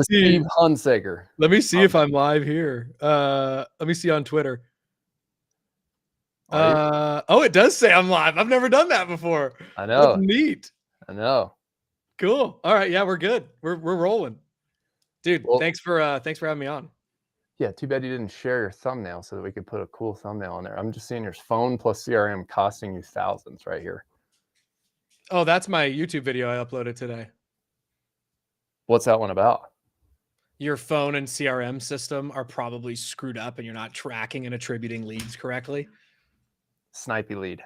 Receive Hunsaker. Let me see if I'm live here. Let me see on Twitter. Oh, it does say I'm live. I've never done that before. I know. That's neat. I know. Cool. All right. Yeah, we're good. We're rolling. Dude, Well, thanks for having me on. Yeah, too bad you didn't share your thumbnail so that we could put a cool thumbnail on there. I'm just seeing your phone plus CRM costing you thousands right here. Oh, that's my YouTube video I uploaded today. What's that one about? Your phone and CRM system are probably screwed up and you're not tracking and attributing leads correctly. Snipey lead.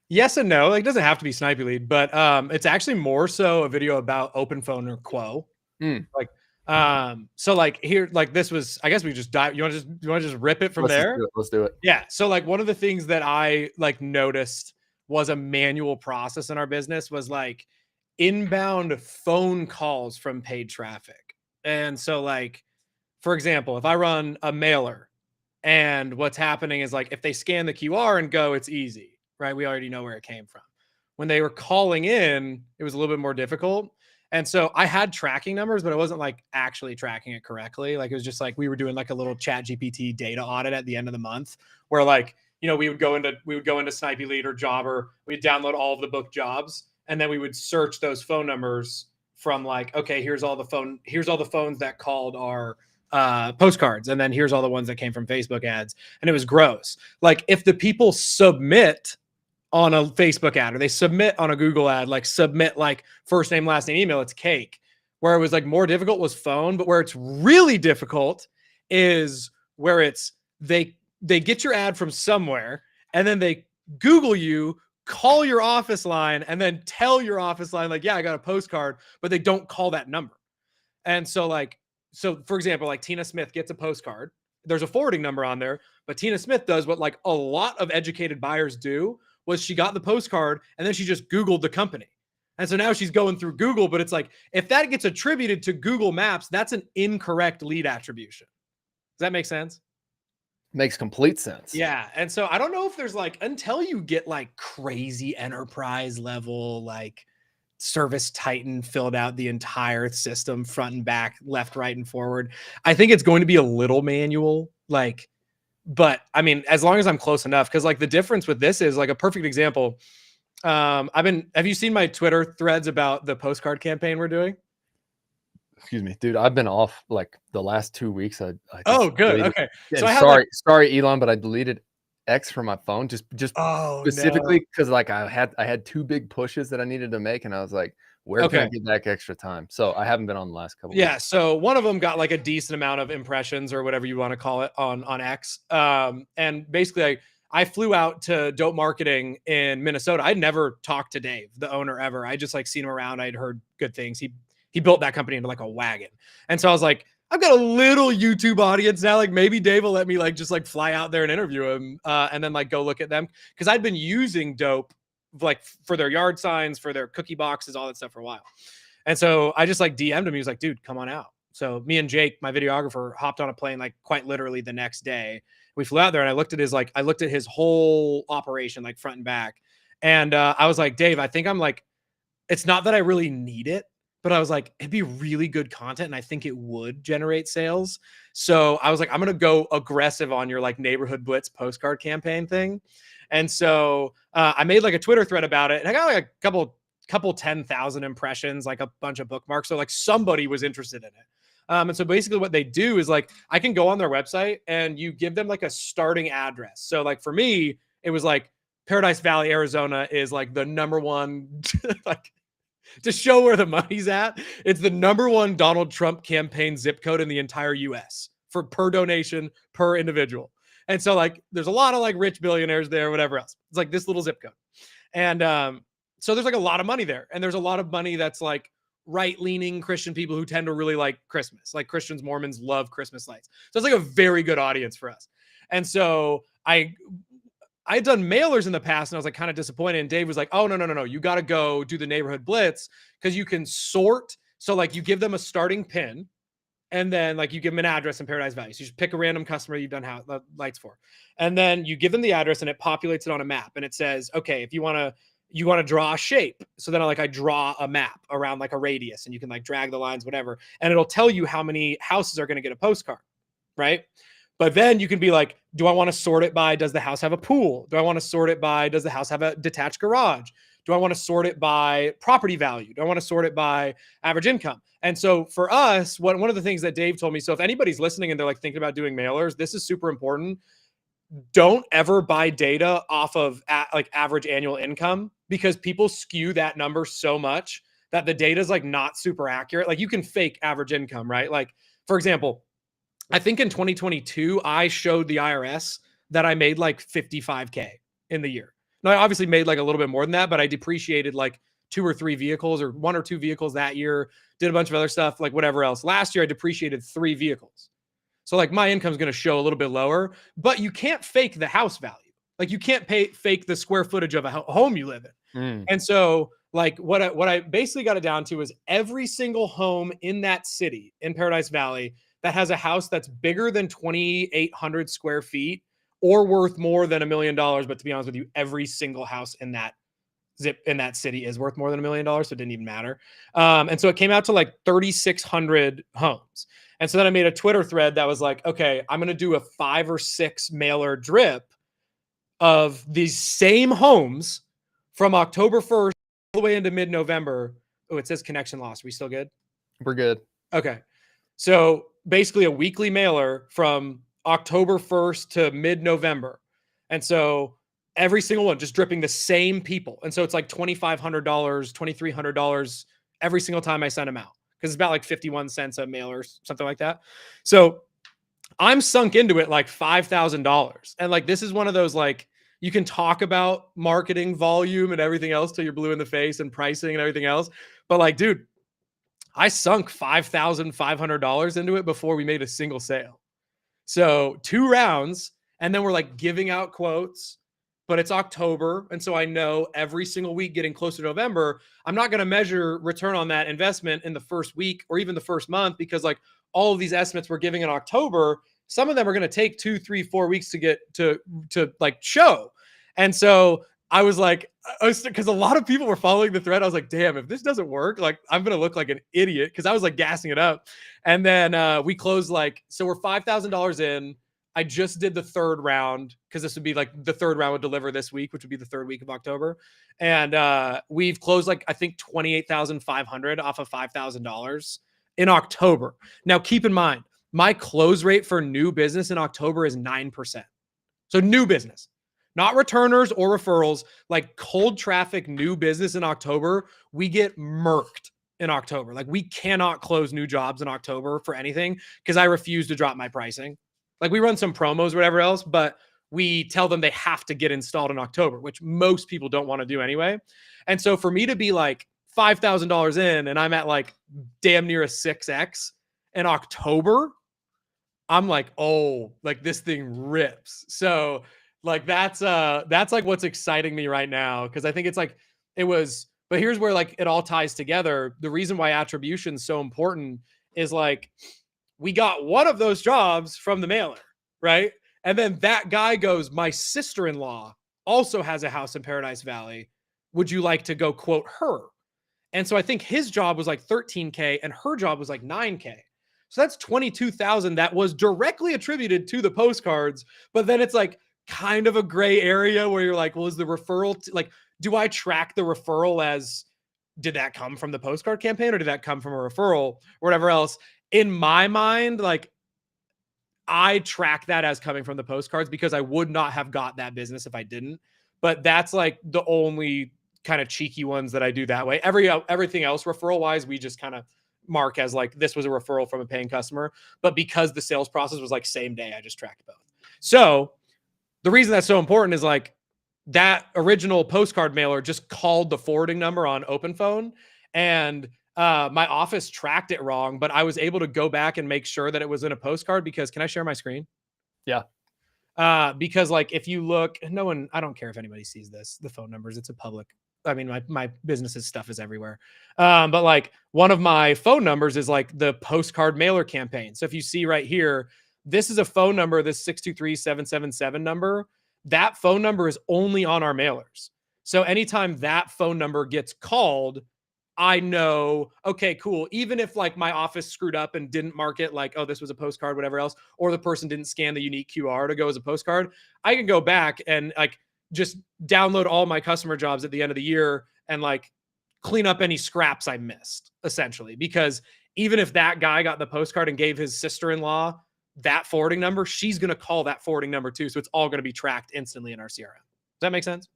Yes and no. Like, it doesn't have to be snipey lead, but it's actually more so a video about open phone or Quo. Like, so like here, like this was, I guess we just dive. You want to just rip it from there? Let's do it. Yeah. So like one of the things that I like noticed was a manual process in our business was like inbound phone calls from paid traffic. And so like, for example, if I run a mailer and what's happening is like, if they scan the QR and go, it's easy, right? We already know where it came from. When they were calling in, it was a little bit more difficult. And so I had tracking numbers, but I wasn't like actually tracking it correctly. Like it was just like we were doing like a little ChatGPT data audit at the end of the month where like, you know, we would go into Snipey Lead or Jobber, we'd download all of the booked jobs, and then we would search those phone numbers from like, okay, here's all the phones that called our postcards, and then here's all the ones that came from Facebook ads. And it was gross. Like if the people submit on a Facebook ad or they submit on a Google ad, like submit like first name, last name, email, it's cake. Where it was like more difficult was phone, but where it's really difficult is where it's they get your ad from somewhere and then they Google you, call your office line, and then tell your office line like, yeah, I got a postcard, but they don't call that number. And so like, so for example, like Tina Smith gets a postcard. There's a forwarding number on there, but Tina Smith does what like a lot of educated buyers do, was she got the postcard and then she just Googled the company. And so now she's going through Google, but it's like, if that gets attributed to Google Maps, that's an incorrect lead attribution. Does that make sense? Makes complete sense. Yeah. And so I don't know if there's like, until you get like crazy enterprise level, like Service Titan filled out the entire system front and back, left, right, and forward, I think it's going to be a little manual. Like, but I mean, as long as I'm close enough, because like the difference with this is like a perfect example. Have you seen my Twitter threads about the postcard campaign we're doing? Excuse me, dude. I've been off like the last 2 weeks. I oh, good. Okay. So sorry, Elon, but I deleted X from my phone just specifically because like I had two big pushes that I needed to make, and I was like, where can I get back extra time? So I haven't been on the last couple. Yeah. So one of them got like a decent amount of impressions or whatever you want to call it on X. And basically I flew out to Dope Marketing in Minnesota. I'd never talked to Dave, the owner, ever. I just like seen him around. I'd heard good things. He built that company into like a wagon. And so I was like, I've got a little YouTube audience now. Like maybe Dave will let me like just like fly out there and interview him and then like go look at them. Cause I'd been using Dope like for their yard signs, for their cookie boxes, all that stuff for a while. And so I just like DM'd him. He was like, dude, come on out. So me and Jake, my videographer, hopped on a plane like quite literally the next day. We flew out there and I looked at his whole operation, like front and back. And I was like, Dave, I think I'm like, it's not that I really need it, but I was like, it'd be really good content. And I think it would generate sales. So I was like, I'm going to go aggressive on your like neighborhood blitz postcard campaign thing. And so I made like a Twitter thread about it and I got like a couple 10,000 impressions, like a bunch of bookmarks. So like somebody was interested in it. And so basically what they do is like, I can go on their website and you give them like a starting address. So like for me, it was like Paradise Valley, Arizona is like the number one, like to show where the money's at. It's the number one Donald Trump campaign zip code in the entire US for per donation per individual. And so like, there's a lot of like rich billionaires there, whatever else. It's like this little zip code. And so there's like a lot of money there. And there's a lot of money that's like right-leaning Christian people who tend to really like Christmas. Like Christians, Mormons love Christmas lights. So it's like a very good audience for us. And so I'd done mailers in the past and I was like kind of disappointed. And Dave was like, oh, no. You got to go do the neighborhood blitz because you can sort. So like you give them a starting pin and then like you give them an address in Paradise Valley. So you just pick a random customer you've done lights for. And then you give them the address and it populates it on a map. And it says, okay, if you want to, you want to draw a shape. So then I draw a map around like a radius, and you can like drag the lines, whatever. And it'll tell you how many houses are going to get a postcard. Right. But then you can be like, do I want to sort it by, does the house have a pool? Do I want to sort it by, does the house have a detached garage? Do I want to sort it by property value? Do I want to sort it by average income? And so for us, one of the things that Dave told me, so if anybody's listening and they're like thinking about doing mailers, this is super important. Don't ever buy data off of like average annual income, because people skew that number so much that the data is like not super accurate. Like you can fake average income, right? Like for example, I think in 2022, I showed the IRS that I made like 55K in the year. Now, I obviously made like a little bit more than that, but I depreciated like 2 or 3 vehicles or 1 or 2 vehicles that year, did a bunch of other stuff, like whatever else. Last year, I depreciated 3 vehicles. So like my income is going to show a little bit lower, but you can't fake the house value. Like you can't fake the square footage of a home you live in. And so like what I basically got it down to is every single home in that city in Paradise Valley that has a house that's bigger than 2,800 square feet or worth more than $1 million. But to be honest with you, every single house in that city is worth more than $1 million. So it didn't even matter. And so it came out to like 3,600 homes. And so then I made a Twitter thread that was like, okay, I'm going to do a 5 or 6 mailer drip of these same homes from October 1st all the way into mid-November. Oh, it says connection loss. Are we still good? We're good. Okay. So basically a weekly mailer from October 1st to mid-November. And so every single one just dripping the same people. And so it's like $2,500, $2,300 every single time I send them out, because it's about like 51 cents a mailer, something like that. So I'm sunk into it like $5,000. And like, this is one of those, like, you can talk about marketing volume and everything else till you're blue in the face and pricing and everything else. But like, dude, I sunk $5,500 into it before we made a single sale. So 2 rounds, and then we're like giving out quotes, but it's October. And so I know every single week getting closer to November, I'm not going to measure return on that investment in the first week or even the first month, because like all of these estimates we're giving in October, some of them are going to take 2, 3, 4 weeks to get to like show. And so I was like, because a lot of people were following the thread. I was like, damn, if this doesn't work, like I'm going to look like an idiot, because I was like gassing it up. And then we closed so we're $5,000 in. I just did the 3rd round, because this would be like the 3rd round would deliver this week, which would be the 3rd week of October. And we've closed like, I think 28,500 off of $5,000 in October. Now, keep in mind, my close rate for new business in October is 9%. So new business, not returners or referrals, like cold traffic, new business in October, we get murked in October. Like we cannot close new jobs in October for anything, because I refuse to drop my pricing. Like we run some promos, whatever else, but we tell them they have to get installed in October, which most people don't want to do anyway. And so for me to be like $5,000 in and I'm at like damn near a 6X in October, I'm like, oh, like this thing rips. So like that's like what's exciting me right now, because I think it's like but here's where like it all ties together. The reason why attribution is so important is like we got one of those jobs from the mailer, right? And then that guy goes, my sister-in-law also has a house in Paradise Valley. Would you like to go quote her? And so I think his job was like 13K and her job was like 9K. So that's 22,000 that was directly attributed to the postcards. But then it's like kind of a gray area where you're like, well, is the referral like, do I track the referral as, did that come from the postcard campaign or did that come from a referral or whatever else? In my mind, like I track that as coming from the postcards, because I would not have got that business if I didn't. But that's like the only kind of cheeky ones that I do that way. Everything else referral wise, we just kind of mark as like, this was a referral from a paying customer. But because the sales process was like same day, I just tracked both. So the reason that's so important is like that original postcard mailer just called the forwarding number on open phone, and my office tracked it wrong, but I was able to go back and make sure that it was in a postcard, because can I share my screen? Yeah. Because like, if you look, I don't care if anybody sees this, the phone numbers, it's a public, I mean, my business's stuff is everywhere. But like one of my phone numbers is like the postcard mailer campaign. So if you see right here, this is a phone number, this 623-777 number. That phone number is only on our mailers. So anytime that phone number gets called, I know, okay, cool. Even if like my office screwed up and didn't mark it like, oh, this was a postcard, whatever else, or the person didn't scan the unique QR to go as a postcard, I can go back and like just download all my customer jobs at the end of the year and like clean up any scraps I missed, essentially. Because even if that guy got the postcard and gave his sister-in-law that forwarding number, she's going to call that forwarding number too. So it's all going to be tracked instantly in our CRM. Does that make sense?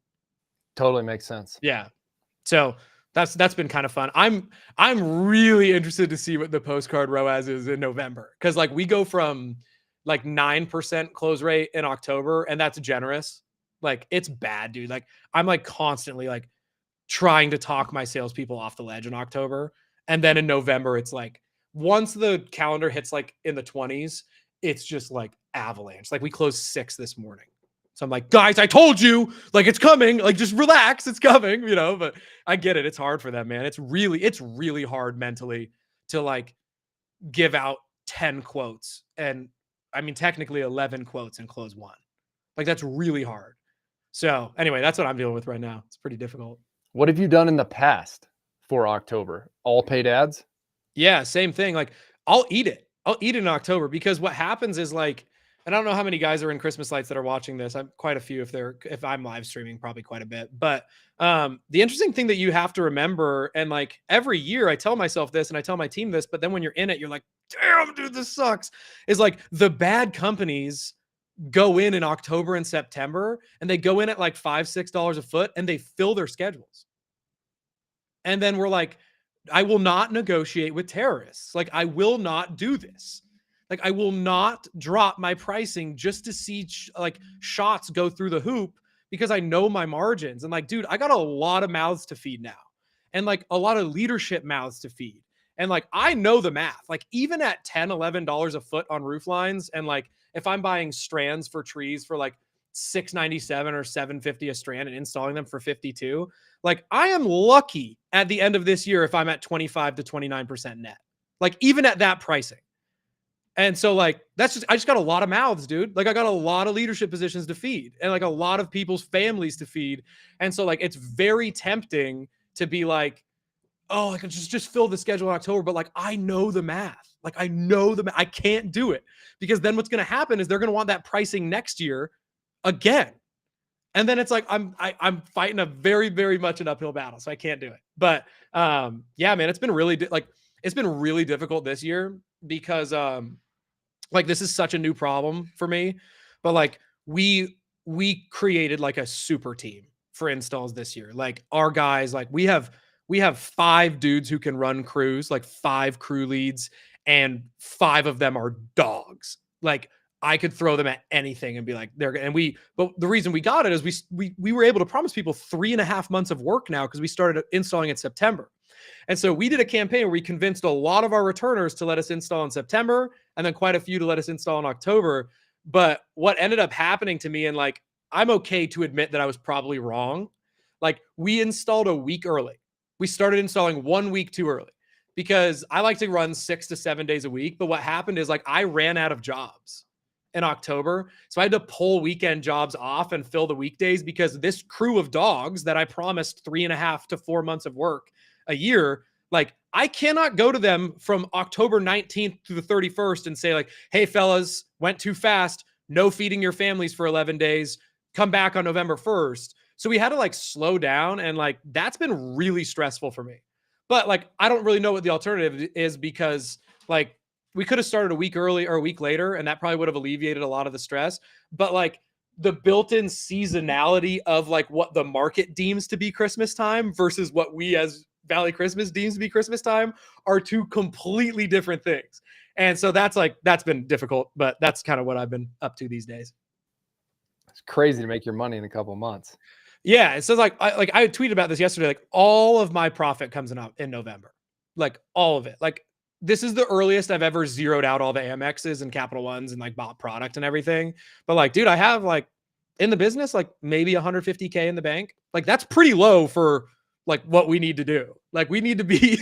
Totally makes sense. Yeah. So that's been kind of fun. I'm really interested to see what the postcard ROAS is in November, because like we go from like 9% close rate in October, and that's generous. Like it's bad, dude. Like I'm like constantly like trying to talk my salespeople off the ledge in October, and then in November it's like once the calendar hits like in the 20s, it's just like avalanche. Like we closed 6 this morning. So I'm like, guys, I told you, like it's coming, like just relax, it's coming, you know. But I get it. It's hard for them, man. It's really hard mentally to like give out 10 quotes and I mean technically 11 quotes and close 1. Like that's really hard. So anyway, that's what I'm dealing with right now. It's pretty difficult. What have you done in the past for October? All paid ads? Yeah, same thing. Like I'll eat it. I'll eat it in October, because what happens is like, and I don't know how many guys are in Christmas lights that are watching this. I'm quite a few if I'm live streaming, probably quite a bit. But the interesting thing that you have to remember, and like every year I tell myself this and I tell my team this, but then when you're in it, you're like, damn, dude, this sucks. Is like the bad companies go in October and September, and they go in at like $5-6 a foot and they fill their schedules. And then we're like, I will not negotiate with terrorists. Like, I will not do this. Like, I will not drop my pricing just to see like shots go through the hoop, because I know my margins. And like, dude, I got a lot of mouths to feed now, and like a lot of leadership mouths to feed. And like, I know the math. Like, even at $10-11 a foot on roof lines, and like if I'm buying strands for trees for like $697 or $750 a strand and installing them for 52, like I am lucky at the end of this year if I'm at 25 to 29% net. Like even at that pricing. And so like I just got a lot of mouths, dude. Like I got a lot of leadership positions to feed, and like a lot of people's families to feed. And so like it's very tempting to be like, oh, I can just fill the schedule in October, but like I know the math. Like I know I can't do it, because then what's going to happen is they're going to want that pricing next year again. And then it's like I'm fighting a very, very much an uphill battle, so I can't do it. But yeah, man, it's been really difficult this year, because like this is such a new problem for me. But like we created like a super team for installs this year. Like our guys, like we have 5 dudes who can run crews, like 5 crew leads, and 5 of them are dogs. Like I could throw them at anything and be like, but the reason we got it is we were able to promise people 3.5 months of work now, because we started installing in September. And so we did a campaign where we convinced a lot of our returners to let us install in September, and then quite a few to let us install in October. But what ended up happening to me, and like, I'm okay to admit that I was probably wrong. Like we installed a week early. We started installing 1 week too early, because I like to run 6 to 7 days a week. But what happened is like I ran out of jobs in October. So I had to pull weekend jobs off and fill the weekdays, because this crew of dogs that I promised 3.5 to 4 months of work a year, like I cannot go to them from October 19th to the 31st and say like, hey fellas, went too fast. No feeding your families for 11 days. Come back on November 1st. So we had to like slow down, and like that's been really stressful for me. But like I don't really know what the alternative is, because like we could have started a week early or a week later, and that probably would have alleviated a lot of the stress. But like the built-in seasonality of like what the market deems to be Christmas time versus what we as Valley Christmas deems to be Christmas time are 2 completely different things. And so that's been difficult, but that's kind of what I've been up to these days. It's crazy to make your money in a couple of months. Yeah. It says like I tweeted about this yesterday. Like all of my profit comes in November, like all of it. Like this is the earliest I've ever zeroed out all the Amexes and Capital Ones and like bought product and everything. But like, dude, I have like in the business, like maybe 150K in the bank. Like that's pretty low for like what we need to do. Like we need to be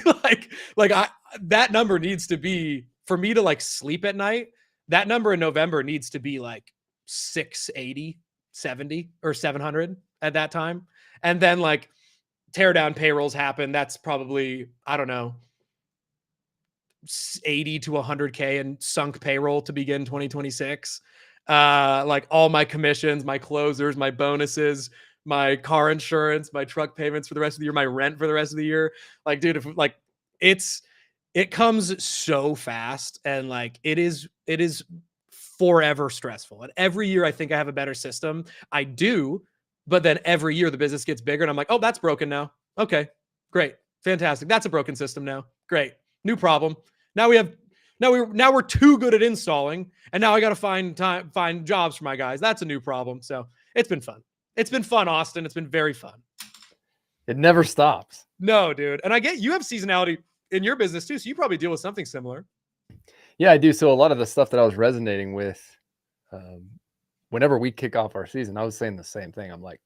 that number needs to be, for me to like sleep at night, that number in November needs to be like 680, 70 or 700 at that time. And then like tear down payrolls happen. That's probably, I don't know, 80 to 100K in sunk payroll to begin 2026. Like all my commissions, my closers, my bonuses, my car insurance, my truck payments for the rest of the year, my rent for the rest of the year. Like, dude, if like it comes so fast, and like it is forever stressful. And every year I think I have a better system. I do, but then every year the business gets bigger and I'm like, oh, that's broken now. Okay, great. Fantastic. That's a broken system now. Great. New problem. Now we're too good at installing, and now I got to find jobs for my guys. That's a new problem. So it's been fun. It's been fun, Austin. It's been very fun. It never stops. No, dude. And I get you have seasonality in your business too, so you probably deal with something similar. Yeah, I do. So a lot of the stuff that I was resonating with, whenever we kick off our season, I was saying the same thing. I'm like,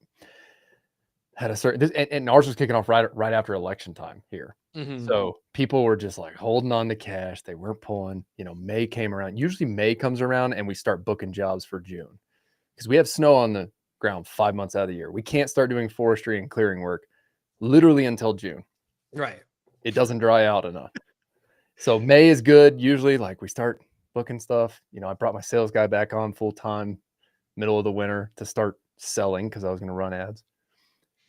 had a certain, and ours was kicking off right after election time here. Mm-hmm. So people were just like holding on to cash. They weren't pulling. May came around. Usually May comes around and we start booking jobs for June because we have snow on the ground 5 months out of the year. We can't start doing forestry and clearing work literally until June. Right. It doesn't dry out enough. So May is good. Usually like we start booking stuff. I brought my sales guy back on full time middle of the winter to start selling because I was going to run ads.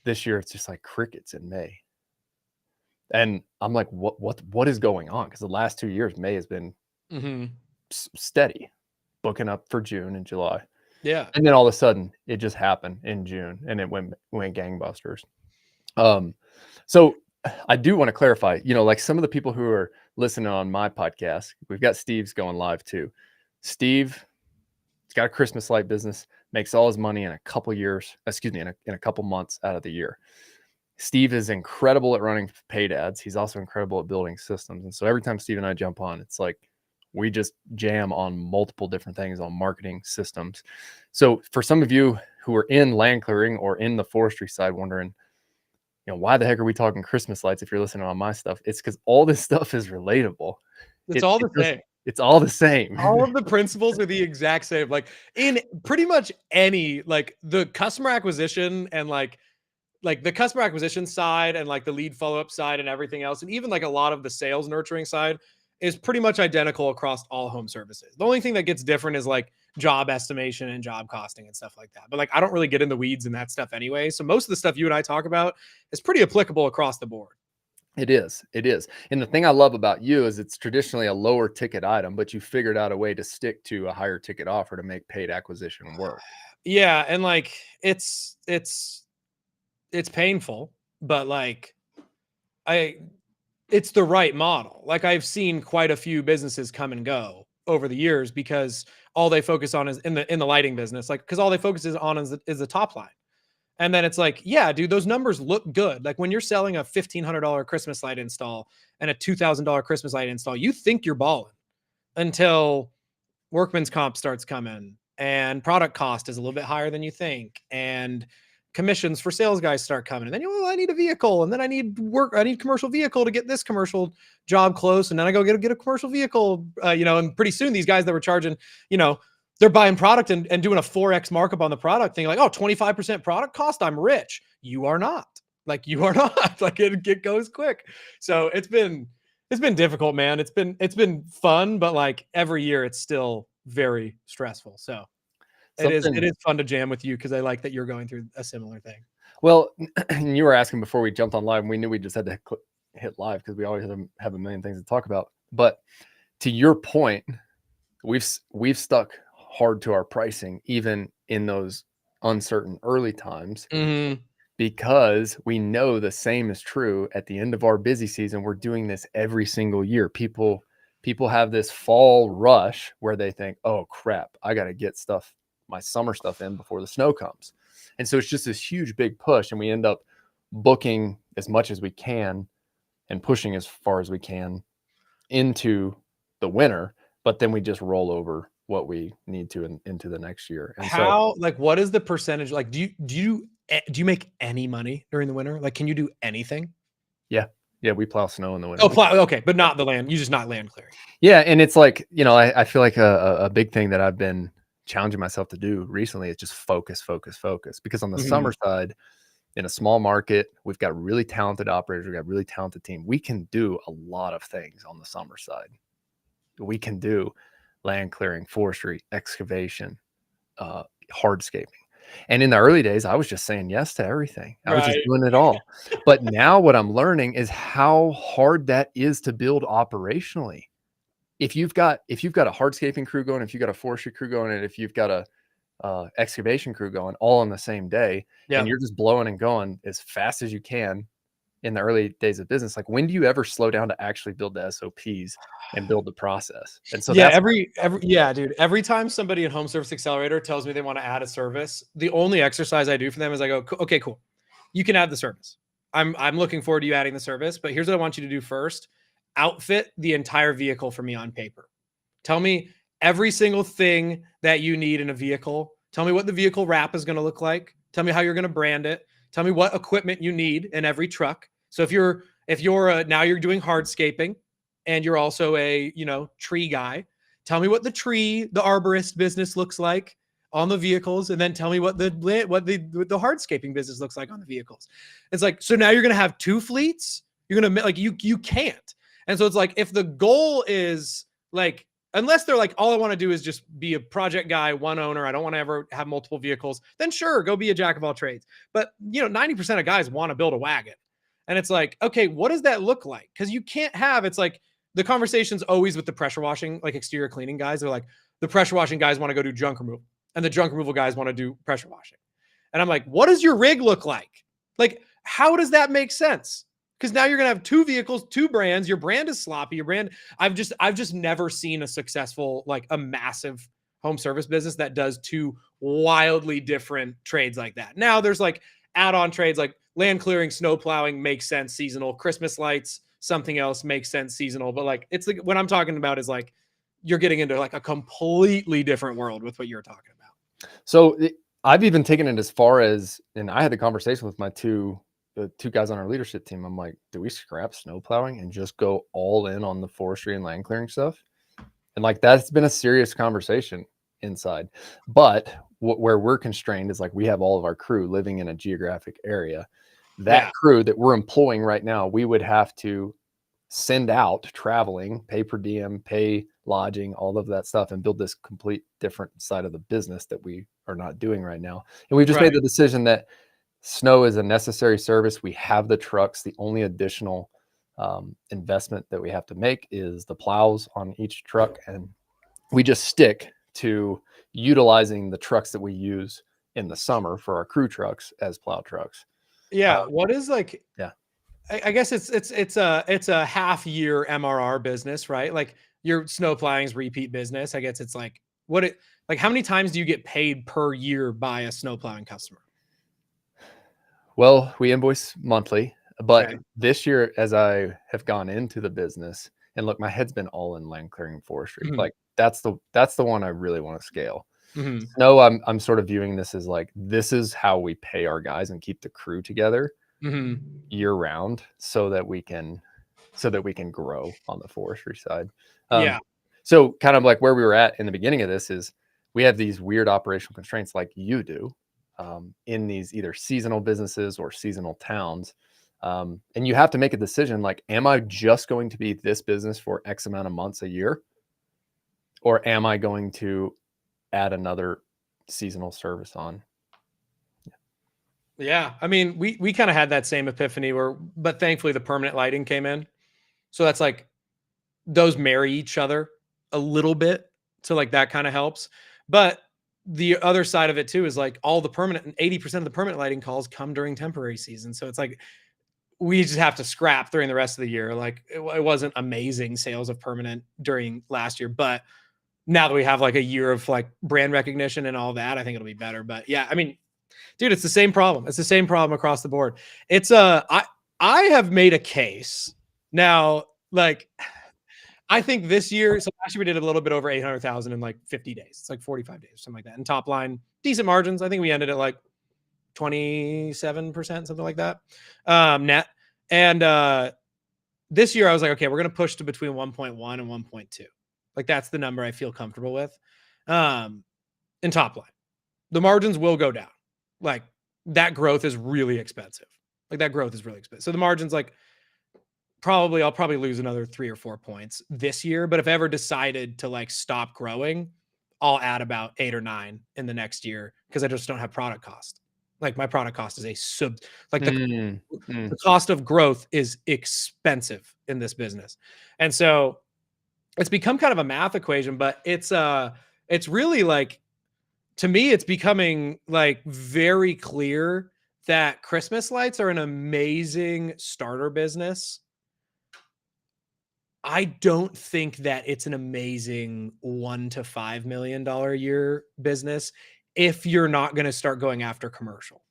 This year it's just like crickets in May. And I'm like, what is going on? Because the last 2 years, May has been steady, booking up for June and July. Yeah. And then all of a sudden, it just happened in June, and it went gangbusters. So I do want to clarify, like some of the people who are listening on my podcast, we've got Steve's going live too. Steve, he's got a Christmas light business, makes all his money in a couple years, in a couple months out of the year. Steve is incredible at running paid ads. He's also incredible at building systems. And so every time Steve and I jump on, it's like we just jam on multiple different things on marketing systems. So for some of you who are in land clearing or in the forestry side wondering, why the heck are we talking Christmas lights if you're listening on my stuff? It's because all this stuff is relatable. It's all the same. It's all the same. All of the principles are the exact same. Like in pretty much any, like the customer acquisition and like the customer acquisition side and like the lead follow-up side and everything else. And even like a lot of the sales nurturing side is pretty much identical across all home services. The only thing that gets different is like job estimation and job costing and stuff like that. But like, I don't really get in the weeds in that stuff anyway. So most of the stuff you and I talk about is pretty applicable across the board. It is. And the thing I love about you is it's traditionally a lower ticket item, but you figured out a way to stick to a higher ticket offer to make paid acquisition work. Yeah. And like, it's painful, but like it's the right model. Like I've seen quite a few businesses come and go over the years because all they focus on is in the lighting business, like, because all they focus on is the top line. And then it's like, yeah, dude, those numbers look good. Like when you're selling a $1,500 Christmas light install and a $2,000 Christmas light install, you think you're balling until workman's comp starts coming and product cost is a little bit higher than you think. And commissions for sales guys start coming. And then I need a vehicle. And then I need commercial vehicle to get this commercial job close. And then I go get a commercial vehicle, and pretty soon these guys that were charging, they're buying product and doing a 4X markup on the product thing. Like, oh, 25% product cost. I'm rich. You are not. Like you are not. Like it goes quick. So it's been difficult, man. It's been fun, but like every year it's still very stressful. So it is fun to jam with you because I like that you're going through a similar thing. Well, you were asking before we jumped on live, and we knew we just had to hit live because we always have a million things to talk about. But to your point, we've stuck hard to our pricing, even in those uncertain early times, because we know the same is true at the end of our busy season. We're doing this every single year. People have this fall rush where they think, oh crap, I got to get my summer stuff in before the snow comes. And so it's just this huge, big push. And we end up booking as much as we can and pushing as far as we can into the winter, but then we just roll over what we need to into the next year. And what is the percentage? Like, do you make any money during the winter? Like, can you do anything? Yeah. We plow snow in the winter. Oh, plow. Okay. But not the land. You just not land clearing. Yeah. And it's like, I feel like a big thing that I've been challenging myself to do recently is just focus. Because on the summer side, in a small market. We've got really talented operators. We've got a really talented team. We can do a lot of things on the summer side. We can do land clearing, forestry, excavation, hardscaping. And in the early days, I was just saying yes to everything. I was just Right. doing it all. But now what I'm learning is how hard that is to build operationally. If you've got a hardscaping crew going, if you've got a forestry crew going, and if you've got a excavation crew going all on the same day, and Yeah. you're just blowing and going as fast as you can in the early days of business, like when do you ever slow down to actually build the SOPs and build the process? And so Yeah, that's yeah, dude. Every time somebody in Home Service Accelerator tells me they want to add a service, the only exercise I do for them is I go, okay, cool. You can add the service. I'm looking forward to you adding the service, but here's what I want you to do first. Outfit the entire vehicle for me on paper. Tell me every single thing that you need in a vehicle. Tell me what the vehicle wrap is going to look like. Tell me how you're going to brand it. Tell me what equipment you need in every truck. So if you're now you're doing hardscaping and you're also a, tree guy, tell me what the arborist business looks like on the vehicles, and then tell me what the hardscaping business looks like on the vehicles. It's like, so now you're going to have two fleets. You're going to like, you can't. And so it's like, if the goal is like, unless they're like, all I want to do is just be a project guy, one owner, I don't want to ever have multiple vehicles, then sure, go be a jack of all trades. But 90% of guys want to build a wagon. And it's like, okay, what does that look like? Because you can't have, it's like the conversation's always with the pressure washing, like exterior cleaning guys. They're like, the pressure washing guys want to go do junk removal, and the junk removal guys want to do pressure washing. And I'm like, what does your rig look like? Like, how does that make sense? Because now you're gonna have two vehicles, two brands. Your brand is sloppy. I've just never seen a successful, like a massive home service business that does two wildly different trades like that. Now there's like add-on trades like land clearing, snow plowing makes sense seasonal. Christmas lights, something else makes sense seasonal. But like, it's like, what I'm talking about is like, you're getting into like a completely different world with what you're talking about. So I've even taken it as far as, and I had the conversation with the two guys on our leadership team. I'm like, do we scrap snow plowing and just go all in on the forestry and land clearing stuff? And like, that's been a serious conversation inside. But where we're constrained is like, we have all of our crew living in a geographic area. That crew that we're employing right now, we would have to send out traveling, pay per diem, pay lodging, all of that stuff, and build this complete different side of the business that we are not doing right now. And we've just made the decision that snow is a necessary service. We have the trucks. The only additional investment that we have to make is the plows on each truck. And we just stick to utilizing the trucks that we use in the summer for our crew trucks as plow trucks. Yeah. What is like, yeah. I guess it's a half year MRR business, right? Like your snow plowing's repeat business. I guess it's like, how many times do you get paid per year by a snow plowing customer? Well, we invoice monthly, but this year, as I have gone into the business, and look, my head's been all in land clearing and forestry. Mm-hmm. Like that's the one I really want to scale. Mm-hmm. No, I'm sort of viewing this as like, this is how we pay our guys and keep the crew together year round, so that we can grow on the forestry side. So kind of like where we were at in the beginning of this is, we have these weird operational constraints like you do in these either seasonal businesses or seasonal towns. And you have to make a decision like, am I just going to be this business for X amount of months a year? Or am I going to add another seasonal service on? Yeah. I mean, we kind of had that same epiphany but thankfully the permanent lighting came in. So that's like, those marry each other a little bit. So like that kind of helps. But the other side of it too is like, all the permanent, 80% of the permanent lighting calls come during temporary season. So it's like, we just have to scrap during the rest of the year. Like it wasn't amazing sales of permanent during last year, but now that we have like a year of like brand recognition and all that, I think it'll be better. But yeah, I mean, dude, it's the same problem. It's the same problem across the board. It's I have made a case now, like, I think this year, so last year we did a little bit over 800,000 in like 50 days. It's like 45 days, something like that. And top line, decent margins. I think we ended at like 27%, something like that, net. And this year I was like, okay, we're going to push to between 1.1 and 1.2. Like that's the number I feel comfortable with. In top line, the margins will go down. Like that growth is really expensive. Like that growth is really expensive. So the margin's like I'll probably lose another 3 or 4 points this year. But if I ever decided to like stop growing, I'll add about 8 or 9 in the next year because I just don't have product cost. Like my product cost is the cost of growth is expensive in this business. And so it's become kind of a math equation, but it's really like, to me, it's becoming like very clear that Christmas lights are an amazing starter business. I don't think that it's an amazing $1 to $5 million a year business if you're not going to start going after commercial.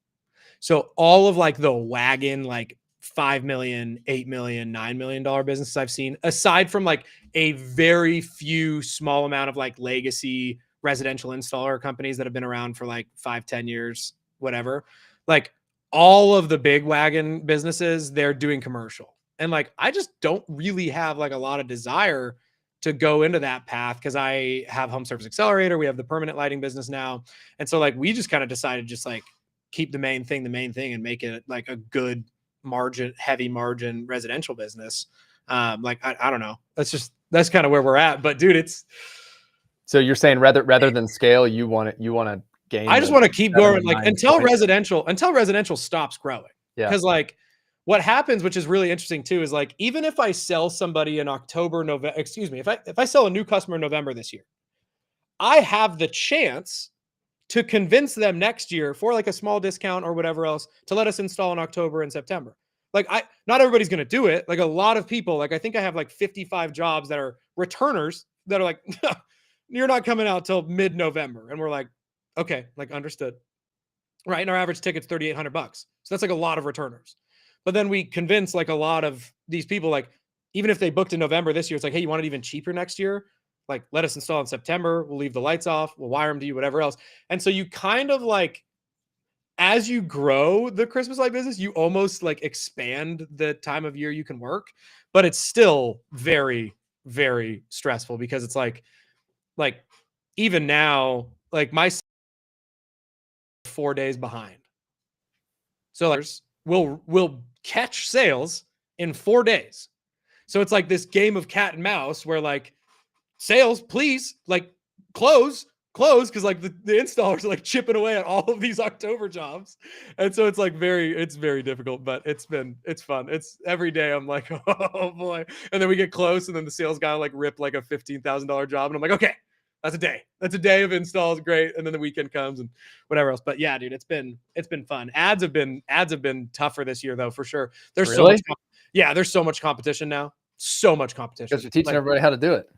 So all of like the wagon, like 5 million, 8 million, $9 million businesses I've seen, aside from like a very few small amount of like legacy residential installer companies that have been around for like 5-10 years, whatever, like all of the big wagon businesses, they're doing commercial. And like, I just don't really have like a lot of desire to go into that path because I have Home Service Accelerator. We have the permanent lighting business now. And so like, we just kind of decided just like keep the main thing, and make it like a good margin, heavy margin residential business. Like, I don't know. That's kind of where we're at, but dude, so you're saying rather than scale, you want to gain. I just want to keep going like until residential stops growing. Yeah. Cause like what happens, which is really interesting too, is like, even if I sell somebody in if I sell a new customer in November this year, I have the chance to convince them next year for like a small discount or whatever else to let us install in October and September. Like not everybody's going to do it. Like a lot of people, like I think I have like 55 jobs that are returners that are like, you're not coming out till mid-November. And we're like, okay, like understood. Right. And our average ticket's $3,800. So that's like a lot of returners. But then we convince like a lot of these people, like even if they booked in November this year, it's like, hey, you want it even cheaper next year? Like, let us install in September. We'll leave the lights off. We'll wire them to you, whatever else. And so you kind of like, as you grow the Christmas light business, you almost like expand the time of year you can work, but it's still very, very stressful because it's like even now, like my 4 days behind. So like we'll catch sales in 4 days. So it's like this game of cat and mouse where like, sales, please, like close, because like the installers are like chipping away at all of these October jobs. And so it's like it's very difficult, but it's fun. It's every day I'm like, oh boy. And then we get close and then the sales guy like rip like a $15,000 job. And I'm like, okay, that's a day. That's a day of installs. Great. And then the weekend comes and whatever else. But yeah, dude, it's been fun. Ads have been tougher this year though, for sure. There's so much competition now. So much competition. Because you're teaching everybody how to do it.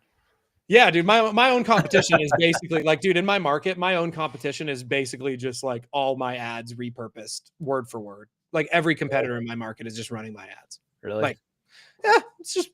Yeah, dude, my own competition is basically like, dude, in my market, my own competition is basically just like all my ads repurposed word for word. Like every competitor in my market is just running my ads. Really? Like, yeah, it's just,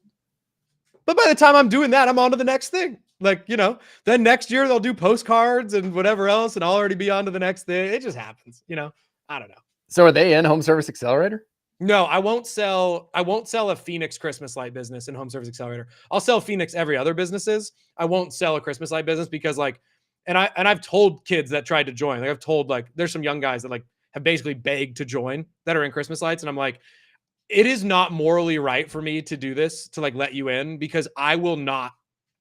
but by the time I'm doing that, I'm on to the next thing. Like, then next year they'll do postcards and whatever else, and I'll already be on to the next thing. It just happens, I don't know. So are they in Home Service Accelerator? No, I won't sell a Phoenix Christmas light business in Home Service Accelerator. I'll sell Phoenix every other businesses. I won't sell a Christmas light business because like, and I've told kids that tried to join, like I've told like, there's some young guys that like have basically begged to join that are in Christmas lights. And I'm like, it is not morally right for me to do this, to like let you in, because I will not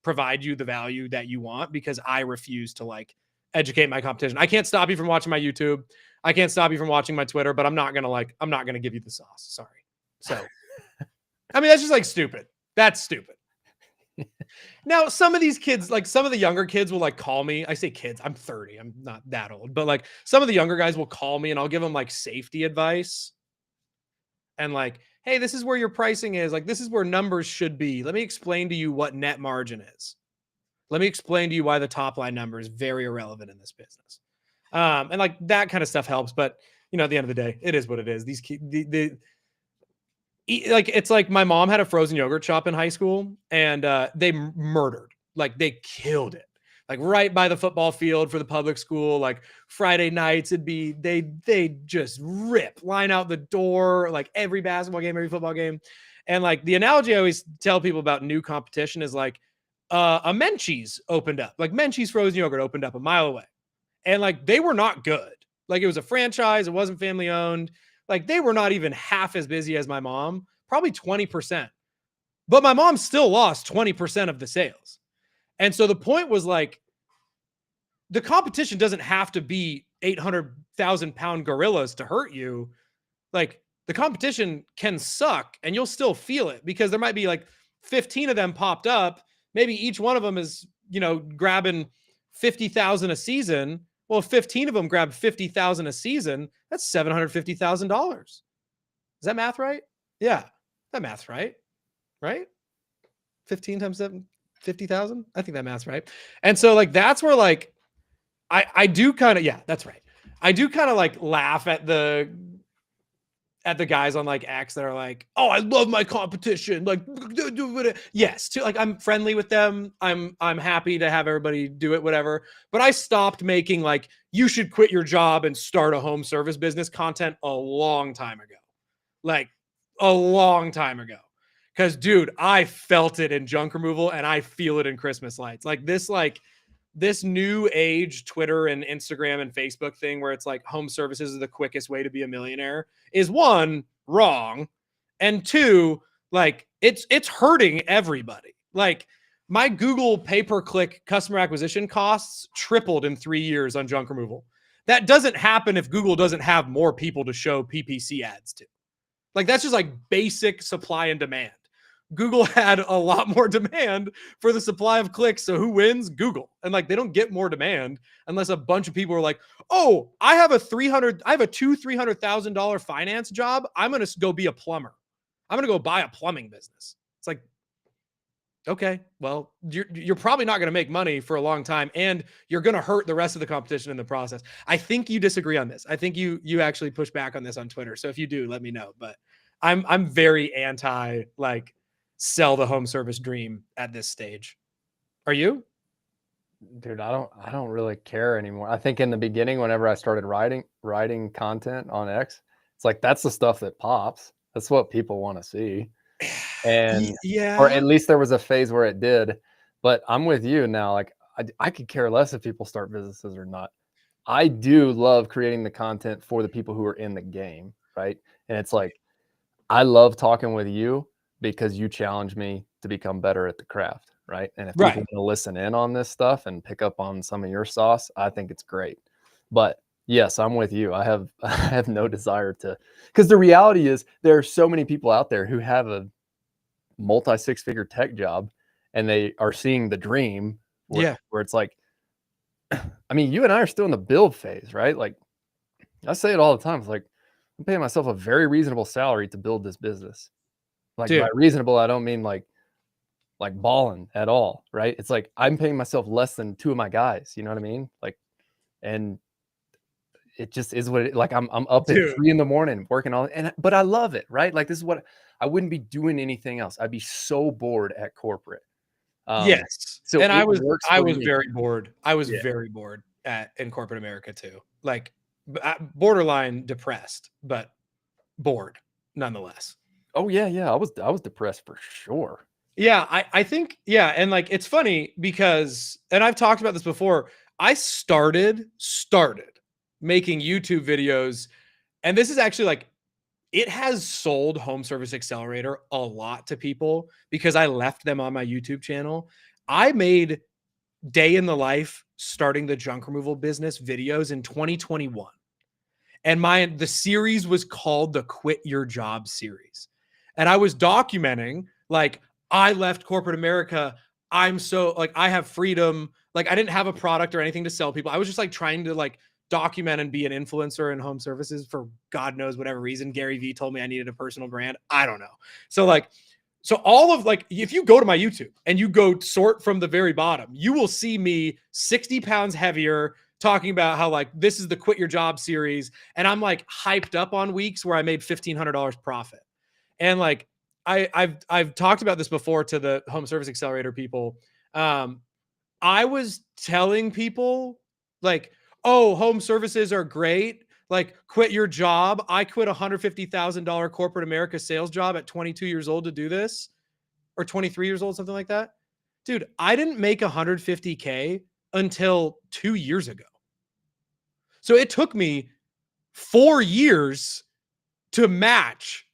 provide you the value that you want because I refuse to like educate my competition. I can't stop you from watching my YouTube. I can't stop you from watching my Twitter, but I'm not going to give you the sauce. Sorry. So, I mean, that's just like stupid. That's stupid. Now, some of these kids, like some of the younger kids will like call me. I say kids, I'm 30. I'm not that old, but like some of the younger guys will call me and I'll give them like safety advice. And like, hey, this is where your pricing is. Like, this is where numbers should be. Let me explain to you what net margin is. Let me explain to you why the top line number is very irrelevant in this business. And like that kind of stuff helps, but at the end of the day, it is what it is. These like, it's like my mom had a frozen yogurt shop in high school and they murdered, like they killed it, like right by the football field for the public school. Like Friday nights, it'd be, they just line out the door, like every basketball game, every football game. And like the analogy I always tell people about new competition is like a Menchie's opened up, like Menchie's frozen yogurt opened up a mile away. And like, they were not good. Like it was a franchise. It wasn't family owned. Like they were not even half as busy as my mom, probably 20%. But my mom still lost 20% of the sales. And so the point was like, the competition doesn't have to be 800,000-pound gorillas to hurt you. Like the competition can suck and you'll still feel it because there might be like 15 of them popped up. Maybe each one of them is, grabbing 50,000 a season. Well, if 15 of them grab 50,000 a season, that's $750,000. Is that math right? Yeah, that math's right. Right? 15 times 7, 50,000. I think that math's right. And so like that's where like I do kind of, yeah, that's right. I do kind of like laugh at the guys on like X that are like, oh, I love my competition. Like, yes, too. Like I'm friendly with them. I'm happy to have everybody do it, whatever. But I stopped making like you should quit your job and start a home service business content a long time ago. Like a long time ago. Cause dude, I felt it in junk removal and I feel it in Christmas lights. Like this new age Twitter and Instagram and Facebook thing where it's like home services is the quickest way to be a millionaire is one, wrong. And two, like it's hurting everybody. Like my Google pay-per-click customer acquisition costs tripled in 3 years on junk removal. That doesn't happen if Google doesn't have more people to show PPC ads to. Like that's just like basic supply and demand. Google had a lot more demand for the supply of clicks. So who wins? Google. And like they don't get more demand unless a bunch of people are like, oh, I have a $300,000 finance job. I'm gonna go be a plumber. I'm gonna go buy a plumbing business. It's like, okay, well, you're probably not gonna make money for a long time, and you're gonna hurt the rest of the competition in the process. I think you disagree on this. I think you actually push back on this on Twitter. So if you do, let me know. But I'm very anti like sell the home service dream at this stage. Are you? Dude, I don't really care anymore. I think in the beginning, whenever I started writing content on X, it's like that's the stuff that pops. That's what people want to see. And or Yeah. at least there was a phase where it did. But I'm with you now. Like I could care less if people start businesses or not. I do love creating the content for the people who are in the game, right? And it's like I love talking with you because you challenge me to become better at the craft, right? And if people Right. want to listen in on this stuff and pick up on some of your sauce, I think it's great. But yes, I'm with you. I have I have no desire to, because the reality is there are so many people out there who have a multi six-figure tech job and they are seeing the dream Yeah. where it's like, I mean, you and I are still in the build phase, right? Like I say it all the time. It's like I'm paying myself a very reasonable salary to build this business. Like by Dude. reasonable, I don't mean like balling at all, right? It's like I'm paying myself less than two of my guys. You know what I mean? Like, and it just is what it like. I'm up at Dude. 3 a.m. working on it, but I love it, right? Like this is what I wouldn't be doing anything else. I'd be so bored at corporate. Yes. So And it works I for was me. very bored. I was Yeah. very bored in corporate America too. Like borderline depressed, but bored nonetheless. Oh yeah, yeah. I was depressed for sure. Yeah, I think, yeah, and like it's funny because, and I've talked about this before, I started making YouTube videos, and this is actually like it has sold Home Service Accelerator a lot to people because I left them on my YouTube channel. I made day in the life starting the junk removal business videos in 2021. And the series was called the Quit Your Job series. And I was documenting like I left corporate America. I'm so like I have freedom. Like I didn't have a product or anything to sell people. I was just like trying to like document and be an influencer in home services for God knows whatever reason. Gary Vee told me I needed a personal brand. I don't know. So like so all of like if you go to my YouTube and you go sort from the very bottom, you will see me 60 pounds heavier, talking about how like this is the Quit Your Job series, and I'm like hyped up on weeks where I made $1,500 profit. And like I've talked about this before to the Home Service Accelerator people. I was telling people like, oh, home services are great. Like, quit your job. I quit a $150,000 corporate America sales job at 22 years old to do this, or 23 years old, something like that. Dude, I didn't make 150K until 2 years ago. So it took me 4 years to match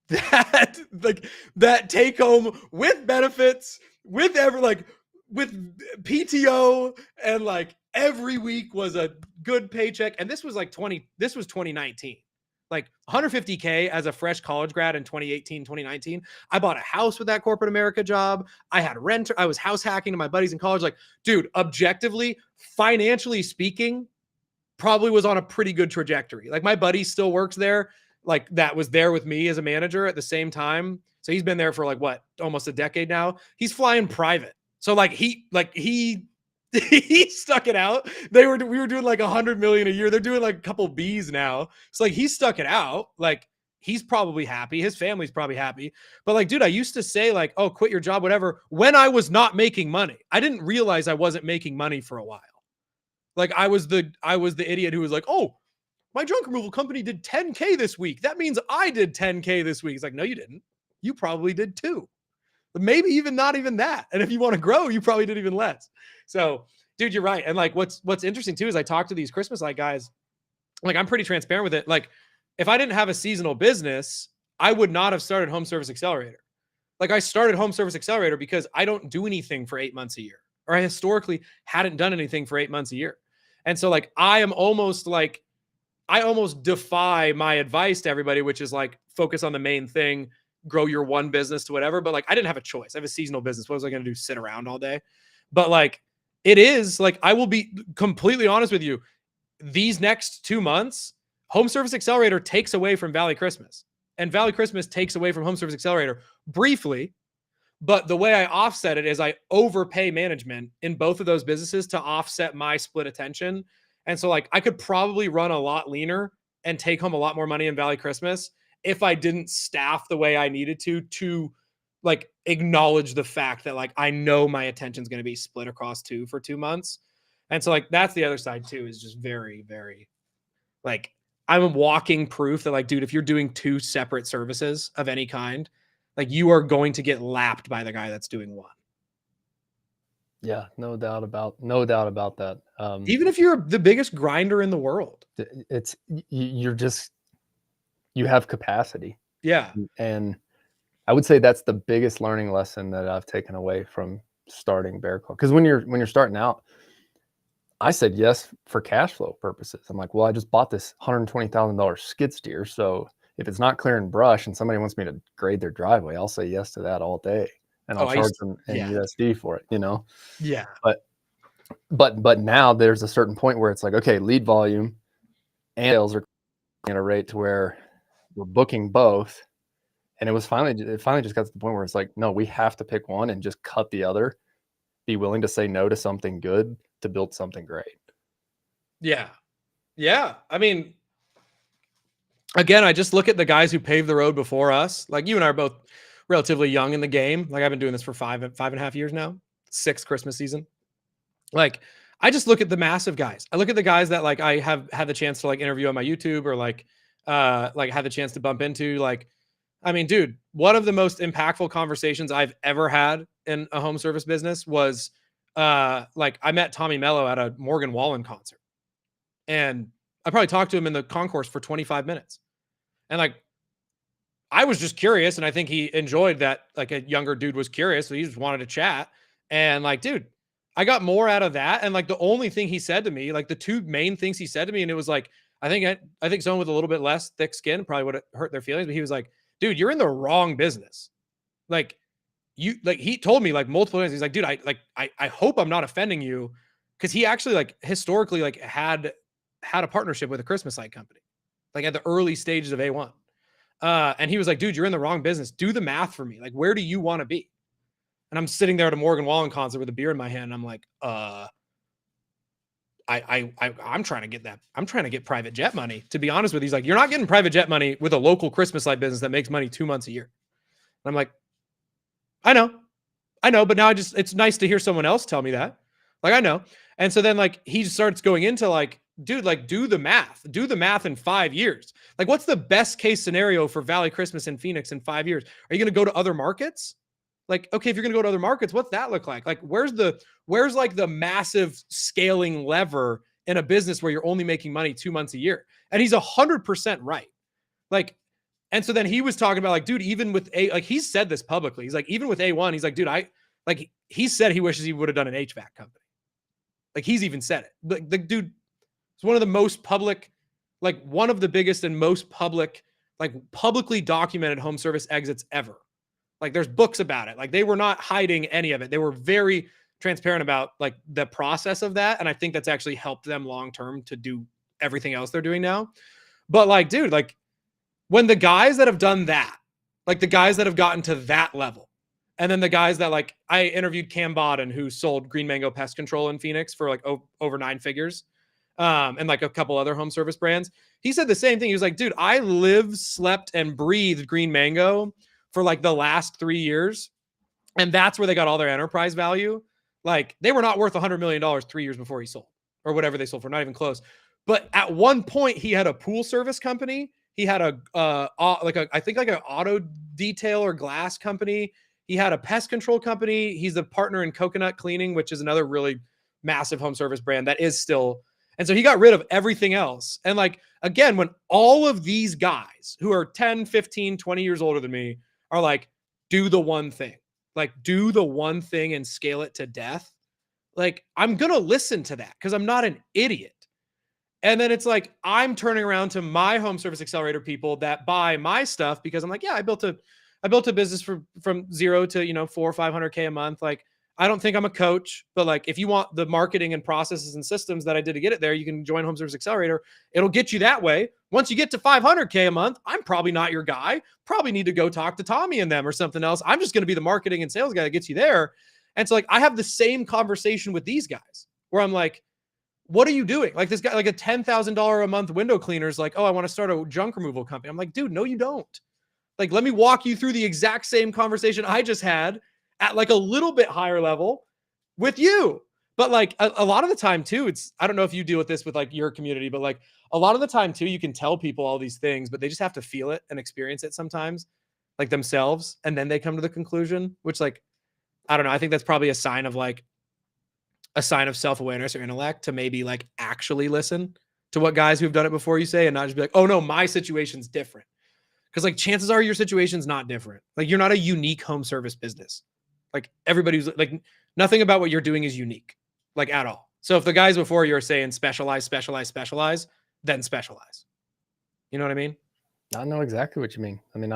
that, like, that take home with benefits, with with PTO, and like every week was a good paycheck. And this was 2019. Like 150K as a fresh college grad in 2018, 2019. I bought a house with that corporate America job. I had rent. I was house hacking to my buddies in college. Like, dude, objectively, financially speaking, probably was on a pretty good trajectory. Like, my buddy still works there, like, that was there with me as a manager at the same time. So he's been there for like what, almost a decade now. He's flying private. So he he stuck it out. We were doing like 100 million a year. They're doing like a couple B's now. So like he stuck it out. Like, he's probably happy. His family's probably happy. But like, dude, I used to say like, oh, quit your job, whatever, when I was not making money. I didn't realize I wasn't making money for a while. Like, I was the idiot who was like, oh, my junk removal company did 10K this week. That means I did 10K this week. It's like, no, you didn't. You probably did too. But maybe even not even that. And if you want to grow, you probably did even less. So, dude, you're right. And like, what's interesting too is I talk to these Christmas light guys. Like, I'm pretty transparent with it. Like, if I didn't have a seasonal business, I would not have started Home Service Accelerator. Like, I started Home Service Accelerator because I don't do anything for 8 months a year, or I historically hadn't done anything for 8 months a year. And so like, I almost defy my advice to everybody, which is like, focus on the main thing, grow your one business to whatever. But like, I didn't have a choice. I have a seasonal business. What was I going to do? Sit around all day? But like, it is like, I will be completely honest with you. These next 2 months, Home Service Accelerator takes away from Valley Christmas, and Valley Christmas takes away from Home Service Accelerator briefly. But the way I offset it is I overpay management in both of those businesses to offset my split attention. And so like, I could probably run a lot leaner and take home a lot more money in Valley Christmas if I didn't staff the way I needed to like acknowledge the fact that like, I know my attention's going to be split across two for 2 months. And so like, that's the other side too, is just very, very like, I'm a walking proof that like, dude, if you're doing 2 separate services of any kind, like, you are going to get lapped by the guy that's doing one. Yeah, no doubt about that. Even if you're the biggest grinder in the world, it's you have capacity. Yeah. And I would say that's the biggest learning lesson that I've taken away from starting Bear Claw. Because when you're starting out, I said yes for cash flow purposes. I'm like, well, I just bought this $120,000 skid steer, so if it's not clearing brush and somebody wants me to grade their driveway, I'll say yes to that all day, and I'll charge them in USD for it, Yeah. But now there's a certain point where it's like, okay, lead volume and sales are at a rate to where we're booking both. And it finally just got to the point where it's like, no, we have to pick one and just cut the other, be willing to say no to something good to build something great. Yeah. Yeah. I mean, again, I just look at the guys who paved the road before us. Like, you and I are both relatively young in the game. Like, I've been doing this for five and a half years now, 6th Christmas season. Like, I just look at the massive guys. I look at the guys that like I have had the chance to like interview on my YouTube, or like had the chance to bump into. Like, I mean, dude, one of the most impactful conversations I've ever had in a home service business was like, I met Tommy Mello at a Morgan Wallen concert, and I probably talked to him in the concourse for 25 minutes. And like, I was just curious, and I think he enjoyed that like a younger dude was curious, so he just wanted to chat. And like, dude, I got more out of that. And like, the only thing he said to me, like the 2 main things he said to me, and it was like, I think someone with a little bit less thick skin probably would have hurt their feelings, but he was like, dude, you're in the wrong business. Like, he told me like multiple times, he's like, dude, I hope I'm not offending you. Cause he actually like historically like had a partnership with a Christmas light company, like at the early stages of A1. And he was like, dude, you're in the wrong business. Do the math for me. Like, where do you want to be? And I'm sitting there at a Morgan Wallen concert with a beer in my hand. And I'm like, I'm trying to get that. I'm trying to get private jet money, to be honest with you. He's like, you're not getting private jet money with a local Christmas light business that makes money 2 months a year. And I'm like, I know, but now it's nice to hear someone else tell me that. Like, I know. And so then like, he starts going into like, dude, like, do the math in 5 years. Like, what's the best case scenario for Valley Christmas in Phoenix in 5 years? Are you going to go to other markets? Like, okay, if you're going to go to other markets, what's that look like? Like, where's like the massive scaling lever in a business where you're only making money 2 months a year. And he's 100% right. Like, and so then he was talking about like, dude, even with like he's said this publicly. He's like, even with A1, he's like, dude, he said he wishes he would have done an HVAC company. Like he's even said it. The dude is one of the most public, like one of the biggest and most public, like publicly documented home service exits ever. Like there's books about it. Like they were not hiding any of it. They were very transparent about like the process of that. And I think that's actually helped them long term to do everything else they're doing now. But like, dude, like when the guys that have done that, like the guys that have gotten to that level, and then the guys that like I interviewed Cam Bodden, who sold Green Mango Pest Control in Phoenix for like over 9 figures, and like a couple other home service brands. He said the same thing. He was like, dude, I lived, slept, and breathed Green Mango for like the last 3 years. And that's where they got all their enterprise value. Like they were not worth $100 million 3 years before he sold or whatever they sold for, not even close. But at one point he had a pool service company. He had I think like an auto detail or glass company. He had a pest control company. He's a partner in Coconut Cleaning, which is another really massive home service brand that is still. And so he got rid of everything else. And like, again, when all of these guys who are 10, 15, 20 years older than me are like, do the one thing, like do the one thing and scale it to death. Like I'm going to listen to that because I'm not an idiot. And then it's like, I'm turning around to my home service accelerator people that buy my stuff because I'm like, yeah, I built a business from 0 to, 400 or 500K a month. Like, I don't think I'm a coach, but like, if you want the marketing and processes and systems that I did to get it there, you can join Home Service Accelerator. It'll get you that way. Once you get to 500K a month, I'm probably not your guy. Probably need to go talk to Tommy and them or something else. I'm just going to be the marketing and sales guy that gets you there. And so like, I have the same conversation with these guys where I'm like, what are you doing? Like this guy, like a $10,000 a month window cleaner is like, oh, I want to start a junk removal company. I'm like, dude, no, you don't. Like, let me walk you through the exact same conversation I just had at like a little bit higher level with you. But like a lot of the time too, I don't know if you deal with this with like your community, but like a lot of the time too, you can tell people all these things, but they just have to feel it and experience it sometimes like themselves. And then they come to the conclusion, which like, I don't know. I think that's probably a sign of self-awareness or intellect to maybe like actually listen to what guys who've done it before you say and not just be like, oh no, my situation's different. Because like chances are your situation's not different. Like you're not a unique home service business. Like everybody's like nothing about what you're doing is unique, like at all. So if the guys before you are saying specialize, then specialize. You know what I mean? I know exactly what you mean. I mean,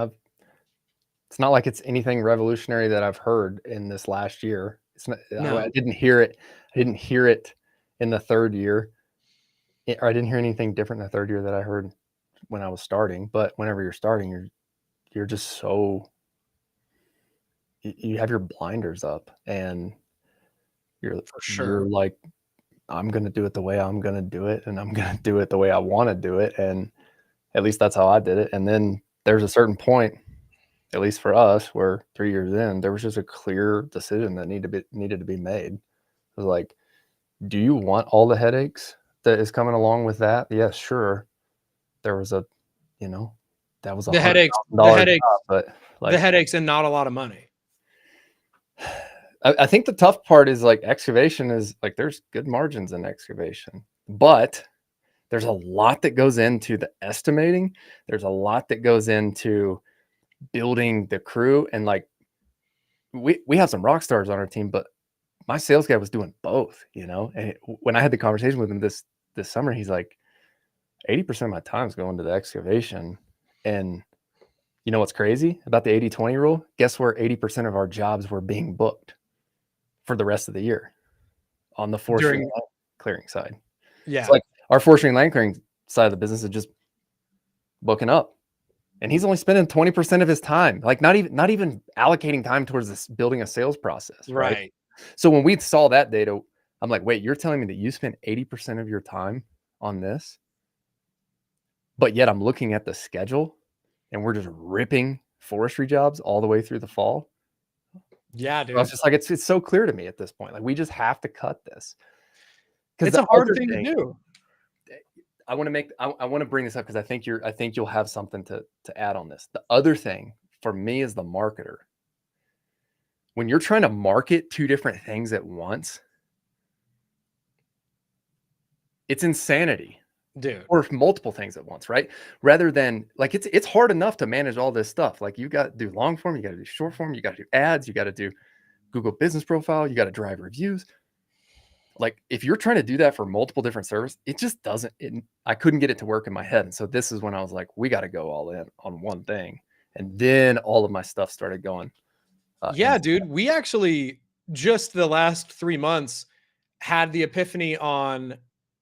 it's not like it's anything revolutionary that I've heard in this last year. It's not, no. I didn't hear it. I didn't hear it in the third year. Or I didn't hear anything different in the third year that I heard when I was starting. But whenever you're starting, you're just so, you have your blinders up and you're like, I'm going to do it the way I'm going to do it. And I'm going to do it the way I want to do it. And at least that's how I did it. And then there's a certain point, at least for us, where 3 years in, there was just a clear decision that needed to be made. It was like, do you want all the headaches that is coming along with that? Yes, sure. There was that was the headaches, but like the headaches and not a lot of money. I think the tough part is like excavation is like there's good margins in excavation, but there's a lot that goes into the estimating. There's a lot that goes into building the crew, and like we have some rock stars on our team, but my sales guy was doing both, and when I had the conversation with him this summer, he's like 80% of my time is going to the excavation. And you know what's crazy about the 80-20 rule? Guess where 80% of our jobs were being booked for the rest of the year on the forestry and land clearing side. Yeah. It's like our forestry and land clearing side of the business is just booking up. And he's only spending 20% of his time, like not even allocating time towards this building a sales process. Right. So when we saw that data, I'm like, wait, you're telling me that you spend 80% of your time on this, but yet I'm looking at the schedule and we're just ripping forestry jobs all the way through the fall. Yeah, dude. So it's just like, it's so clear to me at this point. Like we just have to cut this. It's a hard thing to do. I want to bring this up because I think you'll have something to add on this. The other thing for me as the marketer, when you're trying to market two different things at once, it's insanity. Dude. Or multiple things at once, right? Rather than like it's hard enough to manage all this stuff. Like you got to do long form, you got to do short form, you got to do ads, you got to do Google Business Profile, you got to drive reviews. Like if you're trying to do that for multiple different servers, it just doesn't. I couldn't get it to work in my head, and so this is when I was like, we got to go all in on one thing, and then all of my stuff started going. Yeah, dude. We actually just the last 3 months had the epiphany on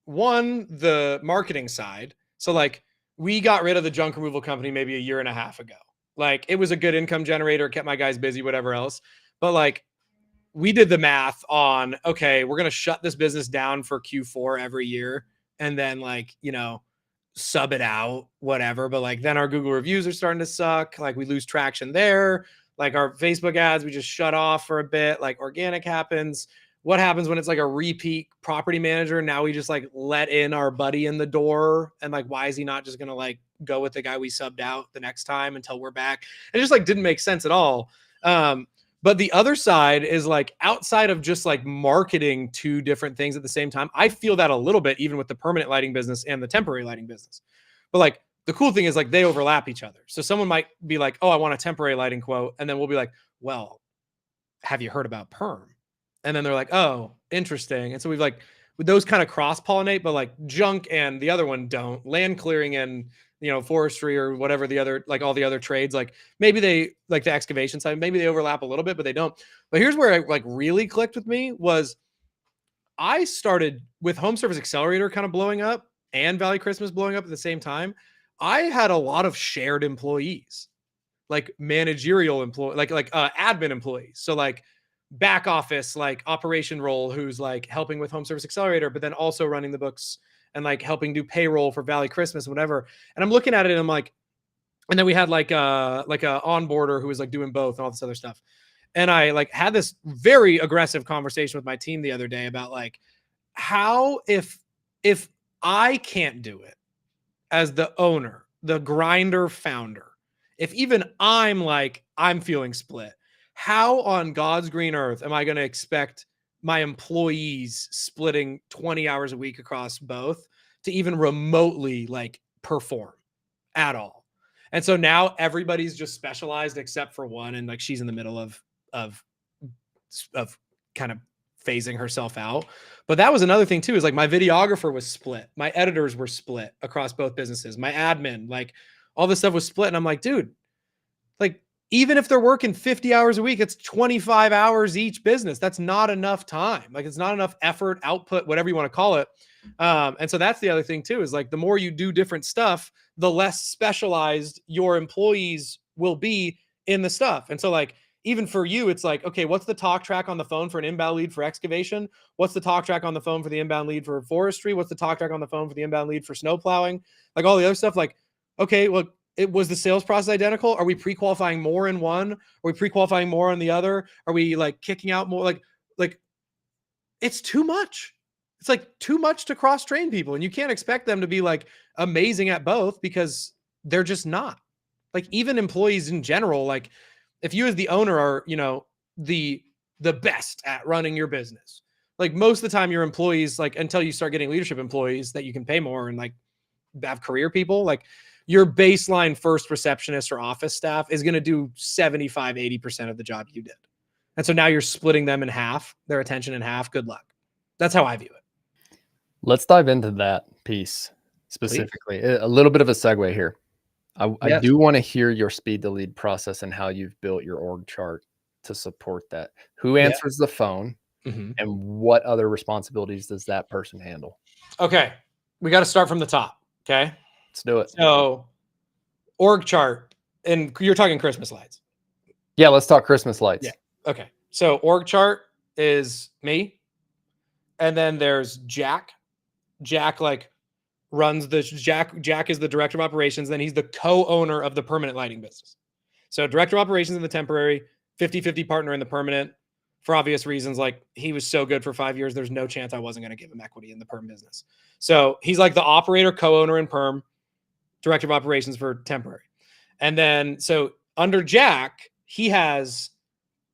one, the marketing side. So like we got rid of the junk removal company maybe a year and a half ago. Like it was a good income generator, kept my guys busy, whatever else. But like we did the math on, okay, we're going to shut this business down for Q4 every year and then like, you know, sub it out, whatever. But like then our Google reviews are starting to suck. Like we lose traction there. Like our Facebook ads, we just shut off for a bit. Like organic happens. What happens when it's like a repeat property manager? Now we just like let in our buddy in the door. And like, why is he not just going to like go with the guy we subbed out the next time until we're back? It just like didn't make sense at all. But the other side is like outside of just like marketing two different things at the same time. I feel that a little bit even with the permanent lighting business and the temporary lighting business. But like the cool thing is like they overlap each other. So someone might be like, oh, I want a temporary lighting quote. And then we'll be like, well, have you heard about perm? And then they're like, oh, interesting. And so we've like, those kind of cross pollinate, but like junk and the other one don't. Land clearing and, you know, forestry or whatever the other, like all the other trades, like maybe they like the excavation side, maybe they overlap a little bit, but they don't. But here's where it like really clicked with me was I started with Home Service Accelerator kind of blowing up and Valley Christmas blowing up at the same time. I had a lot of shared employees, like managerial employee, like admin employees. So like back office, like operation role, who's like helping with Home Service Accelerator, but then also running the books and like helping do payroll for Valley Christmas, whatever. And I'm looking at it and I'm like, and then we had like a onboarder who was like doing both and all this other stuff. And I like had this very aggressive conversation with my team the other day about like how if I can't do it as the owner, the grinder founder, if even I'm feeling split, how on God's green earth am I going to expect my employees splitting 20 hours a week across both to even remotely like perform at all? And so now everybody's just specialized except for one. And like, she's in the middle of kind of phasing herself out. But that was another thing too, is like my videographer was split. My editors were split across both businesses. My admin, like all this stuff was split. And I'm like, dude, like, even if they're working 50 hours a week, it's 25 hours each business. That's not enough time. Like it's not enough effort, output, whatever you want to call it. And so that's the other thing too, is like the more you do different stuff, the less specialized your employees will be in the stuff. And so like, even for you, it's like, okay, what's the talk track on the phone for an inbound lead for excavation? What's the talk track on the phone for the inbound lead for forestry? What's the talk track on the phone for the inbound lead for snow plowing? Like all the other stuff, like, okay, well, it was the sales process identical? Are we pre-qualifying more in one? Are we pre-qualifying more on the other? Are we like kicking out more? Like it's too much. It's like too much to cross-train people. And you can't expect them to be like amazing at both because they're just not. Like even employees in general, like if you as the owner are, you know, the best at running your business, like most of the time your employees, like until you start getting leadership employees that you can pay more and like have career people, like your baseline first receptionist or office staff is going to do 75, 80% of the job you did. And so now you're splitting them in half, their attention in half. Good luck. That's how I view it. Let's dive into that piece specifically. Please. A little bit of a segue here. I do want to hear your speed to lead process and how you've built your org chart to support that. Who answers the phone and what other responsibilities does that person handle? Okay. We got to start from the top. Okay. Let's do it. So org chart, and you're talking Christmas lights. Yeah. Let's talk Christmas lights. Yeah. Okay. So org chart is me. And then there's Jack. Jack like runs the Jack is the director of operations. Then he's the co-owner of the permanent lighting business. So director of operations in the temporary, 50-50 partner in the permanent, for obvious reasons. Like he was so good for 5 years. There's no chance I wasn't going to give him equity in the perm business. So he's like the operator, co-owner in perm, director of operations for temporary. And then, so under Jack, he has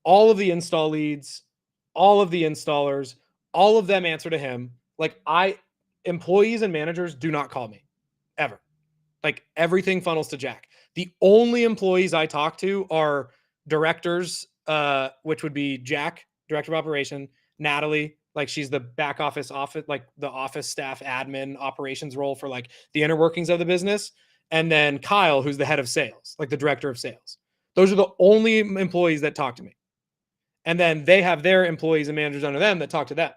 all of the install leads, all of the installers, all of them answer to him. Like employees and managers do not call me ever. Like everything funnels to Jack. The only employees I talk to are directors, which would be Jack, director of operation, Natalie, like she's the back office, like the office staff admin operations role for like the inner workings of the business. And then Kyle, who's the head of sales, like the director of sales. Those are the only employees that talk to me. And then they have their employees and managers under them that talk to them.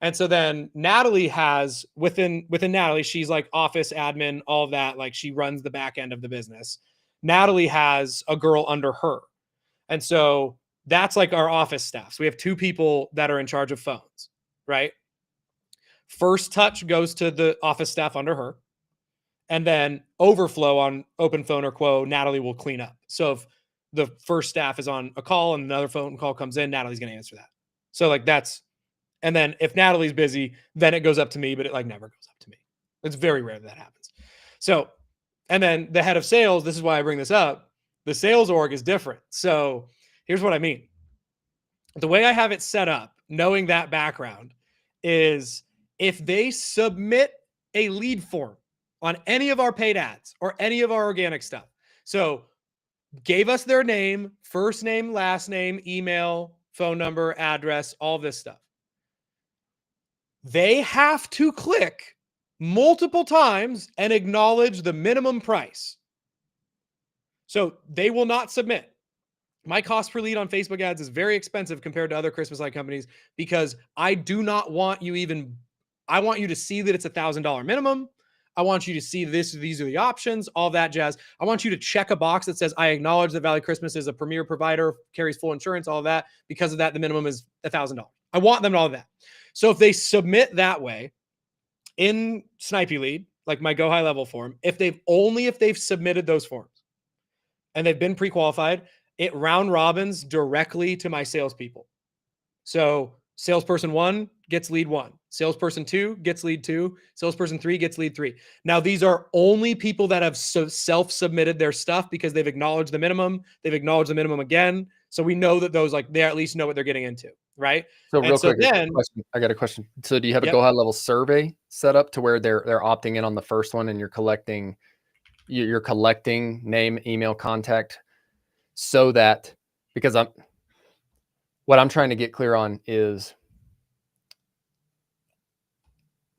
And so then Natalie has within Natalie, she's like office admin, all of that. Like she runs the back end of the business. Natalie has a girl under her. And so that's like our office staff. So we have 2 people that are in charge of phones, right? First touch goes to the office staff under her. And then overflow on open phone or quo, Natalie will clean up. So if the first staff is on a call and another phone call comes in, Natalie's going to answer that. So like that's, and then if Natalie's busy, then it goes up to me, but it like never goes up to me. It's very rare that happens. So, and then the head of sales, this is why I bring this up. The sales org is different. So here's what I mean. The way I have it set up, knowing that background, is if they submit a lead form on any of our paid ads or any of our organic stuff. So gave us their name, first name, last name, email, phone number, address, all this stuff. They have to click multiple times and acknowledge the minimum price. So they will not submit. My cost per lead on Facebook ads is very expensive compared to other Christmas light companies because I do not want you I want you to see that it's $1,000 minimum. I want you to see these are the options, all that jazz. I want you to check a box that says, I acknowledge that Valley Christmas is a premier provider, carries full insurance, all that. Because of that, the minimum is $1,000. I want them to all of that. So if they submit that way in Snipey Lead, like my Go High Level form, if they've submitted those forms and they've been pre-qualified, it round robins directly to my salespeople. So salesperson 1 gets lead 1. Salesperson 2 gets lead 2. Salesperson 3 gets lead 3. Now, these are only people that have self-submitted their stuff because they've acknowledged the minimum. They've acknowledged the minimum again. So we know that those, like, they at least know what they're getting into, right? So real quick, I got a question. So do you have a Go High Level survey set up to where they're opting in on the first one and you're collecting name, email, contact, so that, because what I'm trying to get clear on is,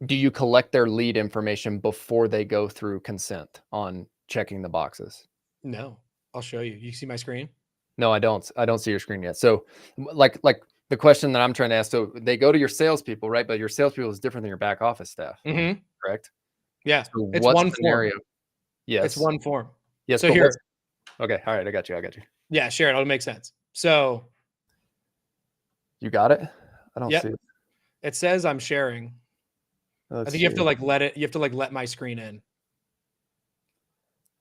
do you collect their lead information before they go through consent on checking the boxes? No, I'll show you. You see my screen? No, I don't. I don't see your screen yet. So like the question that I'm trying to ask, so they go to your salespeople, right? But your salespeople is different than your back office staff, correct? Yeah. So it's one scenario? form. Yes. It's one form. Yes. So here. Okay. All right. I got you. Yeah. Share it. It'll make sense. So. You got it? I don't see it. It says I'm sharing. I think you have to like let my screen in.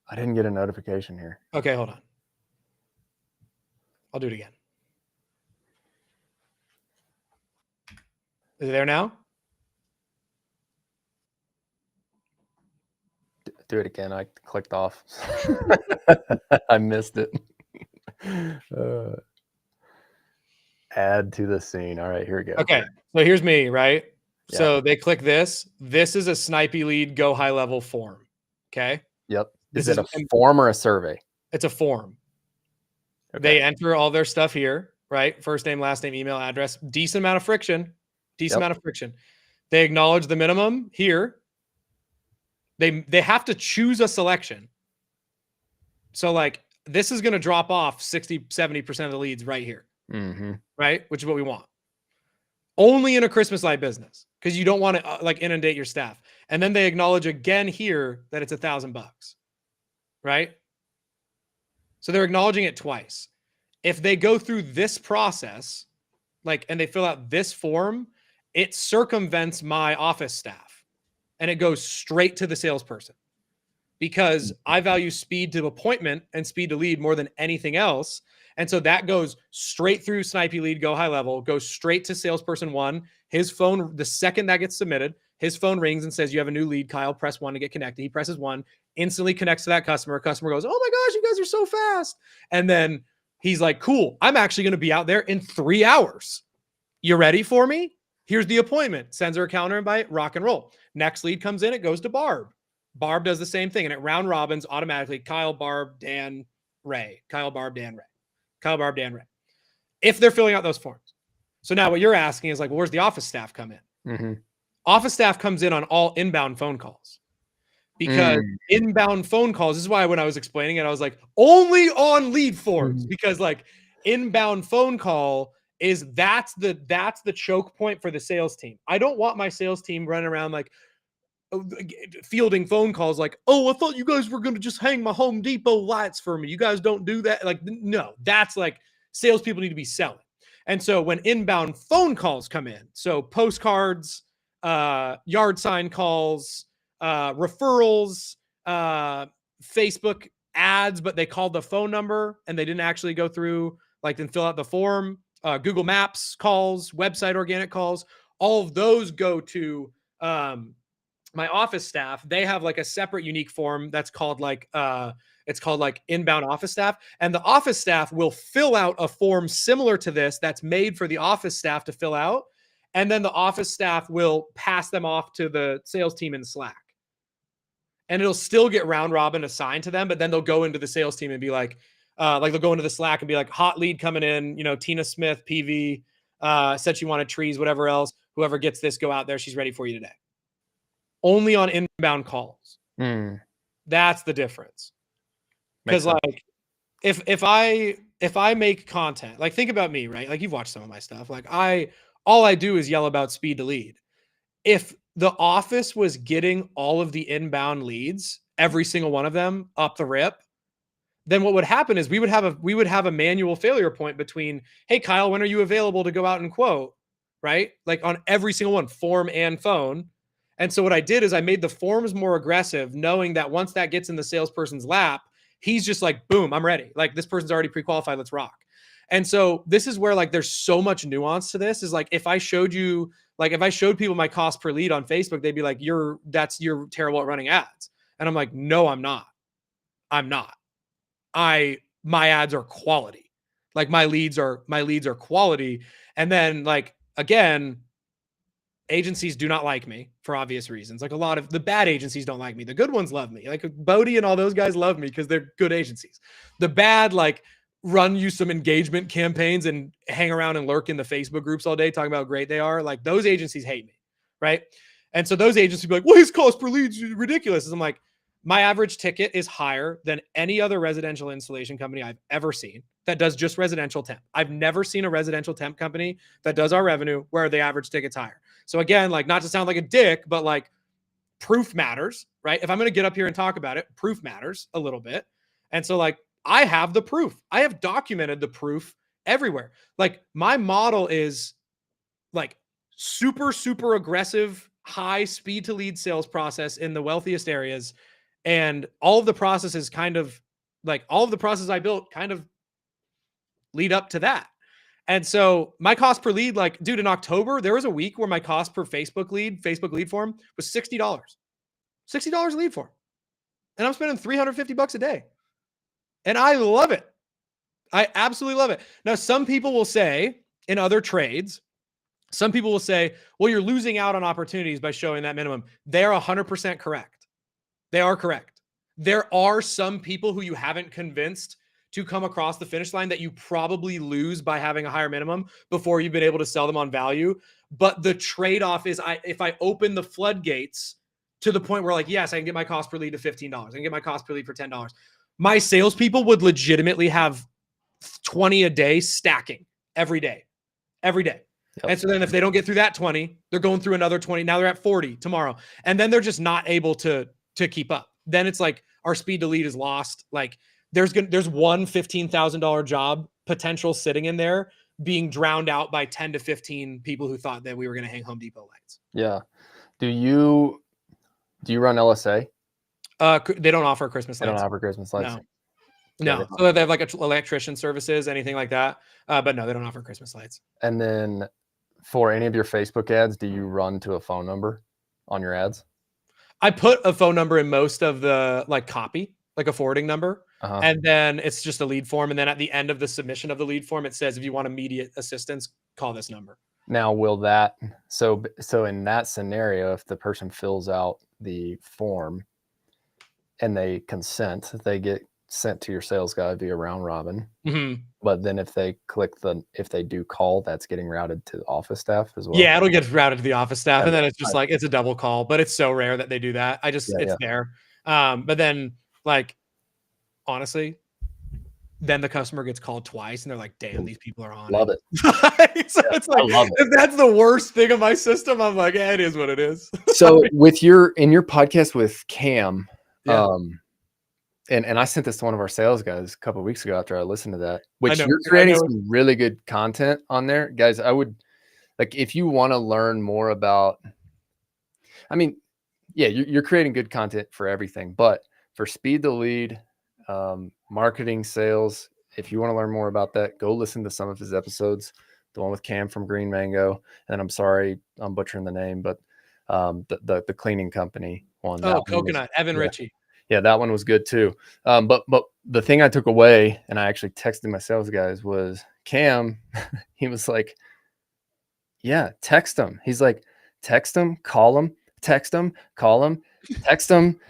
I didn't get a notification here. Okay, hold on. I'll do it again. Is it there now? Do it again. I clicked off. I missed it. Add to the scene. All right, here we go. Okay, so here's me, right? Yeah. So they click this. This is a Snipey Lead Go High Level form. Okay. Yep. Is it a form or a survey? It's a form. Okay. They enter all their stuff here, right? First name, last name, email, address. Decent amount of friction. They acknowledge the minimum here. They have to choose a selection. So like this is going to drop off 60, 70% of the leads right here. Right? Which is what we want. Only in a Christmas light business, because you don't want to like inundate your staff. And then they acknowledge again here that it's $1,000, right? So they're acknowledging it twice. If they go through this process, like, and they fill out this form, it circumvents my office staff and it goes straight to the salesperson, because I value speed to appointment and speed to lead more than anything else. And so that goes straight through Snipey Lead Go High Level, goes straight to salesperson 1. His phone, the second that gets submitted, his phone rings and says, you have a new lead, Kyle, press 1 to get connected. He presses 1, instantly connects to that customer. Customer goes, oh my gosh, you guys are so fast. And then he's like, cool, I'm actually going to be out there in 3 hours. You ready for me? Here's the appointment. Sends her a calendar invite, rock and roll. Next lead comes in, it goes to Barb. Barb does the same thing, and it round robins automatically. Kyle, Barb, Dan, Ray. Kyle, Barb, Dan, Ray. Kyle, Barb, Dan, Ray. If they're filling out those forms. So now what you're asking is like, well, where's the office staff come in? Mm-hmm. Office staff comes in on all inbound phone calls. Because inbound phone calls, this is why when I was explaining it, I was like, only on lead forms. Because like inbound phone call is that's the choke point for the sales team. I don't want my sales team running around like fielding phone calls like, oh, I thought you guys were going to just hang my Home Depot lights for me. You guys don't do that. Like, no, that's like salespeople need to be selling. And so when inbound phone calls come in, so postcards, yard sign calls, referrals, Facebook ads, but they called the phone number and they didn't actually go through, like, then fill out the form, Google Maps calls, website organic calls, all of those go to my office staff. They have like a separate unique form that's called like it's called like inbound office staff, and the office staff will fill out a form similar to this that's made for the office staff to fill out, and then the office staff will pass them off to the sales team in Slack, and it'll still get round robin assigned to them, but then they'll go into the sales team and be like they'll go into the Slack and be like, hot lead coming in, you know, Tina Smith, PV, said she wanted trees, whatever else, whoever gets this, go out there, she's ready for you today. Only on inbound calls. That's the difference. Because like if I make content, like think about me, right? Like you've watched some of my stuff. Like all I do is yell about speed to lead. If the office was getting all of the inbound leads, every single one of them up the rip, then what would happen is we would have a manual failure point between, hey Kyle, when are you available to go out and quote? Right? Like on every single one, form and phone. And so what I did is I made the forms more aggressive, knowing that once that gets in the salesperson's lap, he's just like, boom, I'm ready. Like this person's already pre-qualified. Let's rock. And so this is where like there's so much nuance to this. Is like if I showed people my cost per lead on Facebook, they'd be like, you're terrible at running ads. And I'm like, no, I'm not. My ads are quality. Like my leads are quality. And then like again, agencies do not like me for obvious reasons. Like a lot of the bad agencies don't like me. The good ones love me. Like Bodie and all those guys love me because they're good agencies. The bad, like, run you some engagement campaigns and hang around and lurk in the Facebook groups all day talking about how great they are. Like those agencies hate me, right? And so those agencies be like, well, his cost per lead is ridiculous. And I'm like, my average ticket is higher than any other residential installation company I've ever seen that does just residential temp. I've never seen a residential temp company that does our revenue where the average ticket's higher. So again, like not to sound like a dick, but like proof matters, right? If I'm going to get up here and talk about it, proof matters a little bit. And so like I have the proof. I have documented the proof everywhere. Like my model is like super, super aggressive, high speed to lead sales process in the wealthiest areas. And all of the processes all of the processes I built kind of lead up to that. And so my cost per lead, like, dude, in October, there was a week where my cost per Facebook lead form was $60. $60 a lead form. And I'm spending $350 a day. And I love it. I absolutely love it. Now, some people will say in other trades, well, you're losing out on opportunities by showing that minimum. They're 100% correct. They are correct. There are some people who you haven't convinced to come across the finish line that you probably lose by having a higher minimum before you've been able to sell them on value. But the trade-off is if I open the floodgates to the point where like, yes, I can get my cost per lead to $15. I can get my cost per lead for $10. My salespeople would legitimately have 20 a day stacking every day. Yep. And so then if they don't get through that 20, they're going through another 20. Now they're at 40 tomorrow. And then they're just not able to keep up. Then it's like our speed to lead is lost. Like there's one $15,000 job potential sitting in there being drowned out by 10 to 15 people who thought that we were going to hang Home Depot lights. Yeah. Do you run LSA? They don't offer Christmas lights. They don't offer Christmas lights. No. So they have like electrician services, anything like that. But no, they don't offer Christmas lights. And then for any of your Facebook ads, do you run to a phone number on your ads? I put a phone number in most of the like copy, like a forwarding number. And then it's just a lead form. And then at the end of the submission of the lead form, it says, if you want immediate assistance, call this number. Now, will that so in that scenario, if the person fills out the form and they consent, they get sent to your sales guy via round robin. Mm-hmm. But then if they do call, that's getting routed to the office staff as well. Yeah, it'll get routed to the office staff, Okay. and then it's just like it's a double call, but it's so rare that they do that. It's Yeah. there. But then like honestly, then the customer gets called twice and they're like, damn, these people are on Love it. it. So Yeah, it's like, I love it. if that's the worst thing of my system, I'm like, yeah, it is what it is. So in your podcast with Cam, Yeah. and I sent this to one of our sales guys a couple of weeks ago after I listened to that, I which know. you're creating some really good content on there. Guys, I would like if you want to learn more about, I mean, yeah, you're creating good content for everything, but for speed to lead, marketing, sales, if you want to learn more about that, go listen to some of his episodes. The one with Cam from Green Mango, and I'm sorry I'm butchering the name, but the cleaning company one. Oh, Coconut, Evan Ritchie. Yeah, that one was good too. But the thing I took away, and I actually texted my sales guys, was Cam. He was like, "Yeah, text him." He's like, "Text him, call him, text him, call him, text him."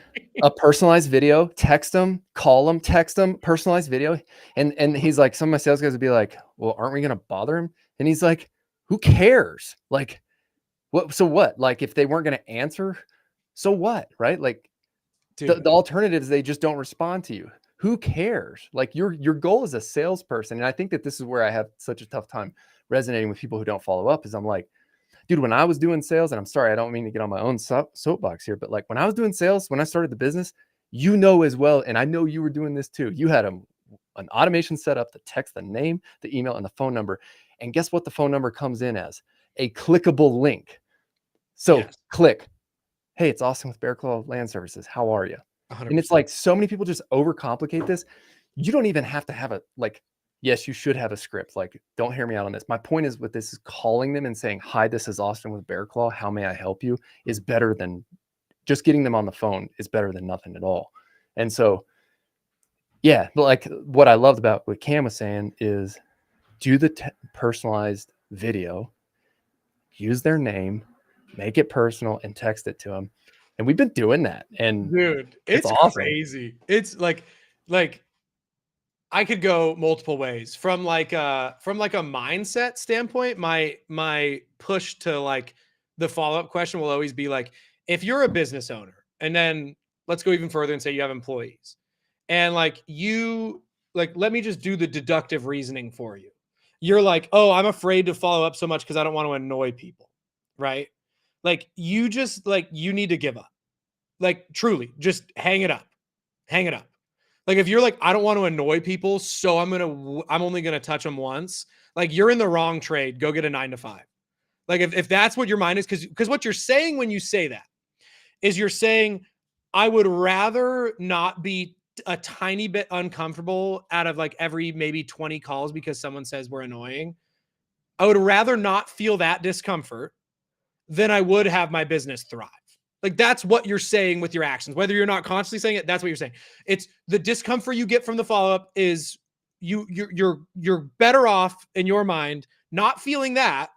A personalized video, text them, call them, text them, personalized video. And he's like, some of my sales guys would be like, well, aren't we going to bother him? And he's like, who cares? Like, what? So what? Like, if they weren't going to answer, so what? Right? Like, the alternative is they just don't respond to you. Who cares? Like, your goal as a salesperson, and I think that this is where I have such a tough time resonating with people who don't follow up, is I'm like, dude, when I was doing sales, and I'm sorry, I don't mean to get on my own soapbox here, but like when I was doing sales, when I started the business, you know as well, and I know you were doing this too. You had an automation set up to text the name, the email, and the phone number. And guess what the phone number comes in as? A clickable link. So click. Hey, it's Austin with Bear Claw Land Services. How are you? 100%. And it's like so many people just overcomplicate this. You don't even have to have a like. Yes, you should have a script. Like, don't hear me out on this. My point is with this is calling them and saying, hi, this is Austin with Bear Claw. How may I help you? Is better than just getting them on the phone is better than nothing at all. And so, yeah, but like what I loved about what Cam was saying is do the personalized video, use their name, make it personal and text it to them. And we've been doing that. And dude, it's awesome. Crazy. It's like I could go multiple ways from like a mindset standpoint. My push to like the follow-up question will always be like, if you're a business owner, and then let's go even further and say you have employees, and like let me just do the deductive reasoning for you. You're like, oh, I'm afraid to follow up so much because I don't want to annoy people, right? Like you just like you need to give up. Like truly, just hang it up. Hang it up. Like if you're like, I don't want to annoy people, so I'm only gonna touch them once. Like you're in the wrong trade. Go get a 9-to-5. Like if that's what your mind is, because what you're saying when you say that is you're saying, I would rather not be a tiny bit uncomfortable out of like every maybe 20 calls because someone says we're annoying. I would rather not feel that discomfort than I would have my business thrive. Like that's what you're saying with your actions. Whether you're not consciously saying it, that's what you're saying. It's the discomfort you get from the follow-up is you're better off in your mind not feeling that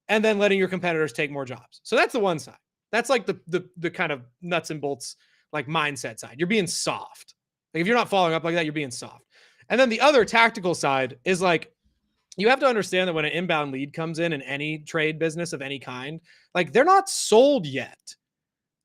and then letting your competitors take more jobs. So that's the one side. That's like the kind of nuts and bolts like mindset side. You're being soft. Like if you're not following up like that, you're being soft. And then the other tactical side is like you have to understand that when an inbound lead comes in any trade business of any kind, like they're not sold yet.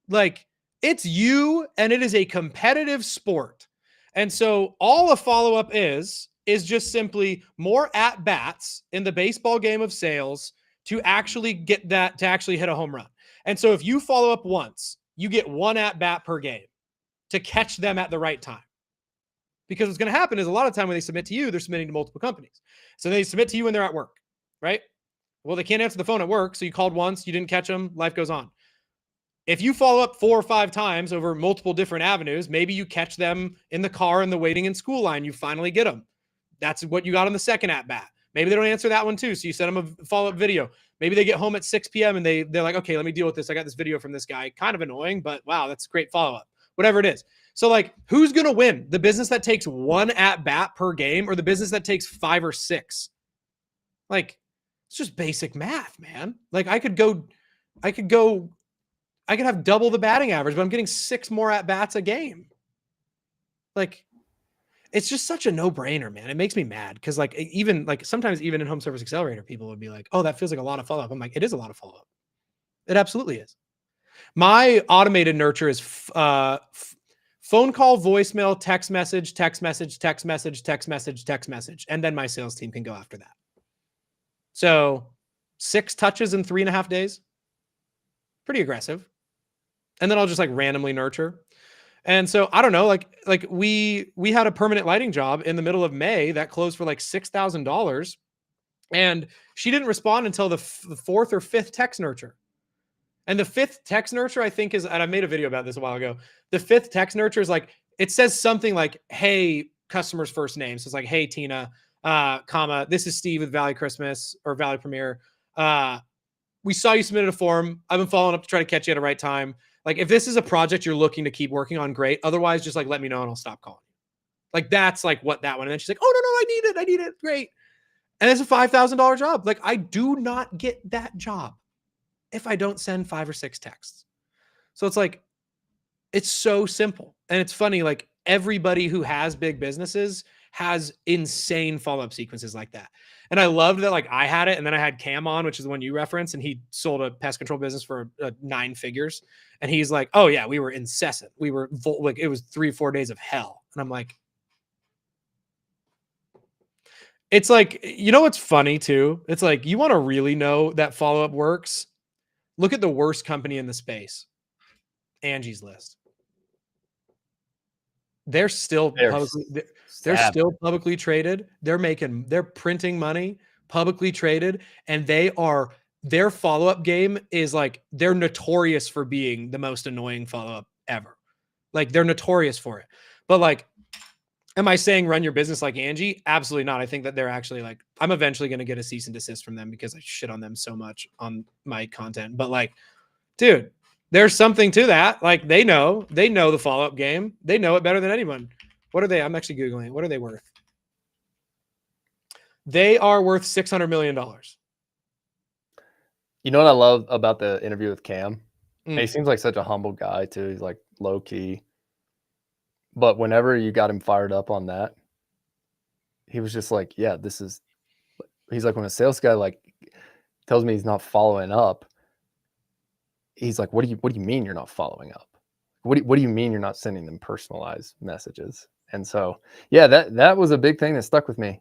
Like it's you and it is a competitive sport. And so all a follow-up is just simply more at bats in the baseball game of sales to actually get that, to actually hit a home run. And so if you follow up once, you get one at bat per game to catch them at the right time. Because what's going to happen is a lot of time when they submit to you, they're submitting to multiple companies. So they submit to you when they're at work, right? Well, they can't answer the phone at work. So you called once, you didn't catch them, life goes on. If you follow up 4 or 5 times over multiple different avenues, maybe you catch them in the car in the waiting in school line. You finally get them. That's what you got on the second at bat. Maybe they don't answer that one too. So you send them a follow-up video. Maybe they get home at 6 p.m. and they're like, okay, let me deal with this. I got this video from this guy. Kind of annoying, but wow, that's a great follow-up. Whatever it is. So like, who's going to win? The business that takes 1 at bat per game or the business that takes 5 or 6? Like, It's just basic math, man. Like I could have double the batting average, but I'm getting 6 more at bats a game. Like, it's just such a no-brainer, man. It makes me mad because, like, even like sometimes even in Home Service Accelerator, people would be like, "Oh, that feels like a lot of follow-up." I'm like, it is a lot of follow-up. It absolutely is. My automated nurture is phone call, voicemail, text message, text message, text message, text message, text message, and then my sales team can go after that. So 6 touches in 3.5 days. Pretty aggressive. And then I'll just like randomly nurture. And so I don't know, like we had a permanent lighting job in the middle of May that closed for like $6,000, and she didn't respond until the 4th or 5th text nurture. And the 5th text nurture, I think, is, and I made a video about this a while ago. The 5th text nurture is like, it says something like, "Hey, customer's first name." So it's like, "Hey, Tina, comma, this is Steve with Valley Christmas or Valley Premier. We saw you submitted a form. I've been following up to try to catch you at the right time. Like, if this is a project you're looking to keep working on, great. Otherwise, just like let me know and I'll stop calling you." Like, that's like what that one. And then she's like, "Oh, no, I need it. Great." And it's a $5,000 job. Like, I do not get that job if I don't send 5 or 6 texts. So it's like, it's so simple. And it's funny, like everybody who has big businesses has insane follow-up sequences like that. And I loved that, like I had it, and then I had Cam on, which is the one you referenced, and he sold a pest control business for 9 figures. And he's like, "Oh yeah, we were incessant. We were like, it was 3 or 4 days of hell." And I'm like, it's like, you know what's funny too? It's like, you want to really know that follow-up works? Look at the worst company in the space, Angie's List. They're still publicly traded. They're printing money, publicly traded, and their follow-up game is like, they're notorious for being the most annoying follow-up ever. Like, they're notorious for it. But like, am I saying run your business like Angie? Absolutely not. I think that they're actually like, I'm eventually going to get a cease and desist from them because I shit on them so much on my content. But like, dude, there's something to that. Like, they know the follow-up game. They know it better than anyone. What are they? I'm actually Googling. What are they worth? They are worth $600 million. You know what I love about the interview with Cam? He seems like such a humble guy too. He's like low key. But whenever you got him fired up on that, he was just like, "Yeah, he's like, when a sales guy like tells me he's not following up, he's like, what do you mean you're not following up? What do you mean you're not sending them personalized messages?" And so, yeah, that was a big thing that stuck with me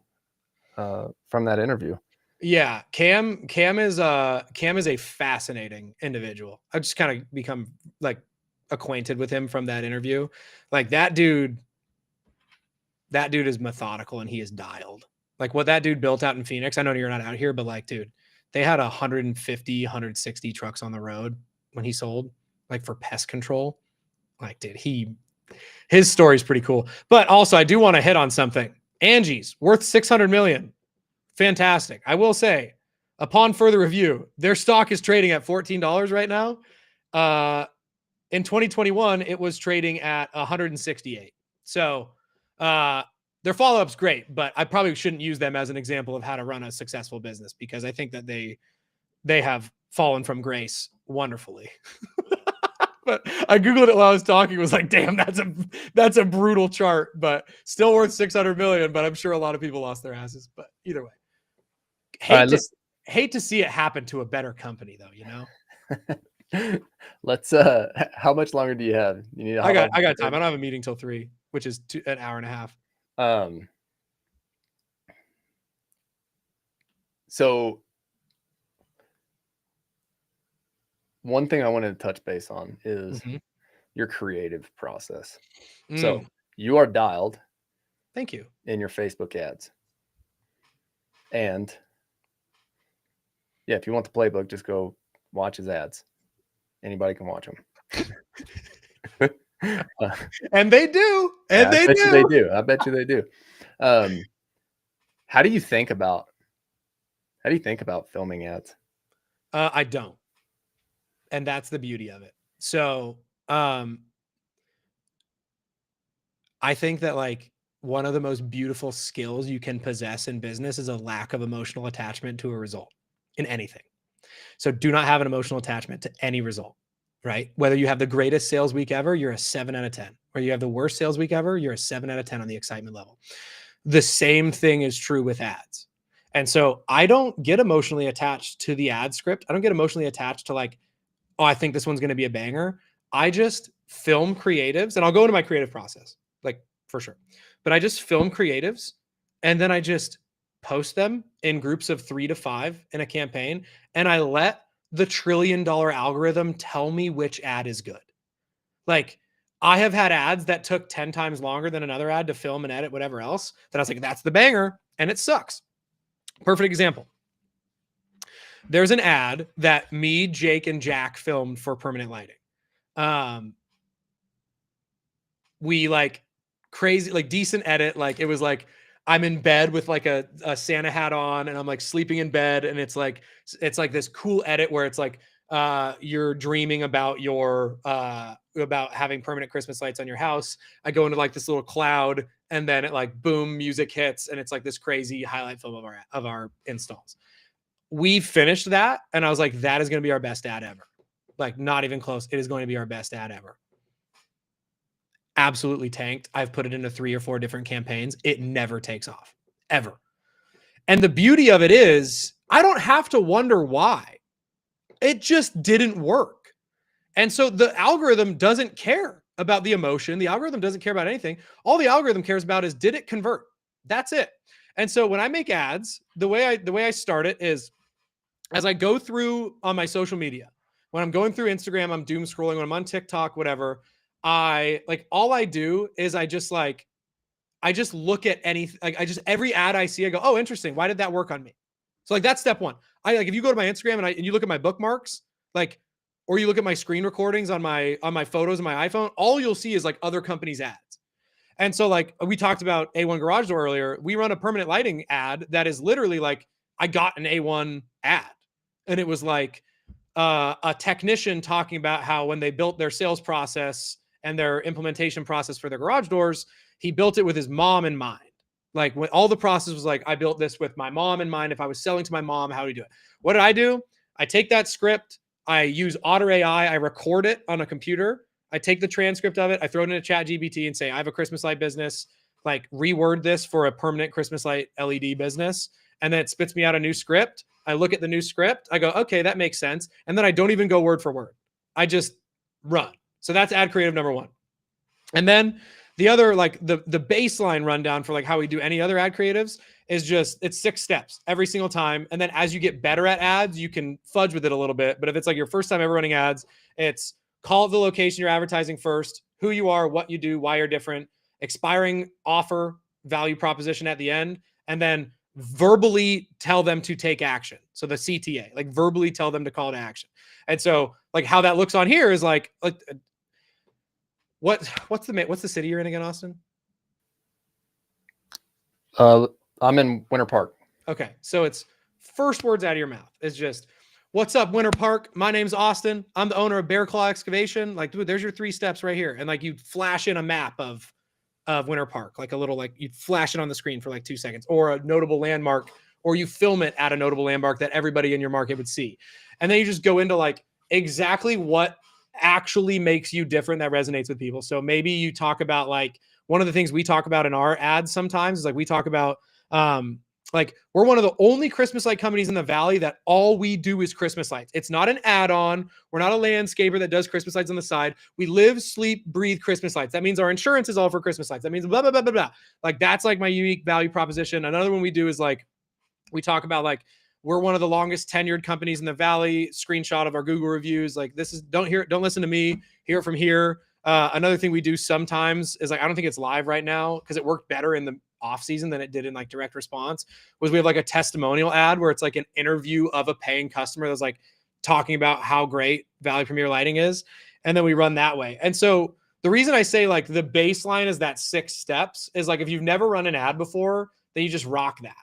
from that interview. Yeah, Cam is a fascinating individual. I've just kind of become like acquainted with him from that interview. Like, that dude is methodical and he is dialed. Like, what that dude built out in Phoenix. I know you're not out here, but like, dude, they had 150, 160 trucks on the road when he sold, like, for pest control. Like, dude, his story is pretty cool. But also, I do want to hit on something. Angie's worth 600 million. Fantastic. I will say, upon further review, their stock is trading at $14 right now. In 2021, it was trading at 168. So their follow-up's great, but I probably shouldn't use them as an example of how to run a successful business, because I think that they have fallen from grace wonderfully. But I Googled it while I was talking. It was like, damn, that's a brutal chart, but still worth 600 million. But I'm sure a lot of people lost their asses. But either way, hate to see it happen to a better company, though, you know? Let's how much longer do you have? You need I got time. I don't have a meeting till 3, which is an hour and a half. So one thing I wanted to touch base on is your creative process. So you are dialed. Thank you. In your Facebook ads. And yeah, if you want the playbook, just go watch his ads. Anybody can watch them. And they do. And I bet you they do. How do you think about filming ads? I don't. And that's the beauty of it. So I think that, like, one of the most beautiful skills you can possess in business is a lack of emotional attachment to a result. in anything. So do not have an emotional attachment to any result, right? Whether you have the greatest sales week ever, you're a 7 out of 10. Or you have the worst sales week ever, you're a 7 out of 10 on the excitement level. The same thing is true with ads. And so I don't get emotionally attached to the ad script. I don't get emotionally attached to like, oh, I think this one's going to be a banger. I just film creatives, and I'll go into my creative process, like for sure. But I just film creatives, and then I just post them in groups of 3 to 5 in a campaign, and I let the $1 trillion algorithm tell me which ad is good. Like, I have had ads that took 10 times longer than another ad to film and edit, whatever else, that I was like, that's the banger, and it sucks. Perfect example. There's an ad that me, Jake, and Jack filmed for Permanent Lighting. We like crazy, like decent edit. Like it was like I'm in bed with like a Santa hat on, and I'm like sleeping in bed, and it's like this cool edit where it's like you're dreaming about your about having permanent Christmas lights on your house. I go into like this little cloud, and then it like boom, music hits, and it's like this crazy highlight film of our installs. We finished that, and I was like, that is going to be our best ad ever. Like, not even close. It is going to be our best ad ever. Absolutely tanked. I've put it into 3 or 4 different campaigns. It never takes off, ever. And the beauty of it is, I don't have to wonder why. It just didn't work. And so the algorithm doesn't care about the emotion. The algorithm doesn't care about anything. All the algorithm cares about is, did it convert? That's it. And so when I make ads, the way I start it is, as I go through on my social media, when I'm going through Instagram, I'm doom scrolling. When I'm on TikTok, whatever, all I do is I just look at anything. Like every ad I see, I go, oh, interesting. Why did that work on me? So like, that's step one. If you go to my Instagram and you look at my bookmarks, or you look at my screen recordings on my photos on my iPhone, all you'll see is like other companies' ads. And so like we talked about A1 Garage Door earlier, we run a Permanent Lighting ad that is literally like, I got an A1 ad. And it was like a technician talking about how when they built their sales process and their implementation process for their garage doors, he built it with his mom in mind. Like when all the process was like, I built this with my mom in mind. If I was selling to my mom, how do you do it? What did I do? I take that script, I use Otter AI, I record it on a computer. I take the transcript of it, I throw it into ChatGPT and say, I have a Christmas light business, like reword this for a permanent Christmas light LED business. And then it spits me out a new script. I look at the new script. I go, okay, that makes sense. And then I don't even go word for word. I just run. So that's ad creative number 1. And then the other, like the baseline rundown for like how we do any other ad creatives is just, it's 6 steps every single time. And then as you get better at ads, you can fudge with it a little bit. But if it's like your first time ever running ads, it's call the location you're advertising first, who you are, what you do, why you're different, expiring offer, value proposition at the end, and then verbally tell them to take action. So the CTA, like verbally tell them to call to action. And so like how that looks on here is like what's the city you're in again, Austin? I'm in Winter Park. Okay. So it's first words out of your mouth is just, what's up, Winter Park? My name's Austin. I'm the owner of Bear Claw Excavation. Like, dude, there's your 3 steps right here. And like you flash in a map of Winter Park, like a little, like you flash it on the screen for like 2 seconds, or a notable landmark, or you film it at a notable landmark that everybody in your market would see. And then you just go into like exactly what actually makes you different that resonates with people. So maybe you talk about like one of the things we talk about in our ads sometimes is like we talk about like we're one of the only Christmas light companies in the Valley that all we do is Christmas lights. It's not an add-on. We're not a landscaper that does Christmas lights on the side. We live, sleep, breathe Christmas lights. That means our insurance is all for Christmas lights. That means blah, blah, blah, blah, blah. Like that's like my unique value proposition. Another one we do is like, we talk about like, we're one of the longest tenured companies in the Valley, screenshot of our Google reviews. Like this is, don't listen to me, hear it from here. Another thing we do sometimes is like, I don't think it's live right now because it worked better in the off season than it did in like direct response, was we have like a testimonial ad where it's like an interview of a paying customer that's like talking about how great Valley Premier Lighting is. And then we run that way. And so the reason I say like the baseline is that 6 steps is like, if you've never run an ad before, then you just rock that.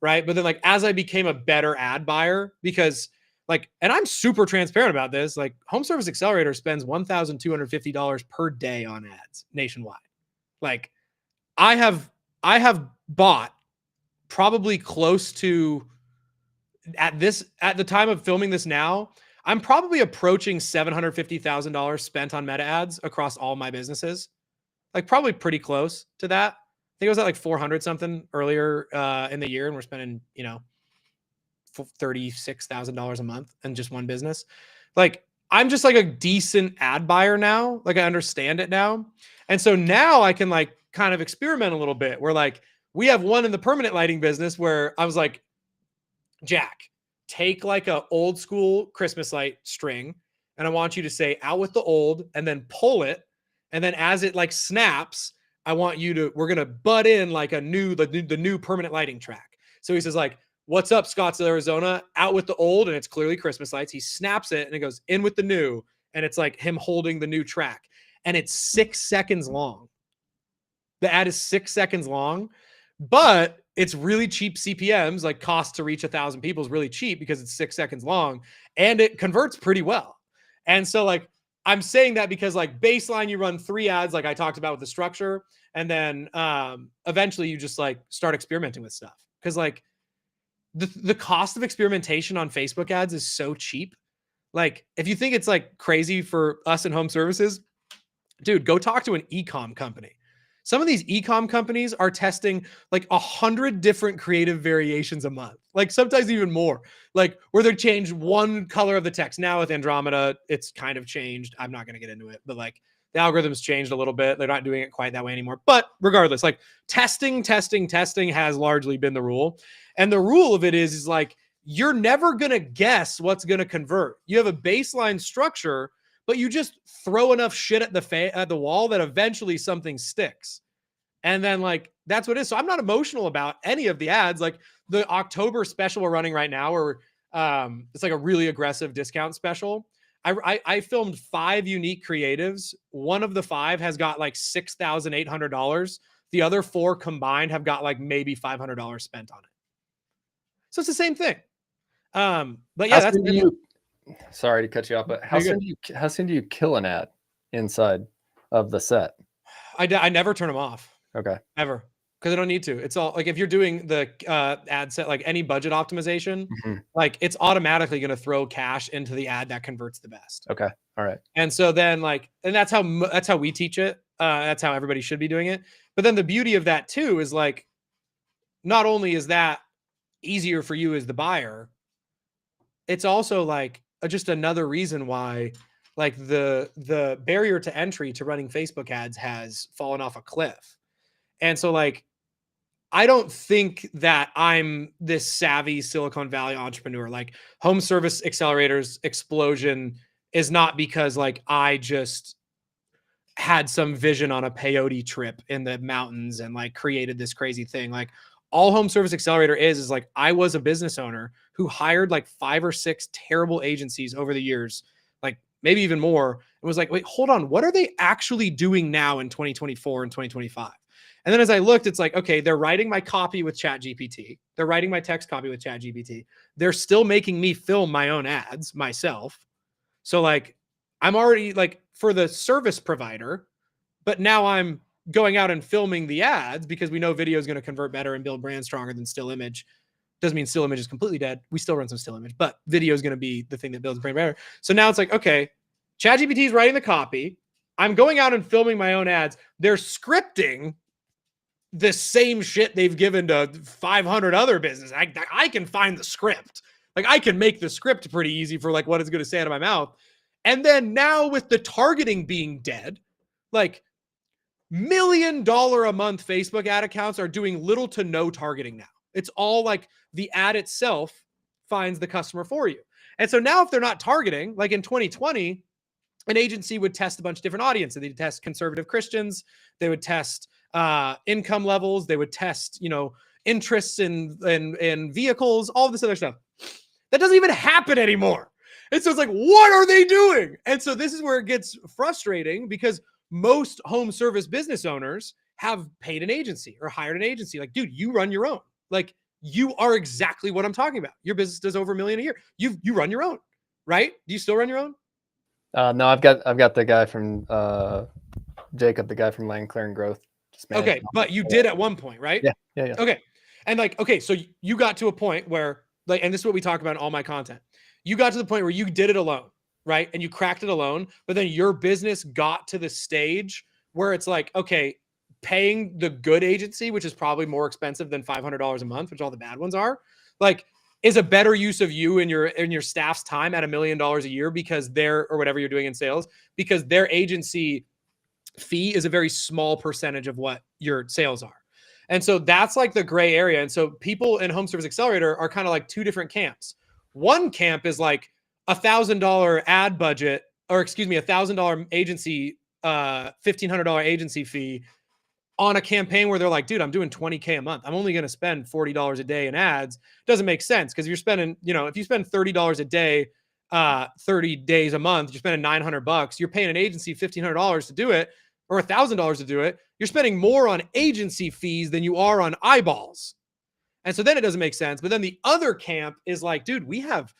Right. But then like, as I became a better ad buyer, because like, and I'm super transparent about this, like Home Service Accelerator spends $1,250 per day on ads nationwide. Like I have bought probably close to at the time of filming this now, I'm probably approaching $750,000 spent on meta ads across all my businesses. Like probably pretty close to that. I think it was at like 400 something earlier in the year, and we're spending, $36,000 a month in just one business. Like I'm just like a decent ad buyer now. Like I understand it now. And so now I can like kind of experiment a little bit where like we have one in the permanent lighting business where I was like, Jack, take like a old school Christmas light string, and I want you to say out with the old and then pull it. And then as it like snaps, we're going to butt in like the new permanent lighting track. So he says like, what's up, Scottsdale, Arizona, out with the old. And it's clearly Christmas lights. He snaps it and it goes in with the new. And it's like him holding the new track. And it's 6 seconds long. The ad is 6 seconds long, but it's really cheap CPMs. Like cost to reach 1,000 people is really cheap because it's 6 seconds long and it converts pretty well. And so like, I'm saying that because like baseline, you run 3 ads, like I talked about with the structure. And then eventually you just like start experimenting with stuff. Cause like the cost of experimentation on Facebook ads is so cheap. Like if you think it's like crazy for us in home services, dude, go talk to an e-com company. Some of these e-com companies are testing like 100 different creative variations a month, like sometimes even more, like where they change one color of the text. Now with Andromeda, it's kind of changed. I'm not going to get into it, but like the algorithm's changed a little bit. They're not doing it quite that way anymore. But regardless, like testing has largely been the rule. And the rule of it is like, you're never going to guess what's going to convert. You have a baseline structure, but you just throw enough shit at the wall that eventually something sticks. And then like, that's what it is. So I'm not emotional about any of the ads. Like the October special we're running right now, where it's like a really aggressive discount special. I filmed 5 unique creatives. One of the 5 has got like $6,800. The other 4 combined have got like maybe $500 spent on it. So it's the same thing. But yeah, that's sorry to cut you off, but how soon do you kill an ad inside of the set? I never turn them off. Okay. Ever. Because I don't need to. It's all like if you're doing the ad set, like any budget optimization, like it's automatically going to throw cash into the ad that converts the best. Okay. All right. And so then like, and that's how we teach it. That's how everybody should be doing it. But then the beauty of that too is like, not only is that easier for you as the buyer, it's also like just another reason why like the barrier to entry to running Facebook ads has fallen off a cliff. And so like, I don't think that I'm this savvy Silicon Valley entrepreneur. Like home service accelerators explosion is not because like I just had some vision on a peyote trip in the mountains and like created this crazy thing. Like all home service accelerator is like I was a business owner who hired like 5 or 6 terrible agencies over the years, like maybe even more, and was like, wait, hold on, what are they actually doing now in 2024 and 2025? And then as I looked, it's like, okay, they're writing my copy with ChatGPT. They're writing my text copy with ChatGPT. They're still making me film my own ads myself. So like, I'm already like for the service provider, but now I'm going out and filming the ads because we know video is going to convert better and build brand stronger than still image. Doesn't mean still image is completely dead. We still run some still image, but video is going to be the thing that builds brand better. So now it's like, okay, ChatGPT is writing the copy. I'm going out and filming my own ads. They're scripting the same shit they've given to 500 other businesses. I can find the script. Like I can make the script pretty easy for like what it's going to say out of my mouth. And then now with the targeting being dead, like $1 million a month Facebook ad accounts are doing little to no targeting now. It's all like the ad itself finds the customer for you. And so now if they're not targeting, like in 2020, an agency would test a bunch of different audiences. They'd test conservative Christians. They would test income levels. They would test, interests in vehicles, all this other stuff. That doesn't even happen anymore. And so it's like, what are they doing? And so this is where it gets frustrating because most home service business owners have paid an agency or hired an agency. Like, dude, you run your own. Like, you are exactly what I'm talking about. Your business does over $1 million a year. You run your own, right? Do you still run your own? No, I've got the guy from Jacob, the guy from Land Clearing Growth. Okay, but you did at one point, right? Yeah. Okay. And like, okay, so you got to a point where like, and this is what we talk about in all my content. You got to the point where you did it alone, right? And you cracked it alone, but then your business got to the stage where it's like, okay, paying the good agency, which is probably more expensive than $500 a month, which all the bad ones are, like, is a better use of you and your staff's time at $1 million a year because they're, or whatever you're doing in sales, because their agency fee is a very small percentage of what your sales are. And so that's like the gray area. And so people in Home Service Accelerator are kind of like two different camps. One camp is like $1,000 ad budget, or excuse me, $1,000 agency, $1,500 agency fee on a campaign where they're like, dude, I'm doing 20K a month. I'm only going to spend $40 a day in ads. Doesn't make sense because you're spending, you know, if you spend $30 a day, 30 days a month, you're spending $900. You're paying an agency $1,500 to do it, or $1,000 to do it. You're spending more on agency fees than you are on eyeballs. And so then it doesn't make sense. But then the other camp is like, dude, we have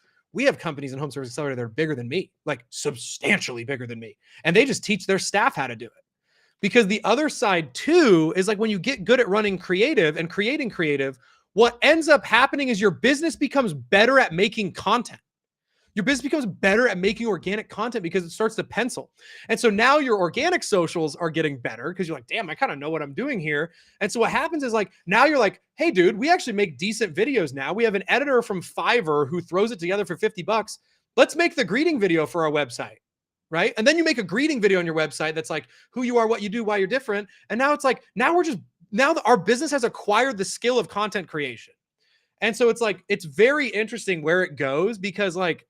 companies in Home Service Accelerator that are bigger than me, like substantially bigger than me. And they just teach their staff how to do it. Because the other side too is like when you get good at running creative and creating creative, what ends up happening is your business becomes better at making content. Your business becomes better at making organic content because it starts to pencil. And so now your organic socials are getting better because you're like, damn, I kind of know what I'm doing here. And so what happens is like, now you're like, hey dude, we actually make decent videos now. We have an editor from Fiverr who throws it together for $50. Let's make the greeting video for our website. Right. And then you make a greeting video on your website that's like who you are, what you do, why you're different. And now it's like, now our business has acquired the skill of content creation. And so it's like, it's very interesting where it goes because like,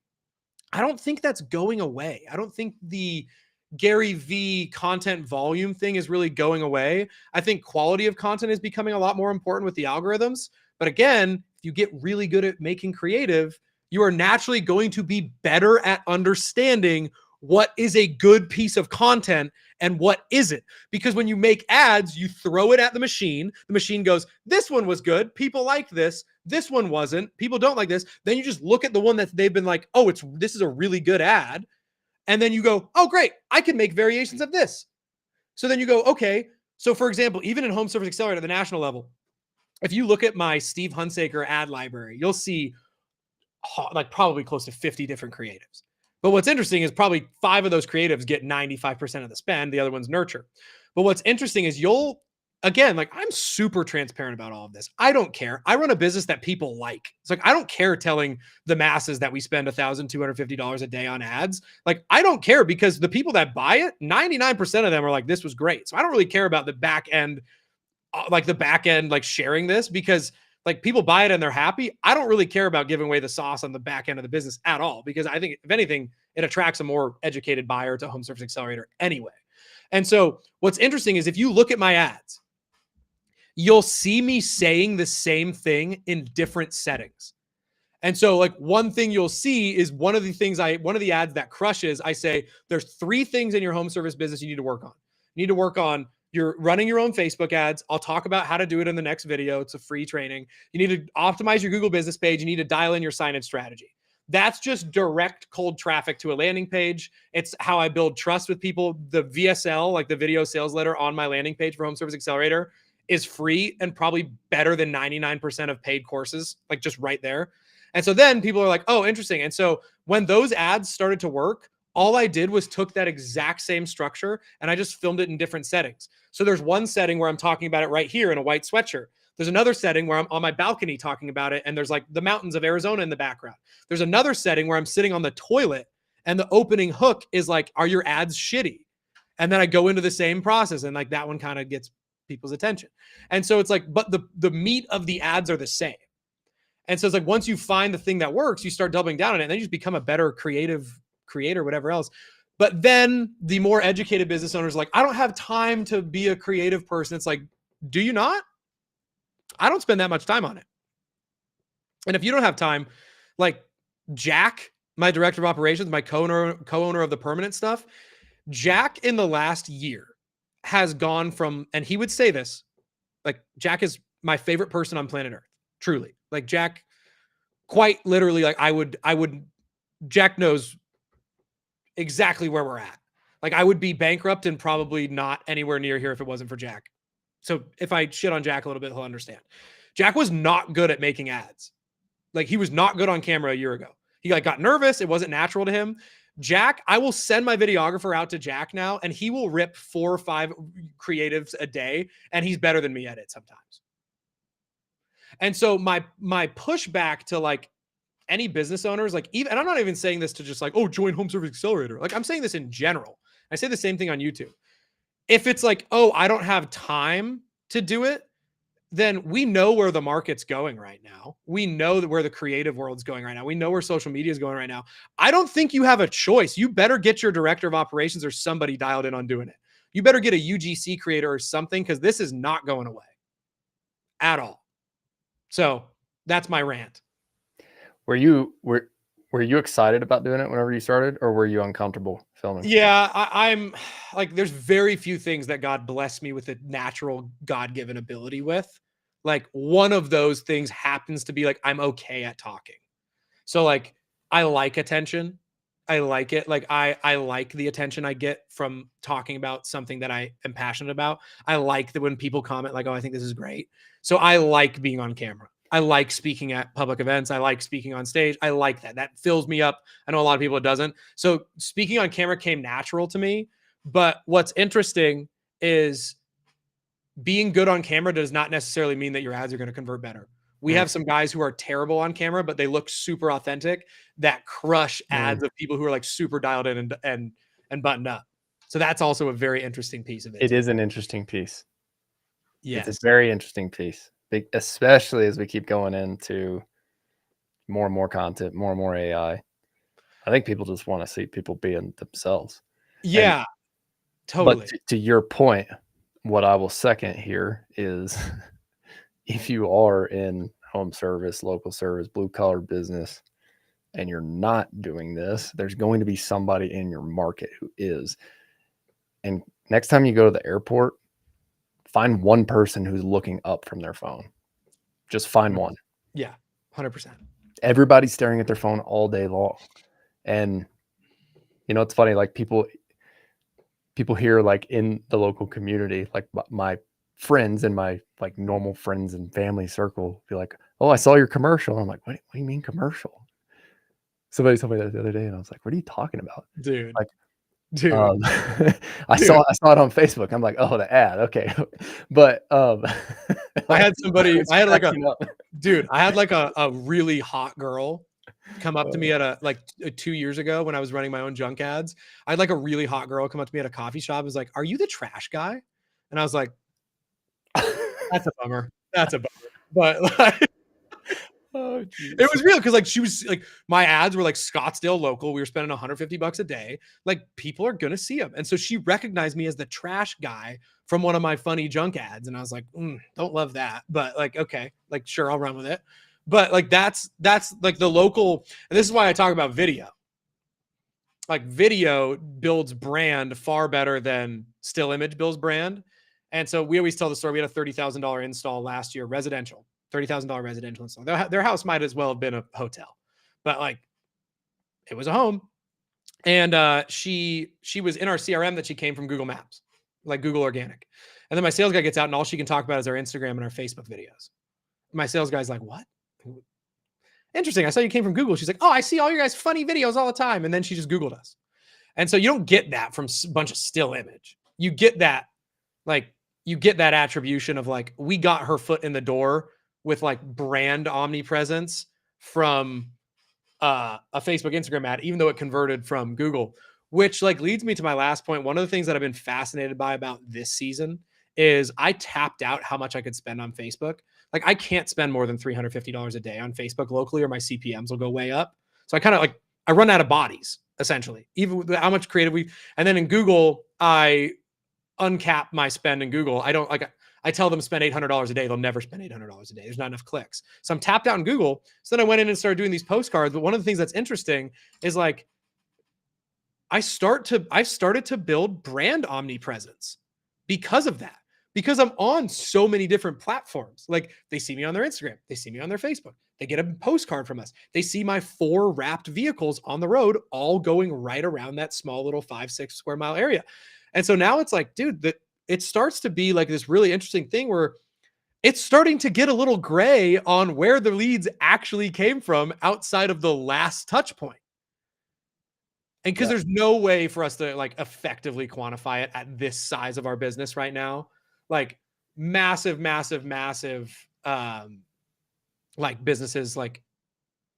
I don't think that's going away. I don't think the Gary V content volume thing is really going away. I think quality of content is becoming a lot more important with the algorithms. But again, if you get really good at making creative, you are naturally going to be better at understanding what is a good piece of content and what isn't. Because when you make ads, you throw it at the machine. The machine goes, this one was good. People like this. This one wasn't. People don't like this. Then you just look at the one that they've been like, oh, this is a really good ad. And then you go, oh, great. I can make variations of this. So then you go, okay. So for example, even in Home Service Accelerator at the national level, if you look at my Steve Hunsaker ad library, you'll see like probably close to 50 different creatives. But what's interesting is probably 5 of those creatives get 95% of the spend. The other one's nurture. But what's interesting is again, like I'm super transparent about all of this. I don't care. I run a business that people like. It's like, I don't care telling the masses that we spend $1,250 a day on ads. Like, I don't care because the people that buy it, 99% of them are like, this was great. So I don't really care about the back end, like sharing this because like people buy it and they're happy. I don't really care about giving away the sauce on the back end of the business at all, because I think if anything, it attracts a more educated buyer to Home Service Accelerator anyway. And so what's interesting is if you look at my ads, you'll see me saying the same thing in different settings. And so like one thing you'll see is one of the ads that crushes, I say, there's 3 things in your home service business you need to work on. You need to work on you're running your own Facebook ads. I'll talk about how to do it in the next video. It's a free training. You need to optimize your Google business page. You need to dial in your sign-in strategy. That's just direct cold traffic to a landing page. It's how I build trust with people. The VSL, like the video sales letter on my landing page for Home Service Accelerator, is free and probably better than 99% of paid courses, like just right there. And so then people are like, oh, interesting. And so when those ads started to work, all I did was took that exact same structure and I just filmed it in different settings. So there's one setting where I'm talking about it right here in a white sweatshirt. There's another setting where I'm on my balcony talking about it and there's like the mountains of Arizona in the background. There's another setting where I'm sitting on the toilet and the opening hook is like, are your ads shitty? And then I go into the same process and like that one kind of gets people's attention. And so it's like, but the meat of the ads are the same. And so it's like, once you find the thing that works, you start doubling down on it and then you just become a better creator, whatever else. But then the more educated business owners are like, I don't have time to be a creative person. It's like, do you not? I don't spend that much time on it. And if you don't have time, like Jack, my director of operations, my co-owner of the permanent stuff, Jack in the last year has gone from, and he would say this, like Jack is my favorite person on planet Earth, truly. Like Jack, quite literally, like Jack knows exactly where we're at. Like I would be bankrupt and probably not anywhere near here if it wasn't for Jack. So if I shit on Jack a little bit, he'll understand. Jack was not good at making ads. Like he was not good on camera a year ago. He like got nervous. It wasn't natural to him. Jack, I will send my videographer out to Jack now, and he will rip 4 or 5 creatives a day, and he's better than me at it sometimes. And so my pushback to like any business owners, like even, and I'm not even saying this to just like, oh, join Home Service Accelerator. Like I'm saying this in general. I say the same thing on YouTube. If it's like, oh, I don't have time to do it, then we know where the market's going right now. We know where the creative world's going right now. We know where social media is going right now. I don't think you have a choice. You better get your director of operations or somebody dialed in on doing it. You better get a UGC creator or something, because this is not going away at all. So that's my rant. Were you excited about doing it whenever you started, or were you uncomfortable filming? Yeah, I'm like, there's very few things that God blessed me with a natural God-given ability with. Like one of those things happens to be like, I'm okay at talking. So like, I like attention. I like it. Like I like the attention I get from talking about something that I am passionate about. I like that when people comment like, oh, I think this is great. So I like being on camera. I like speaking at public events. I like speaking on stage. I like that. That fills me up. I know a lot of people it doesn't. So speaking on camera came natural to me. But what's interesting is being good on camera does not necessarily mean that your ads are going to convert better. We have some guys who are terrible on camera, but they look super authentic that crush ads of people who are like super dialed in and buttoned up. So that's also a very interesting piece of it. It is an interesting piece. Yes. It's a very interesting piece, especially as we keep going into more and more content, more and more AI. I think people just want to see people being themselves. Yeah, totally. But to your point, what I will second here is if you are in home service, local service, blue collar business, and you're not doing this, there's going to be somebody in your market who is. And next time you go to the airport, find one person who's looking up from their phone. Just find one. Yeah, 100%. Everybody's staring at their phone all day long. And, you know, it's funny, like people here, like in the local community, like my friends and my like normal friends and family circle be like, oh, I saw your commercial. I'm like, what do you mean commercial? Somebody told me that the other day, and I was like, what are you talking about? Dude. Like, dude. I saw it on Facebook. I'm like, oh, the ad. Okay. But I had somebody, I had like a really hot girl come up to me at 2 years ago when I was running my own junk ads. I had like a really hot girl come up to me at a coffee shop. Was like, are you the trash guy? And I was like, that's a bummer. That's a bummer. But like, oh, it was real because like she was like, my ads were like Scottsdale local. We were spending $150 a day. Like people are gonna see them, and so she recognized me as the trash guy from one of my funny junk ads, and I was like, don't love that, but like okay, like sure, I'll run with it. But like that's like the local, and this is why I talk about video. Like video builds brand far better than still image builds brand. And so we always tell the story. We had a $30,000 install last year, residential. $30,000 residential install. Their house might as well have been a hotel, but like it was a home. And she was in our CRM that she came from Google Maps, like Google Organic. And then my sales guy gets out and all she can talk about is our Instagram and our Facebook videos. My sales guy's like, what? Interesting. I saw you came from Google. She's like, oh, I see all your guys' funny videos all the time. And then she just Googled us. And so you don't get that from a bunch of still image. You get that, like, you get that attribution of like, we got her foot in the door with like brand omnipresence from a Facebook, Instagram ad, even though it converted from Google, which like leads me to my last point. One of the things that I've been fascinated by about this season is I tapped out how much I could spend on Facebook. Like I can't spend more than $350 a day on Facebook locally or my CPMs will go way up. So I kind of like, I run out of bodies essentially, even with how much creative and then in Google, I uncap my spend in Google. I tell them spend $800 a day. They'll never spend $800 a day. There's not enough clicks. So I'm tapped out in Google. So then I went in and started doing these postcards. But one of the things that's interesting is like, I've started to build brand omnipresence because of that, because I'm on so many different platforms. Like they see me on their Instagram. They see me on their Facebook. They get a postcard from us. They see my 4 wrapped vehicles on the road, all going right around that small little 5-6 square mile area. And so now it's like, dude, it starts to be like this really interesting thing where it's starting to get a little gray on where the leads actually came from outside of the last touch point. And because there's no way for us to like effectively quantify it at this size of our business right now, like massive, massive, massive, like businesses, like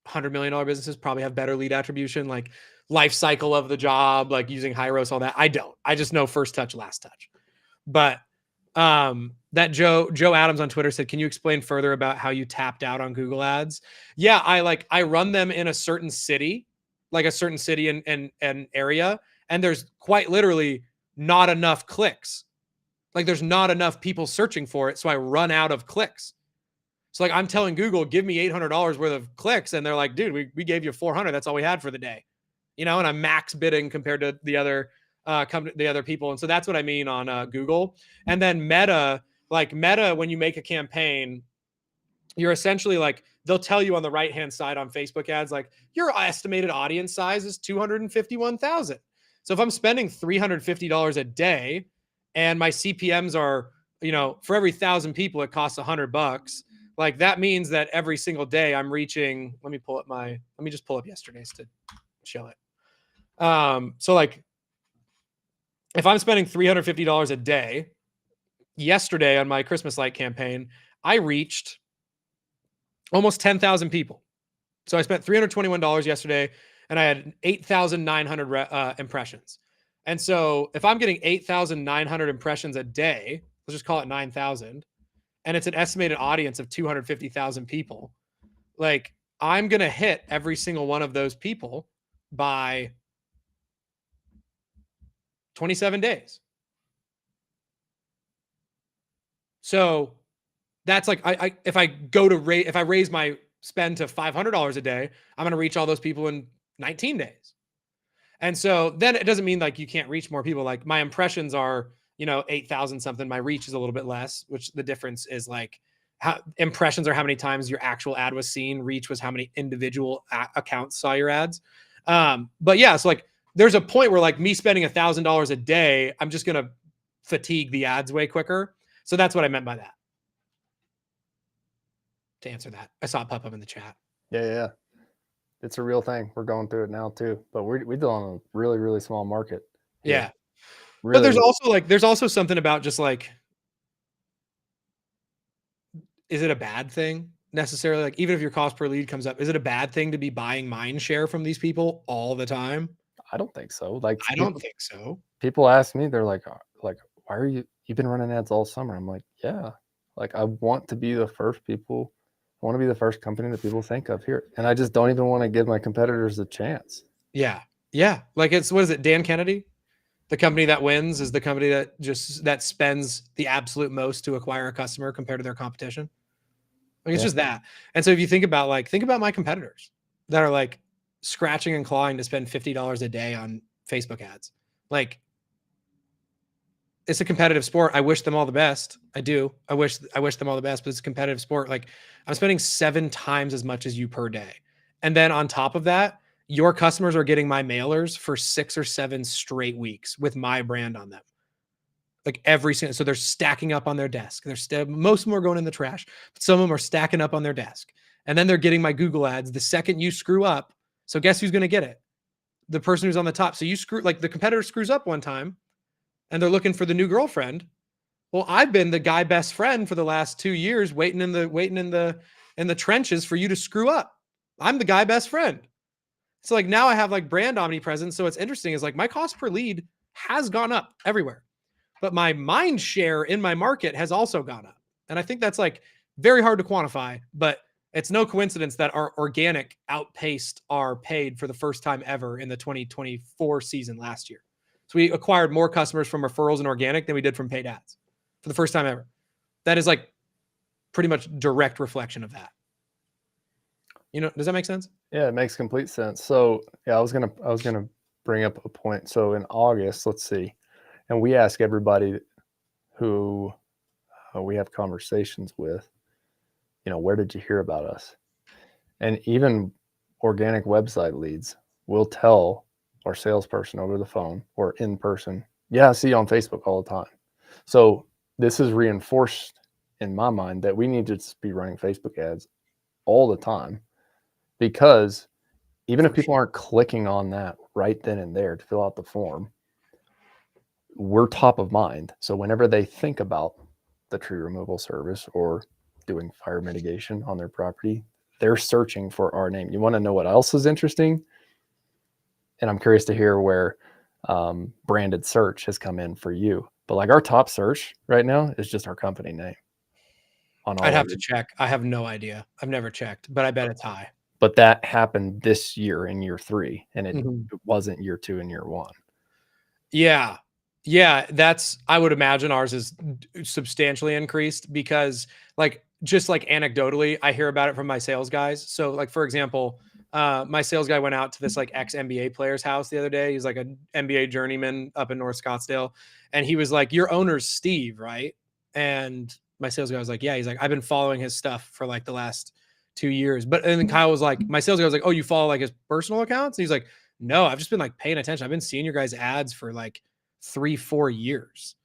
$100 million businesses probably have better lead attribution, like life cycle of the job, like using Hyros, all that. I don't. I just know first touch, last touch. But that Joe Adams on Twitter said, can you explain further about how you tapped out on Google ads? Yeah, I run them in a certain city, like a certain city and area, and there's quite literally not enough clicks. Like there's not enough people searching for it, so I run out of clicks. So like I'm telling Google, give me $800 worth of clicks, and they're like, dude, we gave you 400. That's all we had for the day, and I'm max bidding compared to the other the other people. And so that's what I mean on Google. And then Meta, when you make a campaign, you're essentially like, they'll tell you on the right-hand side on Facebook ads, like your estimated audience size is 251,000. So if I'm spending $350 a day and my CPMs are, for every 1,000 people, it costs $100. Like that means that every single day I'm reaching, let me just pull up yesterday's to show it. So like if I'm spending $350 a day, yesterday on my Christmas light campaign, I reached almost 10,000 people. So I spent $321 yesterday and I had 8,900 impressions. And so if I'm getting 8,900 impressions a day, let's just call it 9,000, and it's an estimated audience of 250,000 people, like I'm going to hit every single one of those people by 27 days. So that's like, if I raise my spend to $500 a day, I'm going to reach all those people in 19 days. And so then it doesn't mean like you can't reach more people. Like my impressions are, 8,000 something. My reach is a little bit less, which the difference is like how impressions are how many times your actual ad was seen. Reach was how many individual accounts saw your ads. But yeah, so like there's a point where like me spending $1,000 a day, I'm just going to fatigue the ads way quicker. So that's what I meant by that. To answer that, I saw it pop up in the chat. Yeah. It's a real thing. We're going through it now too, but we deal on a really, really small market. Yeah. Really, but there's also something about just like, is it a bad thing necessarily? Like even if your cost per lead comes up, is it a bad thing to be buying mind share from these people all the time? I don't think so. Like I don't think so. People ask me, they're like, why are you've been running ads all summer? I'm like, yeah, like I want to be the first people. I want to be the first company that people think of here. And I just don't even want to give my competitors a chance. Yeah. Yeah. Like what is it? Dan Kennedy? The company that wins is the company that spends the absolute most to acquire a customer compared to their competition. Like it's just that. And so if you think about my competitors that are like scratching and clawing to spend $50 a day on Facebook ads. Like it's a competitive sport. I wish them all the best. I do. I wish them all the best, but it's a competitive sport. Like I'm spending 7 times as much as you per day. And then on top of that, your customers are getting my mailers for 6 or 7 straight weeks with my brand on them. Like every single, so they're stacking up on their desk. Most of them are going in the trash, but some of them are stacking up on their desk. And then they're getting my Google ads the second you screw up. So guess who's going to get it? The person who's on the top. So the competitor screws up one time and they're looking for the new girlfriend. Well, I've been the guy best friend for the last 2 years, waiting in the trenches for you to screw up. I'm the guy best friend. So like now I have like brand omnipresence. So what's interesting is like my cost per lead has gone up everywhere, but my mind share in my market has also gone up. And I think that's like very hard to quantify, but it's no coincidence that our organic outpaced our paid for the first time ever in the 2024 season last year. So we acquired more customers from referrals and organic than we did from paid ads for the first time ever. That is like pretty much direct reflection of that. Does that make sense? Yeah, it makes complete sense. So yeah, I was gonna bring up a point. So in August, let's see, and we ask everybody who we have conversations with, where did you hear about us? And even organic website leads will tell our salesperson over the phone or in person, yeah, I see you on Facebook all the time. So this is reinforced in my mind that we need to just be running Facebook ads all the time, because even if people aren't clicking on that right then and there to fill out the form, we're top of mind. So whenever they think about the tree removal service or doing fire mitigation on their property, they're searching for our name. You want to know what else is interesting? And I'm curious to hear where branded search has come in for you. But like our top search right now is just our company name on all I'd of have to it. check. I have no idea. I've never checked, but I bet it's high. But that happened this year in year 3, and it Mhm. wasn't year 2 and year 1. Yeah. Yeah, I would imagine ours is substantially increased because like just like anecdotally, I hear about it from my sales guys. So like for example, my sales guy went out to this like ex NBA player's house the other day. He's like an NBA journeyman up in North Scottsdale, and he was like, "Your owner's Steve, right?" And my sales guy was like, "Yeah." He's like, "I've been following his stuff for like the last 2 years." But and then Kyle was like, my sales guy was like, "Oh, you follow like his personal accounts?" And he's like, "No, I've just been like paying attention. I've been seeing your guys' ads for like 3-4 years."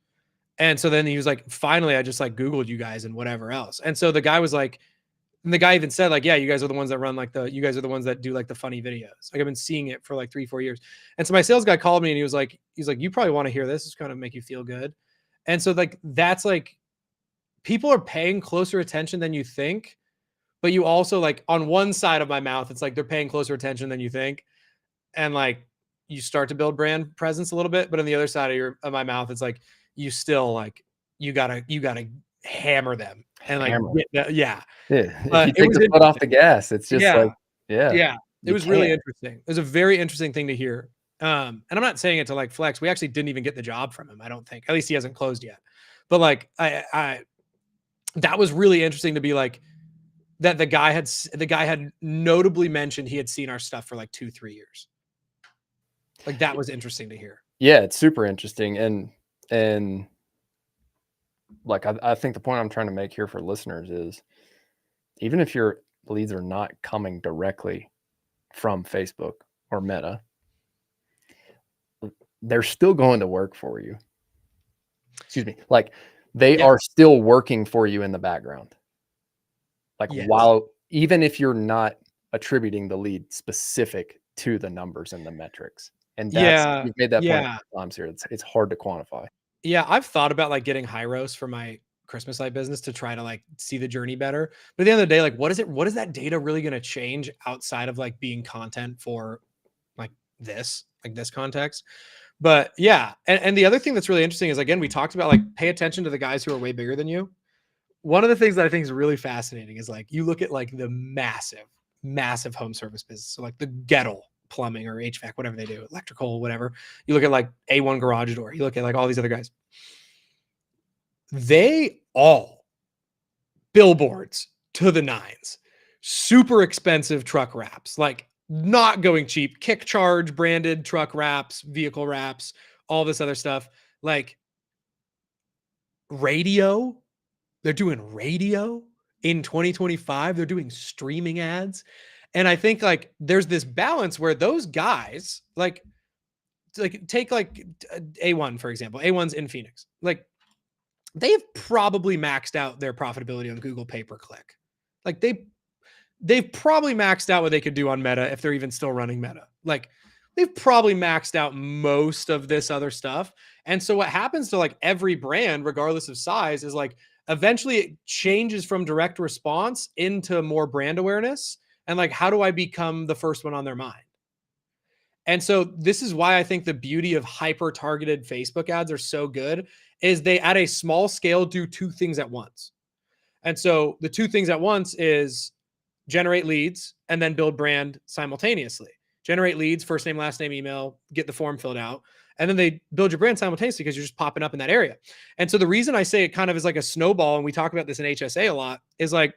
And so then he was like, finally, I just like Googled you guys and whatever else. And so the guy was like, and the guy even said, like, yeah, you guys are the ones that run like you guys are the ones that do like the funny videos. Like I've been seeing it for like 3-4 years. And so my sales guy called me and he's like, you probably want to hear this. It's kind of make you feel good. And so like, that's like, people are paying closer attention than you think. But you also like on one side of my mouth, it's like they're paying closer attention than you think. And like you start to build brand presence a little bit, but on the other side of my mouth, it's like you still like you gotta hammer them and like Hammer. yeah. Yeah. If But you it take was the foot off interesting. the gas, it's just Yeah, like, yeah, yeah. It you was really can't. interesting. It was a very interesting thing to hear. And I'm not saying it to like flex. We actually didn't even get the job from him. I don't think. At least he hasn't closed yet. But like I that was really interesting to be like that the guy had notably mentioned he had seen our stuff for like 2-3 years. Like that was interesting to hear. Yeah, it's super interesting. And like I think the point I'm trying to make here for listeners is, even if your leads are not coming directly from Facebook or Meta, they're still going to work for you. Excuse me. Like they Yeah. are still working for you in the background. Like Yes. while even if you're not attributing the lead specific to the numbers and the metrics. And that's, Yeah. you've made that point a Yeah. couple times here. It's hard to quantify. Yeah. I've thought about like getting high roast for my Christmas light business to try to like see the journey better. But at the end of the day, like what is that data really going to change outside of like being content for like this context? But yeah. And the other thing that's really interesting is again, we talked about like pay attention to the guys who are way bigger than you. One of the things that I think is really fascinating is like you look at like the massive home service business. So like the Gettle plumbing or HVAC, whatever they do, electrical, whatever. You look at like A1 garage door. You look at like all these other guys. They all billboards to the nines, super expensive truck wraps, like not going cheap, kick charge branded truck wraps, vehicle wraps, all this other stuff. Like radio, they're doing radio in 2025. They're doing streaming ads. And I think like there's this balance where those guys like take like A1 for example. A1's in Phoenix. Like they've probably maxed out their profitability on Google pay per click. Like they've probably maxed out what they could do on Meta if they're even still running Meta. Like they've probably maxed out most of this other stuff. And so what happens to like every brand, regardless of size, is like eventually it changes from direct response into more brand awareness. And like, how do I become the first one on their mind? And so this is why I think the beauty of hyper targeted Facebook ads are so good is they at a small scale do two things at once. And so the two things at once is generate leads and then build brand simultaneously. Generate leads, first name, last name, email, get the form filled out. And then they build your brand simultaneously because you're just popping up in that area. And so the reason I say it kind of is like a snowball, and we talk about this in HSA a lot, is like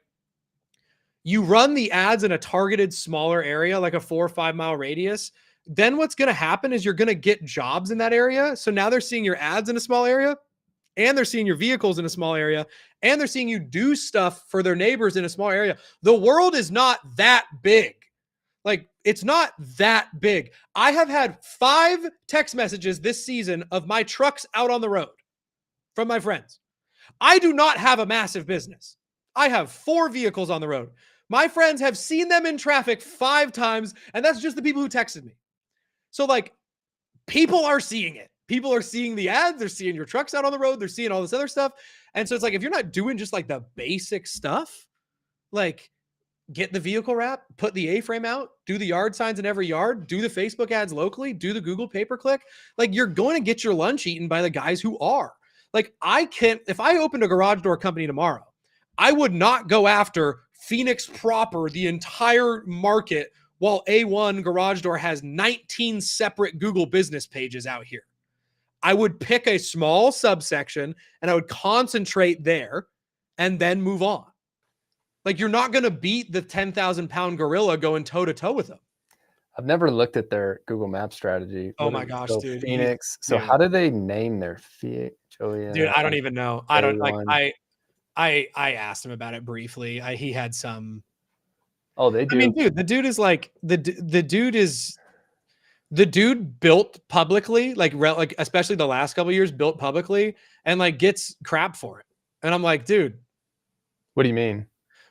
you run the ads in a targeted smaller area, like a 4 or 5 mile radius. Then what's going to happen is you're going to get jobs in that area. So now they're seeing your ads in a small area, and they're seeing your vehicles in a small area, and they're seeing you do stuff for their neighbors in a small area. The world is not that big. Like, it's not that big. I have had 5 text messages this season of my trucks out on the road from my friends. I do not have a massive business. I have 4 vehicles on the road. My friends have seen them in traffic 5 times, and that's just the people who texted me. So like, people are seeing it. People are seeing the ads. They're seeing your trucks out on the road. They're seeing all this other stuff. And so it's like, if you're not doing just like the basic stuff, like get the vehicle wrap, put the A-frame out, do the yard signs in every yard, do the Facebook ads locally, do the Google pay-per-click, like you're going to get your lunch eaten by the guys who are. Like if I opened a garage door company tomorrow, I would not go after Phoenix proper, the entire market, while A1 Garage Door has 19 separate Google business pages out here. I would pick a small subsection and I would concentrate there and then move on. Like, you're not going to beat the 10,000 pound gorilla going toe to toe with them. I've never looked at their Google Map strategy. Oh my gosh, dude. Phoenix. So how do they name their Fiat? Dude, I don't even know. I don't like, I asked him about it briefly. He had some. Oh, they do. I mean, dude, the dude is like the dude built publicly, like especially the last couple of years, built publicly and like gets crap for it. And I'm like, dude, what do you mean?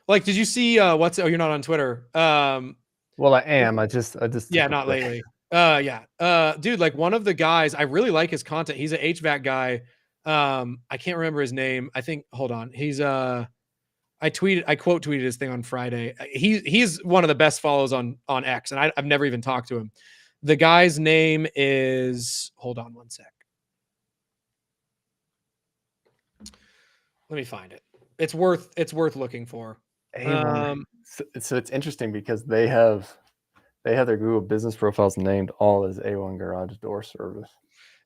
Like, did you see you're not on Twitter? Well, I am. I just not lately. Dude, like one of the guys, I really like his content. He's an HVAC guy. I can't remember his name. I think, hold on. He's I quote tweeted his thing on Friday. He's one of the best follows on X, and I've never even talked to him. The guy's name is, hold on one sec. Let me find it. It's worth looking for. So it's interesting because they have their Google business profiles named all as A1 Garage Door Service.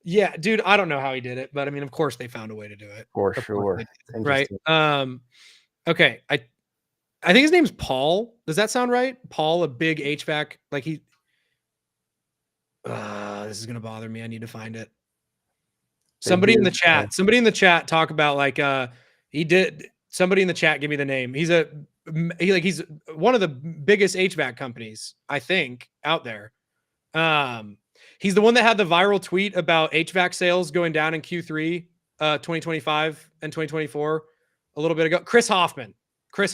Yeah, dude, I don't know how he did it, but I mean, of course they found a way to do it. For sure. Right. Okay. I think his name's Paul. Does that sound right? Paul, a big HVAC. Like this is gonna bother me. I need to find it. Somebody in the chat talk about like somebody in the chat give me the name. He's one of the biggest HVAC companies, I think, out there. He's the one that had the viral tweet about HVAC sales going down in Q3 2025 and 2024 a little bit ago. Chris Hoffman. He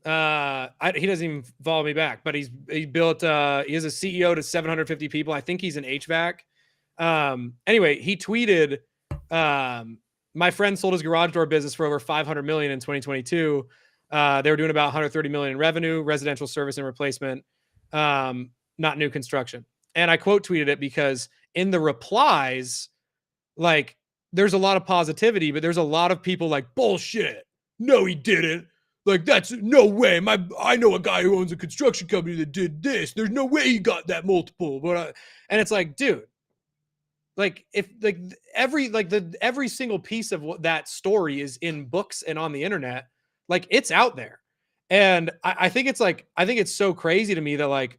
doesn't even follow me back, but he is a CEO to 750 people. I think he's an HVAC. Anyway, he tweeted, my friend sold his garage door business for over 500 million in 2022. They were doing about 130 million in revenue, residential service and replacement, not new construction. And I quote tweeted it because in the replies, like, there's a lot of positivity, but there's a lot of people like, bullshit. No, he didn't. Like, that's no way. I know a guy who owns a construction company that did this. There's no way he got that multiple. But and it's like, dude, like if like every single piece of what that story is in books and on the internet, like it's out there. And I think it's so crazy to me that like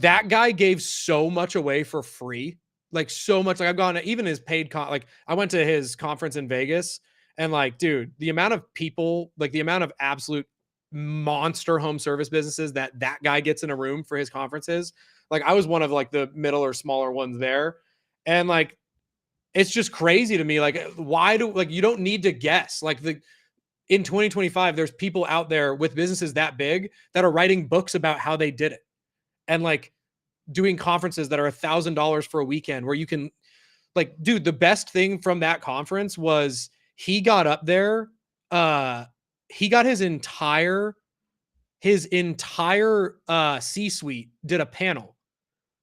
that guy gave so much away for free, like so much. Like I've gone to even his paid like I went to his conference in Vegas. And like, dude, the amount of people, like the amount of absolute monster home service businesses that guy gets in a room for his conferences. Like I was one of like the middle or smaller ones there. And like, it's just crazy to me. Like, you don't need to guess. Like in 2025, there's people out there with businesses that big that are writing books about how they did it. And like doing conferences that are $1,000 for a weekend where you can like, dude, the best thing from that conference was he got up there. He got his entire C-suite did a panel,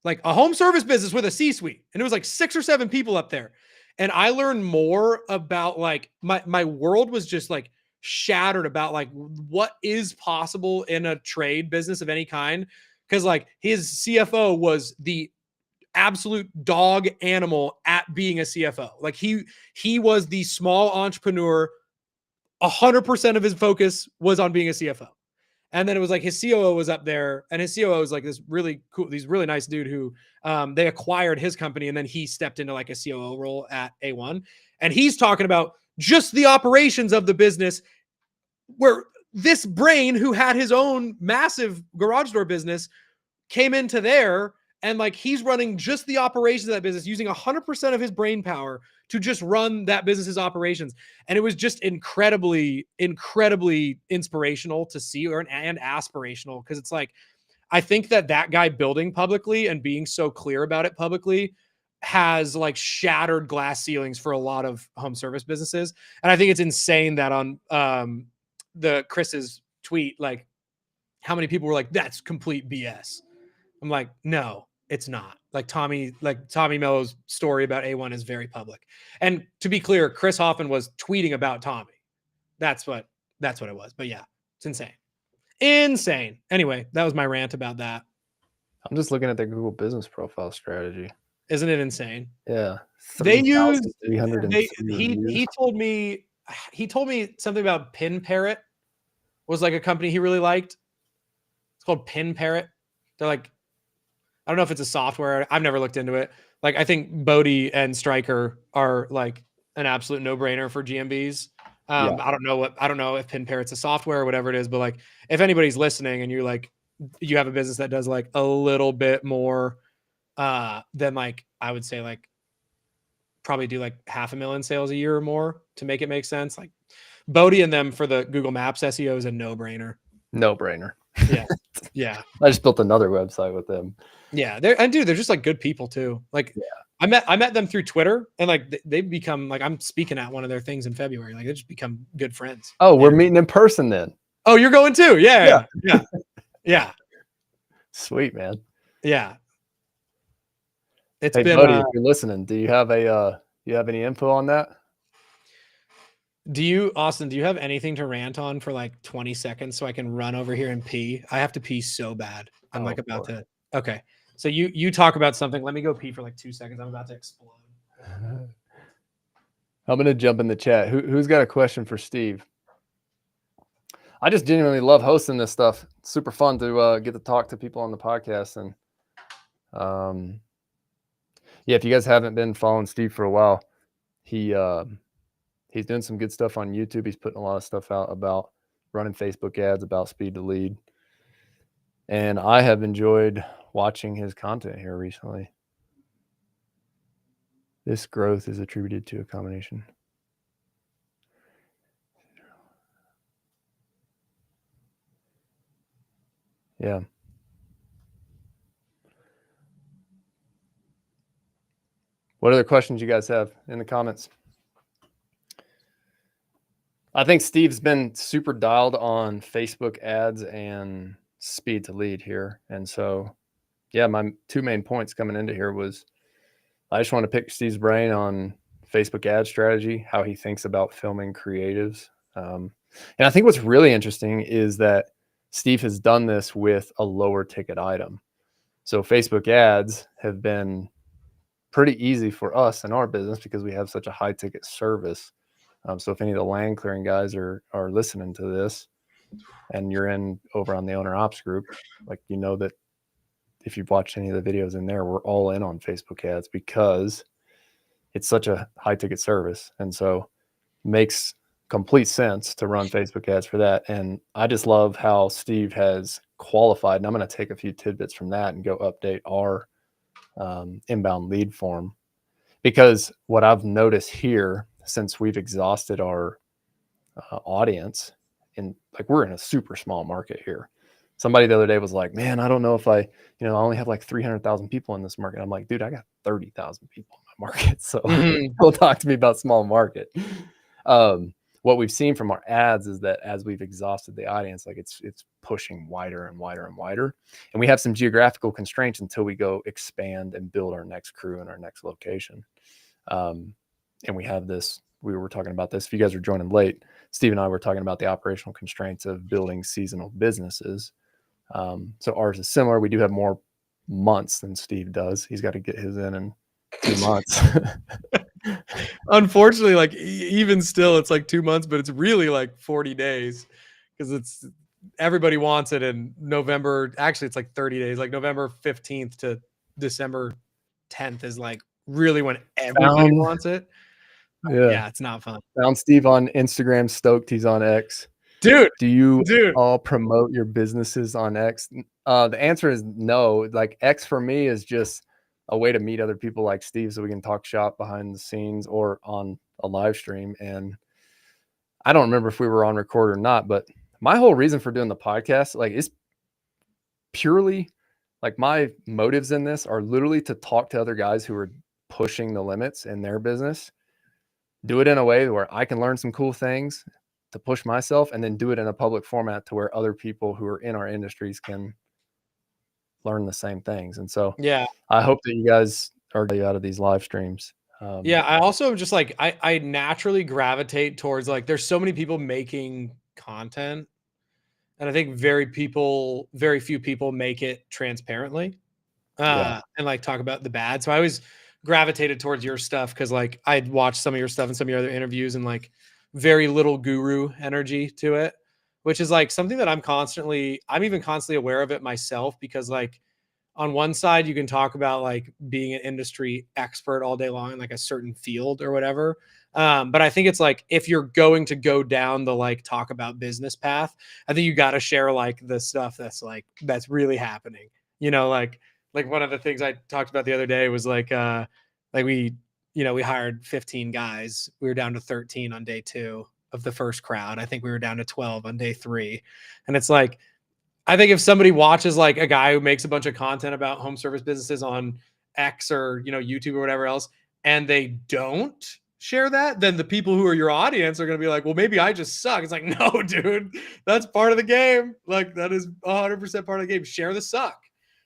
like a home service business with a C-suite. And it was like 6 or 7 people up there. And I learned more about like my world was just like shattered about like what is possible in a trade business of any kind. Cause like his CFO was the absolute dog animal at being a CFO. Like he was the small entrepreneur. 100% of his focus was on being a CFO. And then it was like his COO was up there, and his COO was like this really cool, these really nice dude who they acquired his company, and then he stepped into like a COO role at A1. And he's talking about just the operations of the business, where this brain who had his own massive garage door business came into there And like, he's running just the operations of that business, using 100% of his brain power to just run that business's operations. And it was just incredibly, incredibly inspirational to see, and aspirational. Cause it's like, I think that guy building publicly and being so clear about it publicly has like shattered glass ceilings for a lot of home service businesses. And I think it's insane that on the Chris's tweet, like, how many people were like, that's complete BS. I'm like, no, it's not. Like Tommy Mello's story about A1 is very public. And to be clear, Chris Hoffman was tweeting about Tommy. That's what it was. But yeah, it's insane. Insane. Anyway, that was my rant about that. I'm just looking at their Google business profile strategy. Isn't it insane? Yeah. They use he told me something about Pin Parrot was like a company he really liked. It's called Pin Parrot. They're like, I don't know if it's a software. I've never looked into it. Like, I think Bodie and Stryker are like an absolute no-brainer for GMBs. Yeah. I don't know if Pin Parrot's a software or whatever it is, but like, if anybody's listening and you're like, you have a business that does like a little bit more than like, I would say like probably do like 500,000 sales a year or more to make it make sense. Like Bodie and them for the Google Maps SEO is a no-brainer. No-brainer. Yeah. Yeah. I just built another website with them. Yeah. They're just like good people too. Like, yeah. I met them through Twitter, and like they've become like, I'm speaking at one of their things in February. Like, they just become good friends. Oh, we're meeting in person then. Oh, you're going too? Yeah. Yeah. Sweet, man. Yeah. It's been, buddy, if you're listening, do you have any info on that? Austin, do you have anything to rant on for like 20 seconds so I can run over here and pee? I have to pee so bad. I'm about to. Okay. So you talk about something. Let me go pee for like 2 seconds. I'm about to explode. I'm going to jump in the chat. Who's got a question for Steve? I just genuinely love hosting this stuff. It's super fun to get to talk to people on the podcast. And yeah, if you guys haven't been following Steve for a while, he's doing some good stuff on YouTube. He's putting a lot of stuff out about running Facebook ads, about speed to lead. And I have enjoyed watching his content here recently. This growth is attributed to a combination. Yeah. What other questions you guys have in the comments? I think Steve's been super dialed on Facebook ads and speed to lead here. And so, yeah, my two main points coming into here was I just want to pick Steve's brain on Facebook ad strategy, how he thinks about filming creatives. And I think what's really interesting is that Steve has done this with a lower ticket item. So Facebook ads have been pretty easy for us in our business because we have such a high ticket service. So if any of the land clearing guys are listening to this and you're over on the owner ops group, like, you know that if you've watched any of the videos in there, we're all in on Facebook ads because it's such a high ticket service. And so it makes complete sense to run Facebook ads for that. And I just love how Steve has qualified, and I'm going to take a few tidbits from that and go update our inbound lead form, because what I've noticed here, since we've exhausted our audience, and like, we're in a super small market here. Somebody the other day was like, man, I don't know if I only have like 300,000 people in this market. I'm like, dude, I got 30,000 people in my market. So don't talk to me about small market. What we've seen from our ads is that as we've exhausted the audience, like it's pushing wider and wider and wider. And we have some geographical constraints until we go expand and build our next crew in our next location. And we have this, we were talking about this. If you guys are joining late, Steve and I were talking about the operational constraints of building seasonal businesses. So ours is similar. We do have more months than Steve does. He's got to get his in 2 months. Unfortunately, like even still, it's like 2 months, but it's really like 40 days because everybody wants it in November. Actually, it's like 30 days, like November 15th to December 10th is like really when everybody wants it. Yeah, it's not fun. Found Steve on Instagram, stoked he's on X. Dude, Do you dude. all promote your businesses on X? The answer is no. Like X for me is just a way to meet other people like Steve so we can talk shop behind the scenes or on a live stream. And I don't remember if we were on record or not, but my whole reason for doing the podcast, like, is purely like my motives in this are literally to talk to other guys who are pushing the limits in their business, do it in a way where I can learn some cool things to push myself, and then do it in a public format to where other people who are in our industries can learn the same things. And so Yeah. I hope that you guys are out of these live streams. Yeah, I also just like I naturally gravitate towards like there's so many people making content, and I think very few people make it transparently. Yeah. And like talk about the bad. So I always gravitated towards your stuff because like I'd watched some of your stuff and some of your other interviews and like very little guru energy to it, which is like something that I'm even constantly aware of it myself because like on one side you can talk about like being an industry expert all day long in like a certain field or whatever. But I think it's like if you're going to go down the like talk about business path, I think you got to share like the stuff that's really happening. You know, like one of the things I talked about the other day was like we hired 15 guys. We were down to 13 on day 2 of the first crowd. I think we were down to 12 on day 3. And it's like I think if somebody watches like a guy who makes a bunch of content about home service businesses on X or YouTube or whatever else, and they don't share that, then the people who are your audience are going to be like, well, maybe I just suck. It's like, no, dude, that's part of the game. Like that is 100% part of the game. Share the suck.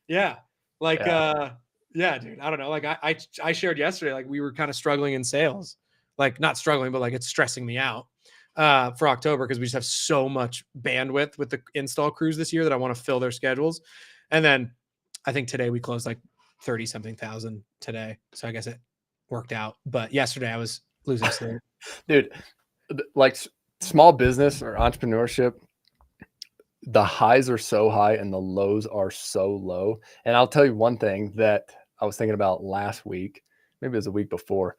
Yeah. Like, Yeah. yeah, dude, I don't know. Like I shared yesterday, like we were kind of struggling in sales, like not struggling, but like it's stressing me out for October because we just have so much bandwidth with the install crews this year that I want to fill their schedules. And then I think today we closed like 30 something thousand today. So I guess it worked out. But yesterday I was losing sleep. Dude, like small business or entrepreneurship, the highs are so high and the lows are so low. And I'll tell you one thing that I was thinking about last week, maybe it was a week before.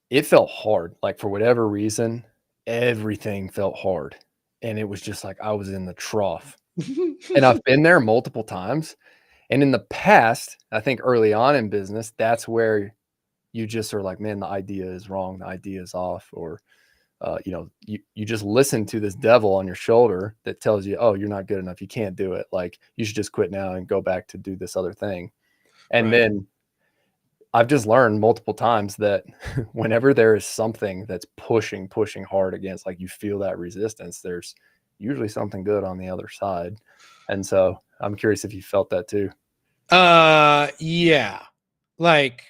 It felt hard. Like for whatever reason, everything felt hard. And it was just like I was in the trough. And I've been there multiple times. And in the past, I think early on in business, that's where you just are like, man, the idea is wrong. The idea is off. Or, you just listen to this devil on your shoulder that tells you, oh, you're not good enough. You can't do it. Like you should just quit now and go back to do this other thing. And Right. then I've just learned multiple times that whenever there is something that's pushing hard against, like you feel that resistance, there's usually something good on the other side. And so I'm curious if you felt that too. Yeah. Like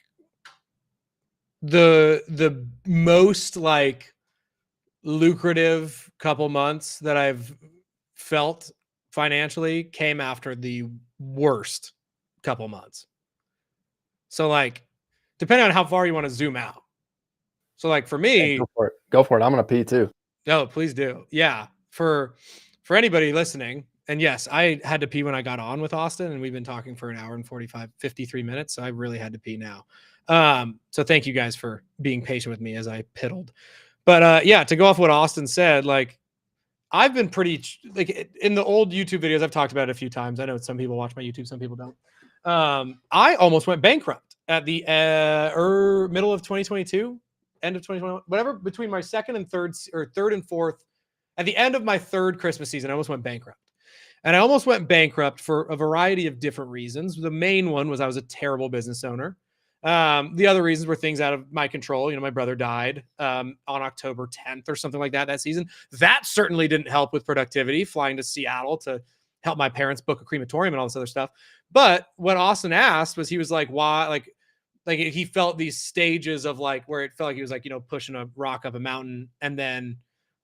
the most like lucrative couple months that I've felt financially came after the worst couple months. So like depending on how far you want to zoom out. So like for Hey, me, go for it. Go for it. I'm gonna pee too. no, please do. Yeah. For anybody listening, and yes, I had to pee when I got on with Austin, and we've been talking for an hour and 53 minutes. So I really had to pee now. So thank you guys for being patient with me as I piddled. But yeah, to go off what Austin said, like I've been pretty like in the old YouTube videos, I've talked about it a few times. I know some people watch my YouTube, some people don't. I almost went bankrupt at the middle of 2022, end of 2021, whatever, between my second and third and fourth. At the end of my third Christmas season, I almost went bankrupt. And I almost went bankrupt for a variety of different reasons. The main one was I was a terrible business owner. The other reasons were things out of my control. My brother died on October 10th or something like that season. That certainly didn't help with productivity, flying to Seattle to help my parents book a crematorium and all this other stuff. But what Austin asked was, he was like, why? Like he felt these stages of like where it felt like he was like, pushing a rock up a mountain. And then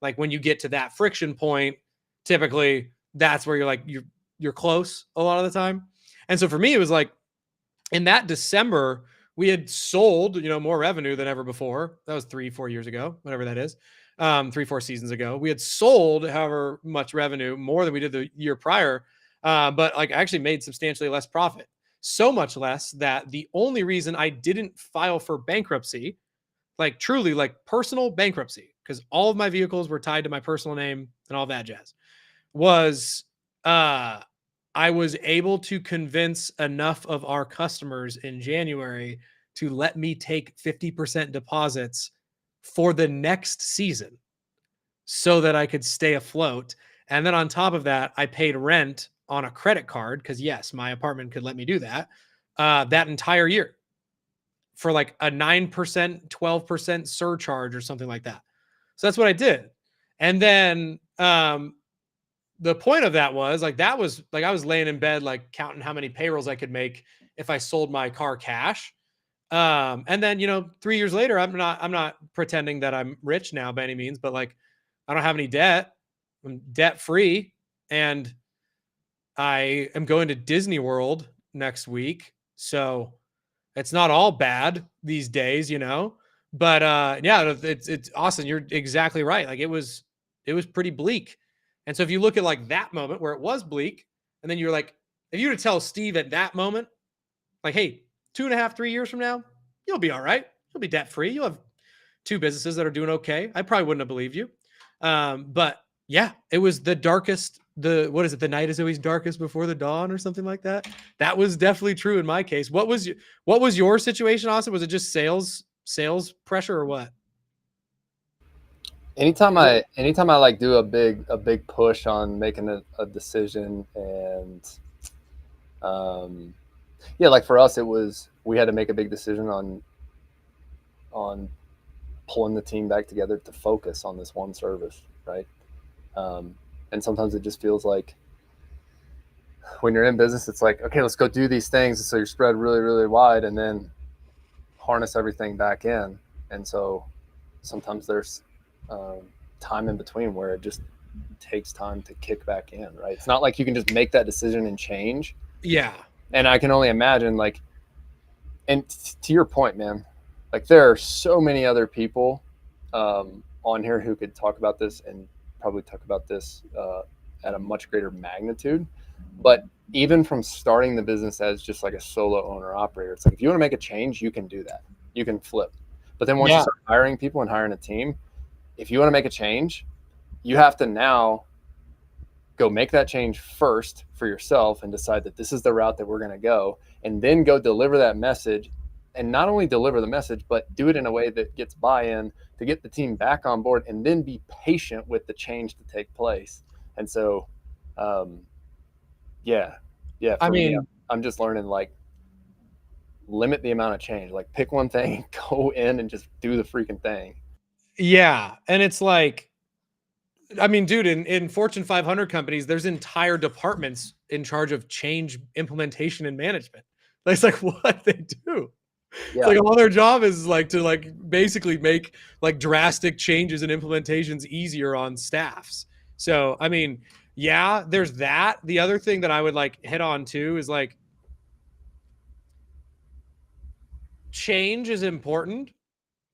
like when you get to that friction point, typically that's where you're like, you're close a lot of the time. And so for me, it was like in that December, we had sold, more revenue than ever before. That was 3-4 years ago, whatever that is. 3-4 seasons ago. We had sold however much revenue, more than we did the year prior. But like I actually made substantially less profit. So much less that the only reason I didn't file for bankruptcy, like truly like personal bankruptcy, because all of my vehicles were tied to my personal name and all that jazz, was I was able to convince enough of our customers in January to let me take 50% deposits for the next season so that I could stay afloat. And then on top of that, I paid rent on a credit card because, yes, my apartment could let me do that that entire year for like a 9%, 12% surcharge or something like that. So that's what I did. And then the point of that was like I was laying in bed like counting how many payrolls I could make if I sold my car cash. And then 3 years later, I'm not pretending that I'm rich now by any means, but like I don't have any debt. I'm debt free, and I am going to Disney World next week. So it's not all bad these days, But yeah, it's awesome. You're exactly right. Like it was pretty bleak. And so if you look at like that moment where it was bleak, and then you're like, if you were to tell Steve at that moment, like, hey, 2.5, 3 years from now, you'll be all right. You'll be debt free. You'll have 2 businesses that are doing okay. I probably wouldn't have believed you. But yeah, it was the darkest. What is it? The night is always darkest before the dawn, or something like that. That was definitely true in my case. What was your situation, Austin? Was it just sales pressure or what? Anytime I like do a big push on making a decision, and yeah, like for us, we had to make a big decision on pulling the team back together to focus on this one service, right? And sometimes it just feels like when you're in business, it's like, okay, let's go do these things. So you're spread really, really wide, and then harness everything back in. And so sometimes there's time in between where it just takes time to kick back in, right? It's not like you can just make that decision and change. Yeah. And I can only imagine, like, and to your point, man, like there are so many other people on here who could talk about this and probably talk about this at a much greater magnitude. But even from starting the business as just like a solo owner operator, it's like, if you want to make a change, you can do that. You can flip. But then once you start hiring people and hiring a team, if you want to make a change, you have to now go make that change first for yourself and decide that this is the route that we're going to go, and then go deliver that message. And not only deliver the message, but do it in a way that gets buy-in to get the team back on board, and then be patient with the change to take place. And so, yeah. For me, I'm just learning, like, limit the amount of change. Like, pick one thing, go in and just do the freaking thing. Yeah. And it's like, I mean, dude, in Fortune 500 companies, there's entire departments in charge of change implementation and management. That's like what they do. Yeah. It's like all their job is like to like basically make like drastic changes and implementations easier on staffs. So, I mean, yeah, there's that. The other thing that I would like hit on too is like change is important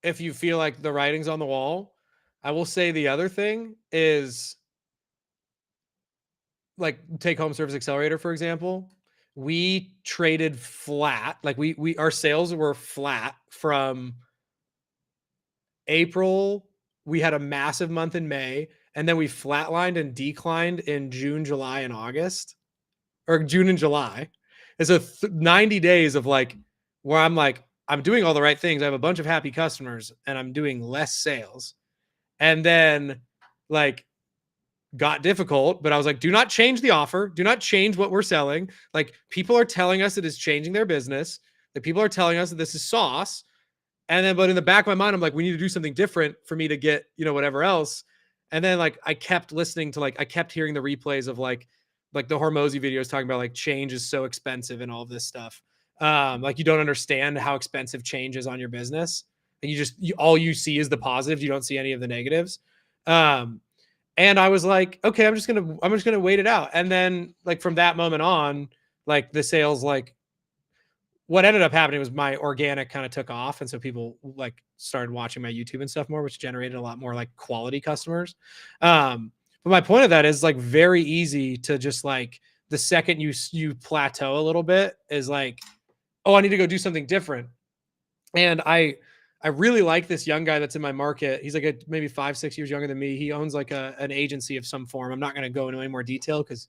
if you feel like the writing's on the wall. I will say the other thing is like take home service accelerator, for example. We traded flat. Like our sales were flat from April. We had a massive month in May, and then we flatlined and declined in June, July, and August, or June and July. And so 90 days of like, where I'm like, I'm doing all the right things. I have a bunch of happy customers and I'm doing less sales. And then like got difficult, but I was like, do not change the offer. Do not change what we're selling. Like people are telling us it is changing their business. That people are telling us that this is sauce. And then, but in the back of my mind, I'm like, we need to do something different for me to get, whatever else. And then like, I kept listening to like, I kept hearing the replays of like the Hormozy videos talking about like change is so expensive and all this stuff. Like you don't understand how expensive change is on your business. And all you see is the positives. You don't see any of the negatives. And I was like, okay, I'm just going to wait it out. And then like from that moment on, like the sales, like what ended up happening was my organic kind of took off. And so people like started watching my YouTube and stuff more, which generated a lot more like quality customers. But my point of that is like very easy to just like the second you plateau a little bit is like, oh, I need to go do something different. And I I really like this young guy that's in my market. He's like maybe 5-6 years younger than me. He owns like an agency of some form. I'm not going to go into any more detail because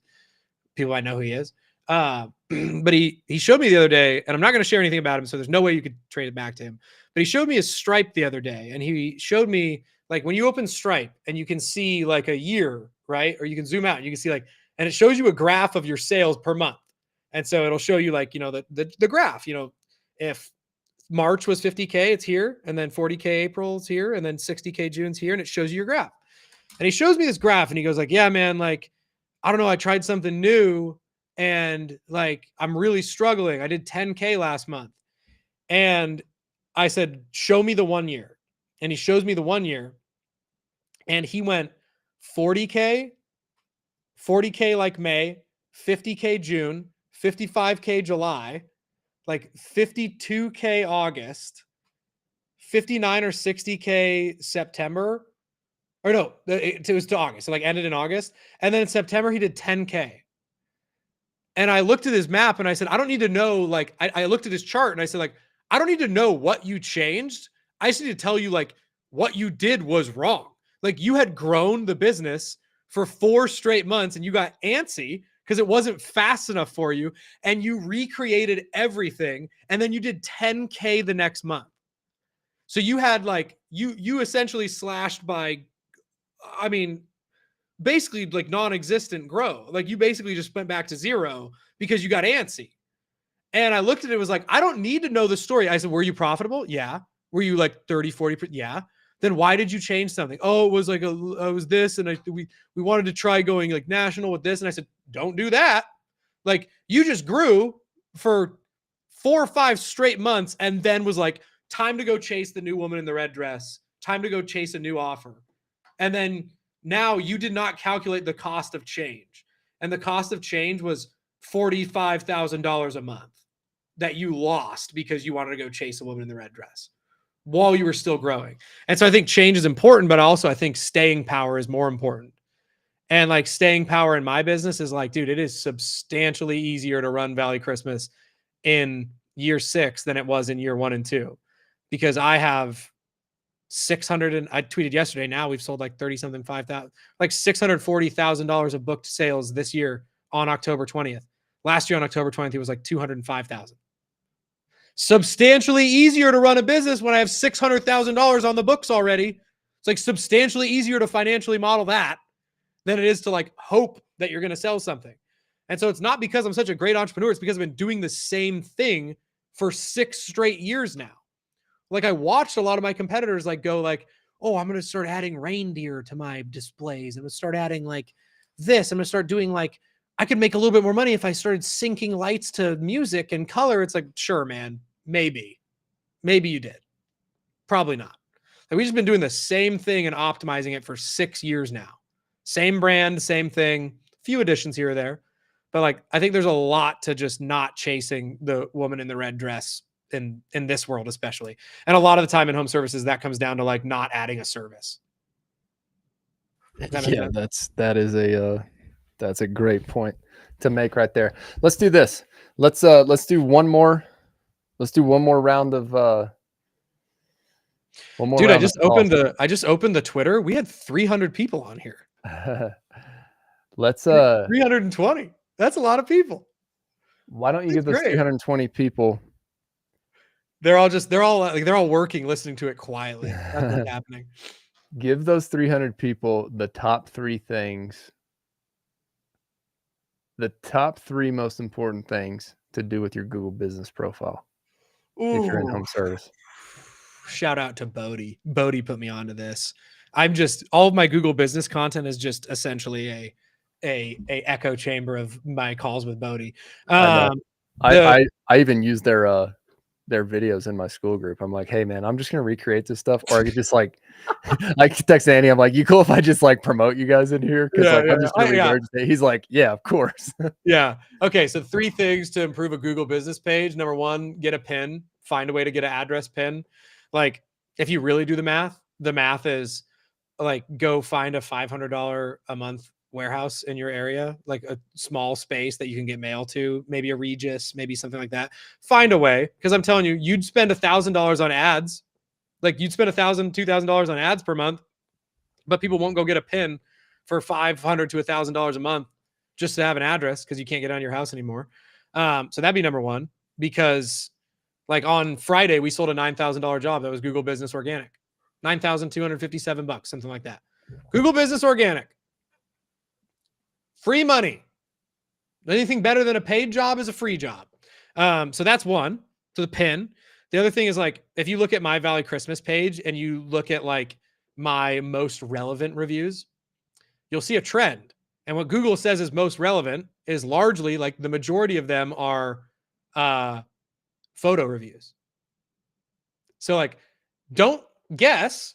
people might know who he is. But he showed me the other day, and I'm not going to share anything about him, so there's no way you could trade it back to him. But he showed me his Stripe the other day, and he showed me like when you open Stripe and you can see like a year, right? Or you can zoom out and you can see like, and it shows you a graph of your sales per month. And so it'll show you like, the graph, if March was 50K, it's here, and then 40K April's here, and then 60K June's here, and it shows you your graph. And he shows me this graph, and he goes like, yeah, man, like, I don't know, I tried something new, and like, I'm really struggling. I did 10K last month. And I said, show me the 1 year. And he shows me the 1 year, and he went 40K like May, 50K June, 55K July, like 52K August, 59 or 60K September, or no, it was to August. So like ended in August. And then in September, he did 10K. And I looked at his map and I said, I don't need to know, like, I looked at his chart and I said, like, I don't need to know what you changed. I just need to tell you, like, what you did was wrong. Like, you had grown the business for 4 straight months and you got antsy because it wasn't fast enough for you, and you recreated everything, and then you did 10K the next month. So you had like you essentially slashed by, I mean, basically like non-existent grow. Like you basically just went back to zero because you got antsy. And I looked at it, was like, I don't need to know the story. I said, were you profitable? Yeah. Were you like 30, 40? Yeah. Then why did you change something? Oh, it was like it was this, and we wanted to try going like national with this. And I said, don't do that. Like, you just grew for 4 or 5 straight months, and then was like, time to go chase the new woman in the red dress. Time to go chase a new offer. And then now you did not calculate the cost of change. And the cost of change was $45,000 a month that you lost because you wanted to go chase a woman in the red dress while you were still growing. And so I think change is important, but also I think staying power is more important. And like staying power in my business is like, dude, it is substantially easier to run Valley Christmas in year 6 than it was in year 1 and 2, because I have 600, and I tweeted yesterday, now we've sold like 30 something, 5,000, like $640,000 of booked sales this year on October 20th. Last year on October 20th, it was like 205,000. Substantially easier to run a business when I have $600,000 on the books already. It's like substantially easier to financially model that than it is to like hope that you're going to sell something. And so it's not because I'm such a great entrepreneur. It's because I've been doing the same thing for 6 straight years now. Like, I watched a lot of my competitors like go like, oh, I'm going to start adding reindeer to my displays. I'm going to start adding like this. I'm going to start doing like, I could make a little bit more money if I started syncing lights to music and color. It's like, sure, man, maybe you did. Probably not. Like, we've just been doing the same thing and optimizing it for 6 years now. Same brand, same thing, few additions here or there. But like, I think there's a lot to just not chasing the woman in the red dress in this world, especially. And a lot of the time in home services, that comes down to like not adding a service. Yeah, that's a great point to make right there. Let's do this. Let's do one more round of one more. Dude, round I just opened the Twitter. We had 300 people on here. Let's 320. That's a lot of people. Why don't you give those 320 people? They're all working, listening to it quietly. That's what's happening. Give those 300 people the top 3 things, the top 3 most important things to do with your Google business profile. Ooh. If you're in home service. Shout out to Bodie. Bodie put me onto this. All of my Google business content is just essentially a echo chamber of my calls with Bodie. I even use their videos in my school group. I'm like, hey man, I'm just gonna recreate this stuff, or I could just like, I could text Andy. I'm like, you cool if I just like promote you guys in here? Because I'm just gonna regurgitate. He's like, yeah, of course. Yeah. Okay. So 3 things to improve a Google business page. Number 1, get a pin. Find a way to get an address pin. Like, if you really do the math is like, go find a $500 a month warehouse in your area, like a small space that you can get mail to, maybe a Regis, maybe something like that. Find a way, because I'm telling you, you'd spend $1,000 on ads. Like you'd spend $1,000, $2,000 on ads per month, but people won't go get a pin for $500 to $1,000 a month just to have an address because you can't get on your house anymore. So that'd be number one, because like on Friday, we sold a $9,000 job that was Google Business Organic. $9,257, something like that. Google Business Organic. Free money. Anything better than a paid job is a free job. So that's one. So the pin. The other thing is like, if you look at my Valley Christmas page and you look at like my most relevant reviews, you'll see a trend. And what Google says is most relevant is largely like the majority of them are photo reviews. So like, don't guess.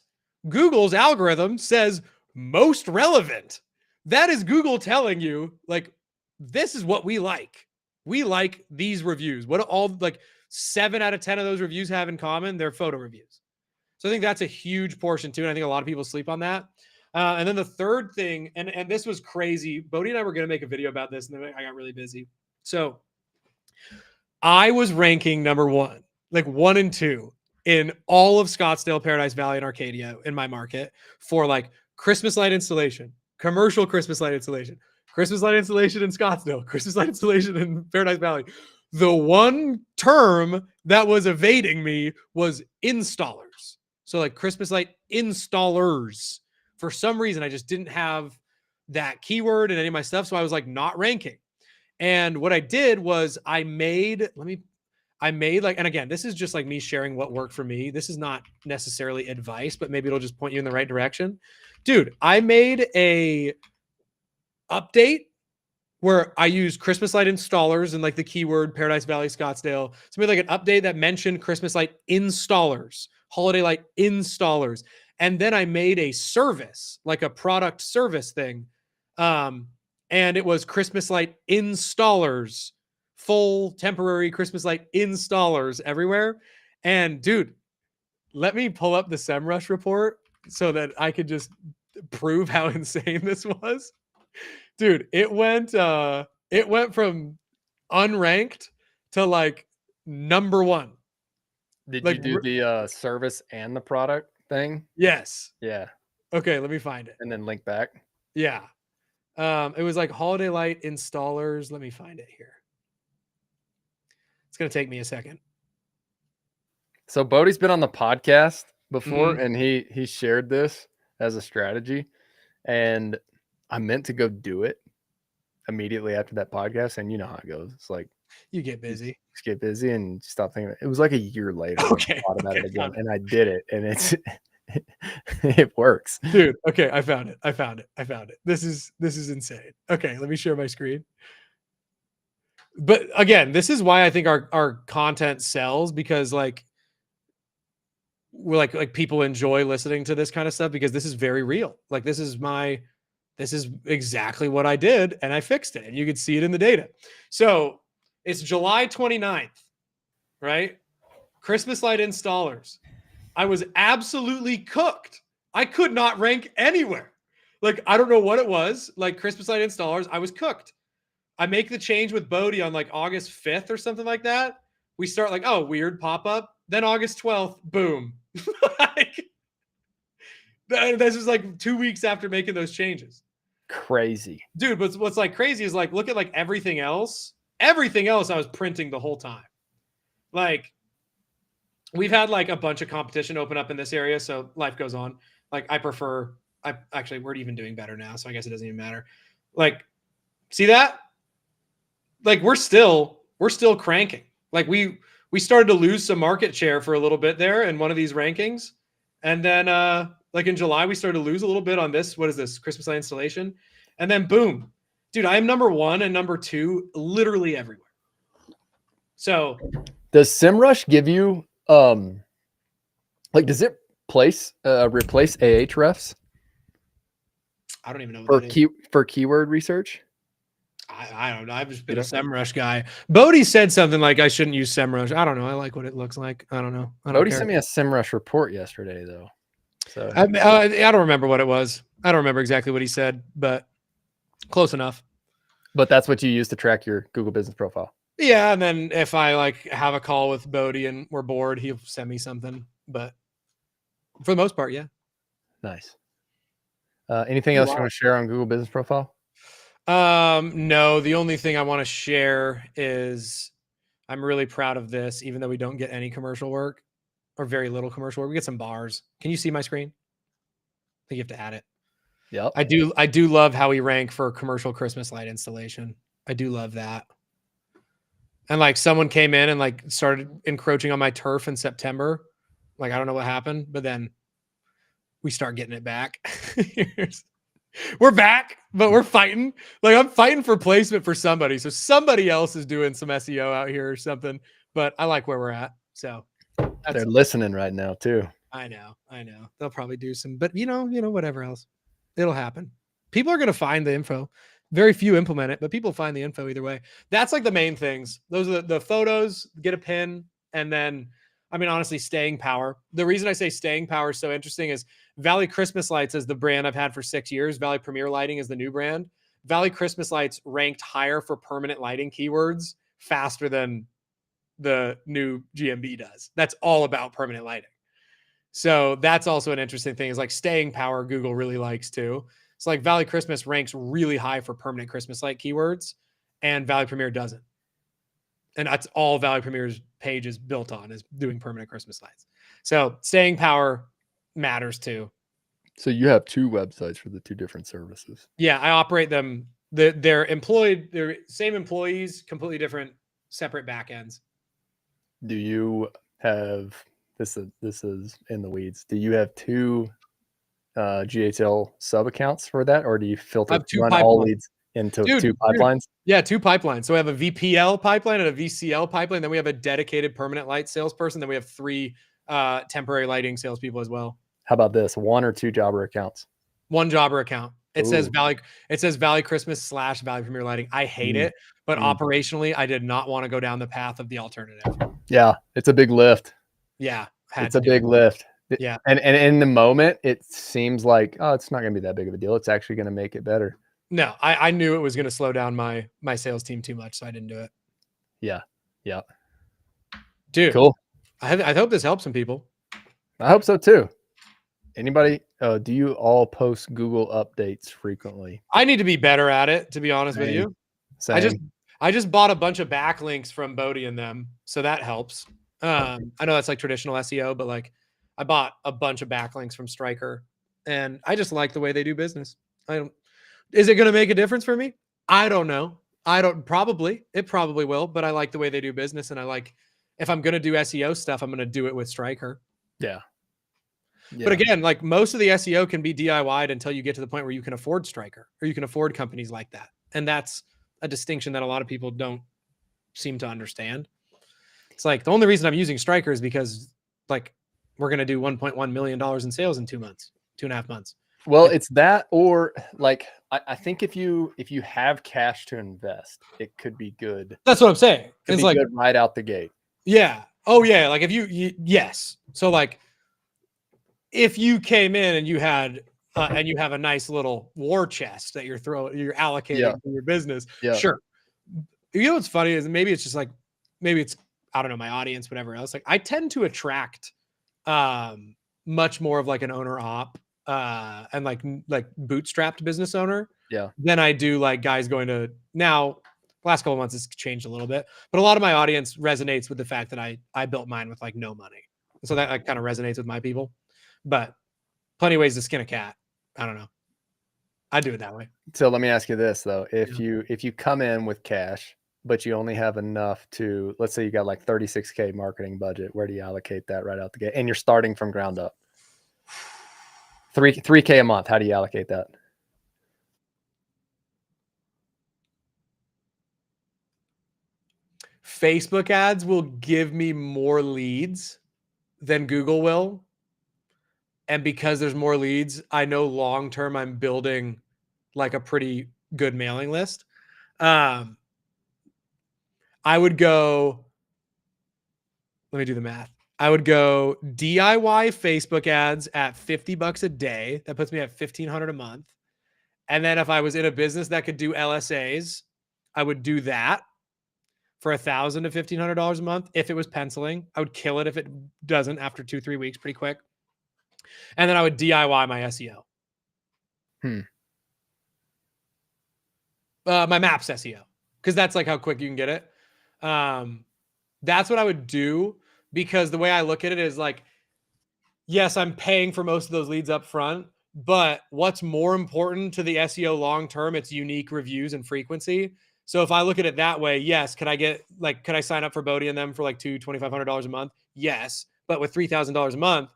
Google's algorithm says most relevant. That is Google telling you like, this is what we like. We like these reviews. What all like 7 out of 10 of those reviews have in common? They're photo reviews. So I think that's a huge portion too. And I think a lot of people sleep on that. And then the third thing, and this was crazy. Bodie and I were going to make a video about this, and then I got really busy. So I was ranking number 1, like 1 and 2 in all of Scottsdale, Paradise Valley, and Arcadia in my market for like Christmas light installation, commercial Christmas light installation, Christmas light installation in Scottsdale, Christmas light installation in Paradise Valley. The one term that was evading me was installers. So like Christmas light installers. For some reason, I just didn't have that keyword in any of my stuff. So I was like not ranking. And what I did was I made like, and again, this is just like me sharing what worked for me. This is not necessarily advice, but maybe it'll just point you in the right direction. Dude, I made a update where I used Christmas light installers and like the keyword Paradise Valley, Scottsdale. So I made like an update that mentioned Christmas light installers, holiday light installers. And then I made a service, like a product service thing. And it was Christmas light installers, full temporary Christmas light installers everywhere. And dude, let me pull up the SEMrush report so that I could just prove how insane this was. Dude, it went from unranked to like number 1. Did like, you do the service and the product thing? Yes. Yeah. Okay, let me find it. And then link back. Yeah. It was like holiday light installers. Let me find it here. It's gonna take me a second. So Bodie's been on the podcast before, and he shared this as a strategy, and I meant to go do it immediately after that podcast, and you know how it goes. It's like you get busy, and stop thinking. It was like a year later. Okay, I thought about it again, and I did it, and it's it works, dude. Okay, I found it. This is insane. Okay, let me share my screen. But again, this is why I think our content sells, because like we're like people enjoy listening to this kind of stuff because this is very real. Like this is exactly what I did, and I fixed it, and you could see it in the data. So it's July 29th, right? Christmas light installers. I was absolutely cooked. I could not rank anywhere. Like, I don't know what it was. Like Christmas light installers, I was cooked. I make the change with Bodie on like August 5th or something like that. We start like, oh, weird pop-up. Then August 12th, boom. Like, this is like 2 weeks after making those changes. Crazy. Dude, but what's like crazy is like, look at like everything else. Everything else I was printing the whole time. Like, we've had like a bunch of competition open up in this area, so life goes on. Like, we're even doing better now, so I guess it doesn't even matter. Like, see that? Like, we're still cranking. Like, we started to lose some market share for a little bit there in one of these rankings. And then like in July, we started to lose a little bit on this. What is this? Christmas light installation. And then boom. Dude, I am number 1 and number 2 literally everywhere. So does SEMrush give you like, does it replace Ahrefs? I don't even know what for keyword research. I don't know. I've just been a SEMrush guy. Bodie said something like I shouldn't use SEMrush. I don't know. I like what it looks like. I don't know. Bodie sent me a SEMrush report yesterday, though. So I don't remember what it was. I don't remember exactly what he said, but close enough. But that's what you use to track your Google Business profile. Yeah, and then if I like have a call with Bodie and we're bored, he'll send me something. But For the most part, yeah. Nice. Anything else you want to share on Google Business Profile? No, the only thing I want to share is I'm really proud of this, even though we don't get any commercial work or very little commercial work. We get some bars. Can you see my screen? I think you have to add it. Yep. I do love how we rank for commercial Christmas light installation. I do love that. And like someone came in and like started encroaching on my turf in September. Like I don't know what happened, but then we start getting it back. We're back, but we're fighting. Like I'm fighting for placement for somebody. So somebody else is doing some SEO out here or something. But I like where we're at. So they're listening right now too. I know. They'll probably do some, but whatever else. It'll happen. People are going to find the info. Very few implement it, but people find the info either way. That's like the main things. Those are the photos, get a pin, and then, I mean, honestly, staying power. The reason I say staying power is so interesting is Valley Christmas Lights is the brand I've had for 6 years. Valley Premier Lighting is the new brand. Valley Christmas Lights ranked higher for permanent lighting keywords faster than the new GMB does. That's all about permanent lighting. So that's also an interesting thing is like staying power Google really likes too. It's like Valley Christmas ranks really high for permanent Christmas light keywords and Valley Premier doesn't. And that's all Valley Premier's page is built on is doing permanent Christmas lights. So staying power matters too. So you have 2 websites for the 2 different services. Yeah, I operate them. They're employed, they're same employees, completely different, separate backends. Do you have this is in the weeds. Do you have 2 GHL sub accounts for that, or do you run all leads into 2 pipelines? Yeah, 2 pipelines. So we have a VPL pipeline and a VCL pipeline. Then we have a dedicated permanent light salesperson. Then we have 3 temporary lighting salespeople as well. How about this? 1 or 2 jobber accounts? 1 jobber account. It says Valley Christmas / Valley Premier Lighting. I hate it, but operationally, I did not want to go down the path of the alternative. Yeah, it's a big lift. Yeah, it's a big lift. Yeah, and in the moment, it seems like, oh, it's not going to be that big of a deal. It's actually going to make it better. No, I knew it was going to slow down my sales team too much, so I didn't do it. Yeah, dude, cool. I hope this helps some people. I hope so too. Anybody? Do you all post Google updates frequently? I need to be better at it, to be honest with you. Same. I just bought a bunch of backlinks from Bodie and them, so that helps. I know that's like traditional SEO, but like I bought a bunch of backlinks from Stryker, and I just like the way they do business. Is it going to make a difference for me? I don't know. It probably will, but I like the way they do business, and I like if I'm going to do SEO stuff, I'm going to do it with Stryker. Yeah. But again, like most of the SEO can be DIY'd until you get to the point where you can afford Stryker or you can afford companies like that. And that's a distinction that a lot of people don't seem to understand. It's like the only reason I'm using Stryker is because like we're going to do $1.1 million in sales in 2 months, 2.5 months. Well, it's that, or like, I think if you have cash to invest, it could be good. That's what I'm saying. It's like good right out the gate. Yeah. Oh yeah. Like if yes. So like, if you came in and you had and you have a nice little war chest that you're allocating to your business, sure. You know what's funny is maybe it's just like maybe it's I don't know my audience, whatever else. Like I tend to attract much more of like an owner op and like bootstrapped business owner than I do like guys going to now. Last couple of months it's changed a little bit, but a lot of my audience resonates with the fact that I built mine with like no money, so that like kind of resonates with my people. But plenty of ways to skin a cat. I don't know. I do it that way. So let me ask you this though. If you come in with cash, but you only have enough to, let's say you got like 36K marketing budget, where do you allocate that right out the gate? And you're starting from ground up. 3K a month. How do you allocate that? Facebook ads will give me more leads than Google will. And because there's more leads, I know long-term I'm building like a pretty good mailing list. I would go, let me do the math. I would go DIY Facebook ads at $50 a day. That puts me at $1,500 a month. And then if I was in a business that could do LSAs, I would do that for $1,000 to $1,500 a month. If it was penciling, I would kill it if it doesn't after 2-3 weeks, pretty quick. And then I would DIY my SEO. My Maps SEO, because that's like how quick you can get it. That's what I would do, because the way I look at it is like, yes, I'm paying for most of those leads up front, but what's more important to the SEO long term? It's unique reviews and frequency. So if I look at it that way, yes, could I sign up for Bodie and them for like $2,500 a month? Yes, but with $3,000 a month,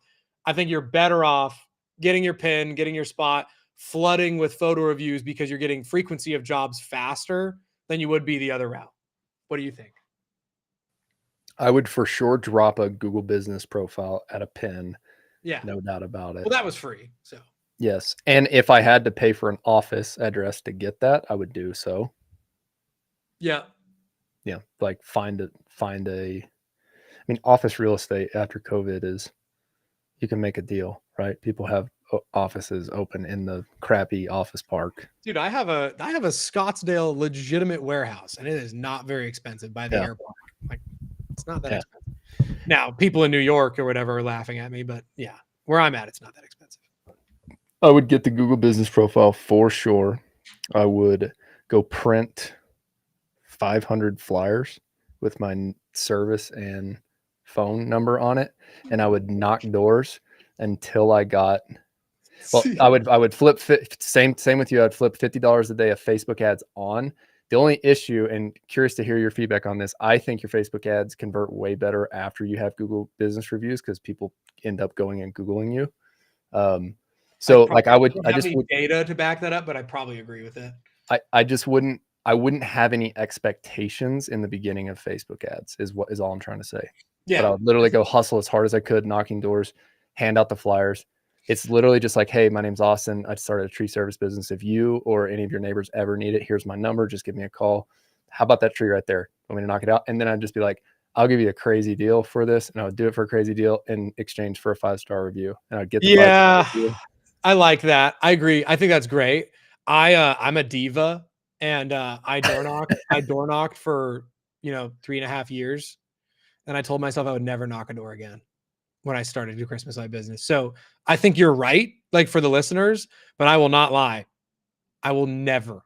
I think you're better off getting your pin, getting your spot, flooding with photo reviews, because you're getting frequency of jobs faster than you would be the other route. What do you think? I would for sure drop a Google business profile at a pin. Yeah. No doubt about it. Well, that was free. So yes. And if I had to pay for an office address to get that, I would do so. Yeah. Yeah. Like I mean, office real estate after COVID is, you can make a deal, right? People have offices open in the crappy office park. Dude, I have a Scottsdale legitimate warehouse, and it is not very expensive by the airport. Like, it's not that expensive. Now, people in New York or whatever are laughing at me, but yeah, where I'm at, it's not that expensive. I would get the Google business profile for sure. I would go print 500 flyers with my service and phone number on it, and I would knock doors until I got, well, I would flip same with you. I'd flip $50 a day of Facebook ads on. The only issue, and curious to hear your feedback on this, I think your Facebook ads convert way better after you have Google business reviews, because people end up going and Googling you. So like I just need data to back that up, but I probably agree with it. I wouldn't have any expectations in the beginning of Facebook ads is all I'm trying to say. Yeah. But I would literally go hustle as hard as I could, knocking doors, hand out the flyers. It's literally just like, hey, my name's Austin. I started a tree service business. If you or any of your neighbors ever need it, here's my number. Just give me a call. How about that tree right there? Want me to knock it out? And then I'd just be like, I'll give you a crazy deal for this. And I would do it for a crazy deal in exchange for a 5-star review. And I'd get the 5-star review. I like that. I agree. I think that's great. I'm a diva, and I door knocked for 3.5 years. And I told myself I would never knock a door again when I started the Christmas light business. So I think you're right, like for the listeners, but I will not lie. I will never,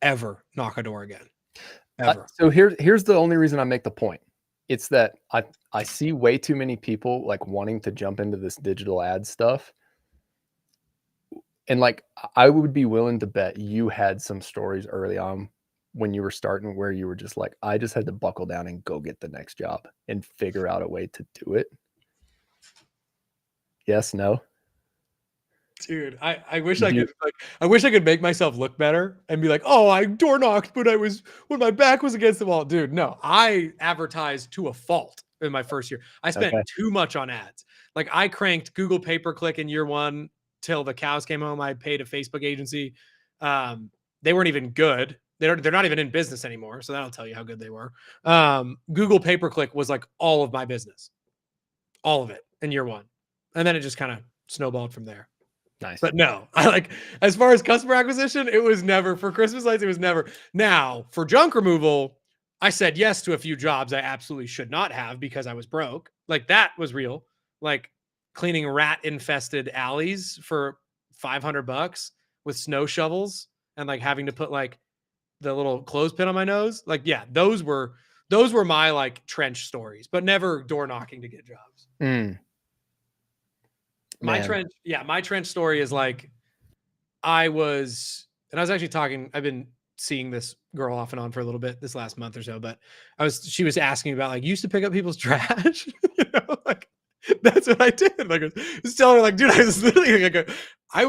ever knock a door again. Ever. So here's the only reason I make the point. It's that I see way too many people like wanting to jump into this digital ad stuff. And like, I would be willing to bet you had some stories early on when you were starting where you were just like, I just had to buckle down and go get the next job and figure out a way to do it. Yes, no? Dude, I wish I could make myself look better and be like, oh, I door knocked, but when my back was against the wall. Dude, no, I advertised to a fault in my first year. I spent too much on ads. Like, I cranked Google pay-per-click in year one till the cows came home. I paid a Facebook agency. They weren't even good. They're not even in business anymore. So that'll tell you how good they were. Google pay-per-click was like all of my business, all of it in year one. And then it just kind of snowballed from there. Nice. But no, as far as customer acquisition, it was never for Christmas lights. It was never. Now for junk removal, I said yes to a few jobs I absolutely should not have because I was broke. Like, that was real. Like cleaning rat infested alleys for $500 with snow shovels and like having to put like the little clothespin on my nose. Like, yeah, those were my like trench stories, but never door knocking to get jobs. My trench story is like, I've been seeing this girl off and on for a little bit this last month or so, but she was asking about like, used to pick up people's trash, like that's what I did. Like, I was telling her like, dude, I was literally like, I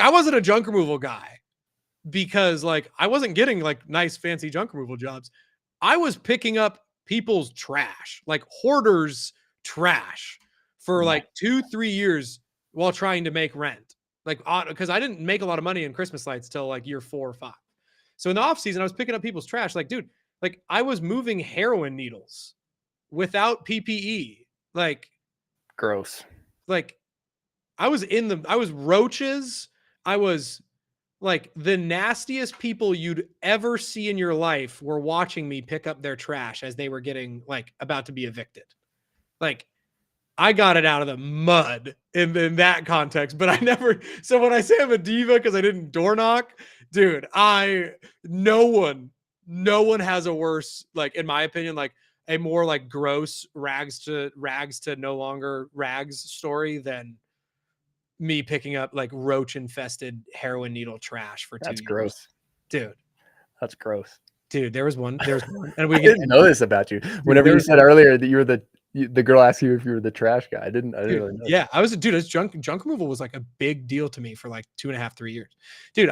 wasn't a junk removal guy because like, I wasn't getting like nice, fancy junk removal jobs. I was picking up people's trash, like hoarders' trash, for like 2-3 years while trying to make rent. Like, because I didn't make a lot of money in Christmas lights till like year 4 or 5. So in the off season, I was picking up people's trash. Like, dude, like I was moving heroin needles without PPE. Like, gross. Like, I was roaches. I was like, the nastiest people you'd ever see in your life were watching me pick up their trash as they were getting like about to be evicted. Like, I got it out of the mud in that context, but I never. So when I say I'm a diva because I didn't door knock, dude, no one has a worse, like in my opinion, like a more like gross rags to no longer rags story than me picking up like roach infested heroin needle trash for 2 That's years. Gross. Dude. That's gross. Dude, there was one, and we I didn't know this about you. Whenever you said earlier that you were the girl asked you if you were the trash guy. I didn't really know. Yeah, I was a dude. Junk removal was like a big deal to me for like 2.5, 3 years. Dude,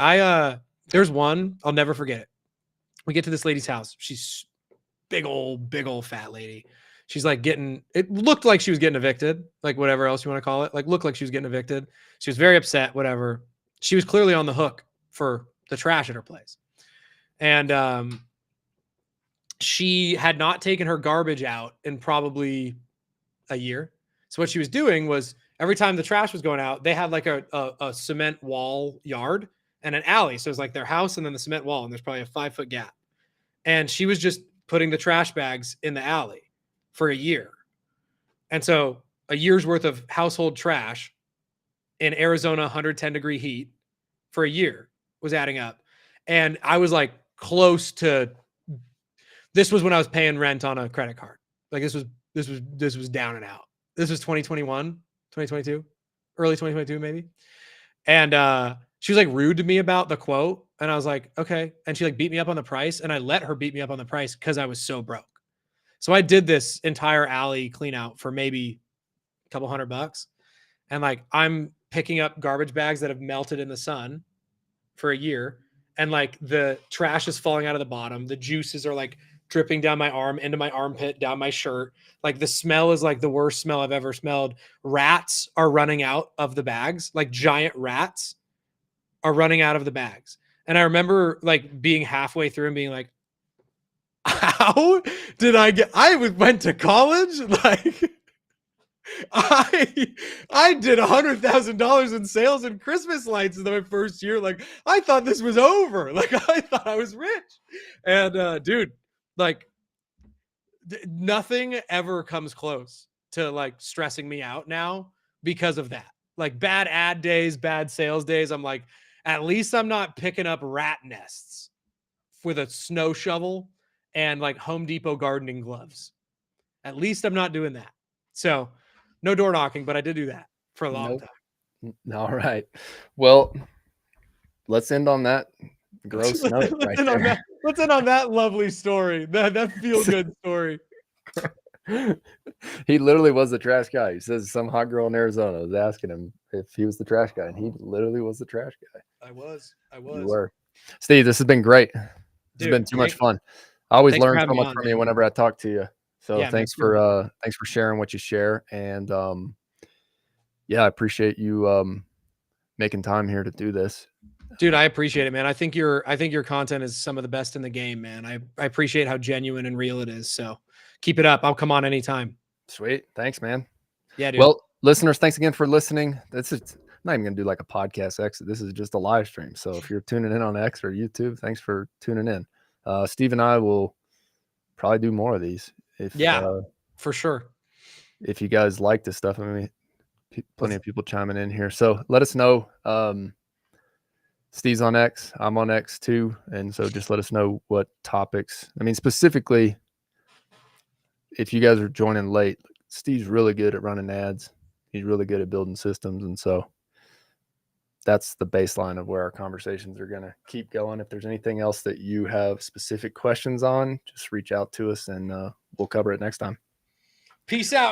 there's one, I'll never forget it. We get to this lady's house. She's big old fat lady. She's like it looked like she was getting evicted, like whatever else you want to call it. Like looked like she was getting evicted. She was very upset, whatever. She was clearly on the hook for the trash at her place. And she had not taken her garbage out in probably a year. So what she was doing was every time the trash was going out, they had like a cement wall yard and an alley. So it's like their house and then the cement wall, and there's probably a 5-foot gap. And she was just putting the trash bags in the alley for a year. And so a year's worth of household trash in Arizona 110-degree heat for a year was adding up. And I was like close to, this was when I was paying rent on a credit card. Like this was down and out. This was 2021, 2022, early 2022 maybe. And she was like rude to me about the quote, and I was like, okay. And she like beat me up on the price, and I let her beat me up on the price because I was so broke. So I did this entire alley clean out for maybe a couple $100, and like I'm picking up garbage bags that have melted in the sun for a year, and like the trash is falling out of the bottom. The juices are like dripping down my arm, into my armpit, down my shirt. Like the smell is like the worst smell I've ever smelled. Rats are running out of the bags, like giant rats are running out of the bags. And I remember like being halfway through and being like, how did I went to college? Like I did $100,000 in sales and Christmas lights in my first year. Like I thought this was over. Like I thought I was rich. And dude, like nothing ever comes close to like stressing me out now because of that. Like bad ad days, bad sales days. I'm like, at least I'm not picking up rat nests with a snow shovel and like Home Depot gardening gloves. At least I'm not doing that. So no door knocking, but I did do that for a long time. All right. Well, let's end on that gross note right there. Let's end on that lovely story. That feel good story. He literally was the trash guy. He says some hot girl in Arizona was asking him if he was the trash guy, and he literally was the trash guy. I was. You were. Steve, this has been great. It's been too much fun. I always learn so much from you whenever I talk to you. So yeah, thanks for sharing what you share. And yeah, I appreciate you making time here to do this. Dude, I appreciate it, man. I think your content is some of the best in the game, man. I appreciate how genuine and real it is. So keep it up. I'll come on anytime. Sweet. Thanks, man. Yeah, dude. Well, listeners, thanks again for listening. I'm not even going to do like a podcast X. This is just a live stream. So if you're tuning in on X or YouTube, thanks for tuning in. Steve and I will probably do more of these. For sure. If you guys like this stuff, I mean, plenty of people chiming in here. So let us know. Steve's on X. I'm on X too. And so just let us know what topics. I mean, specifically, if you guys are joining late, Steve's really good at running ads. He's really good at building systems. And so that's the baseline of where our conversations are going to keep going. If there's anything else that you have specific questions on, just reach out to us and we'll cover it next time. Peace out.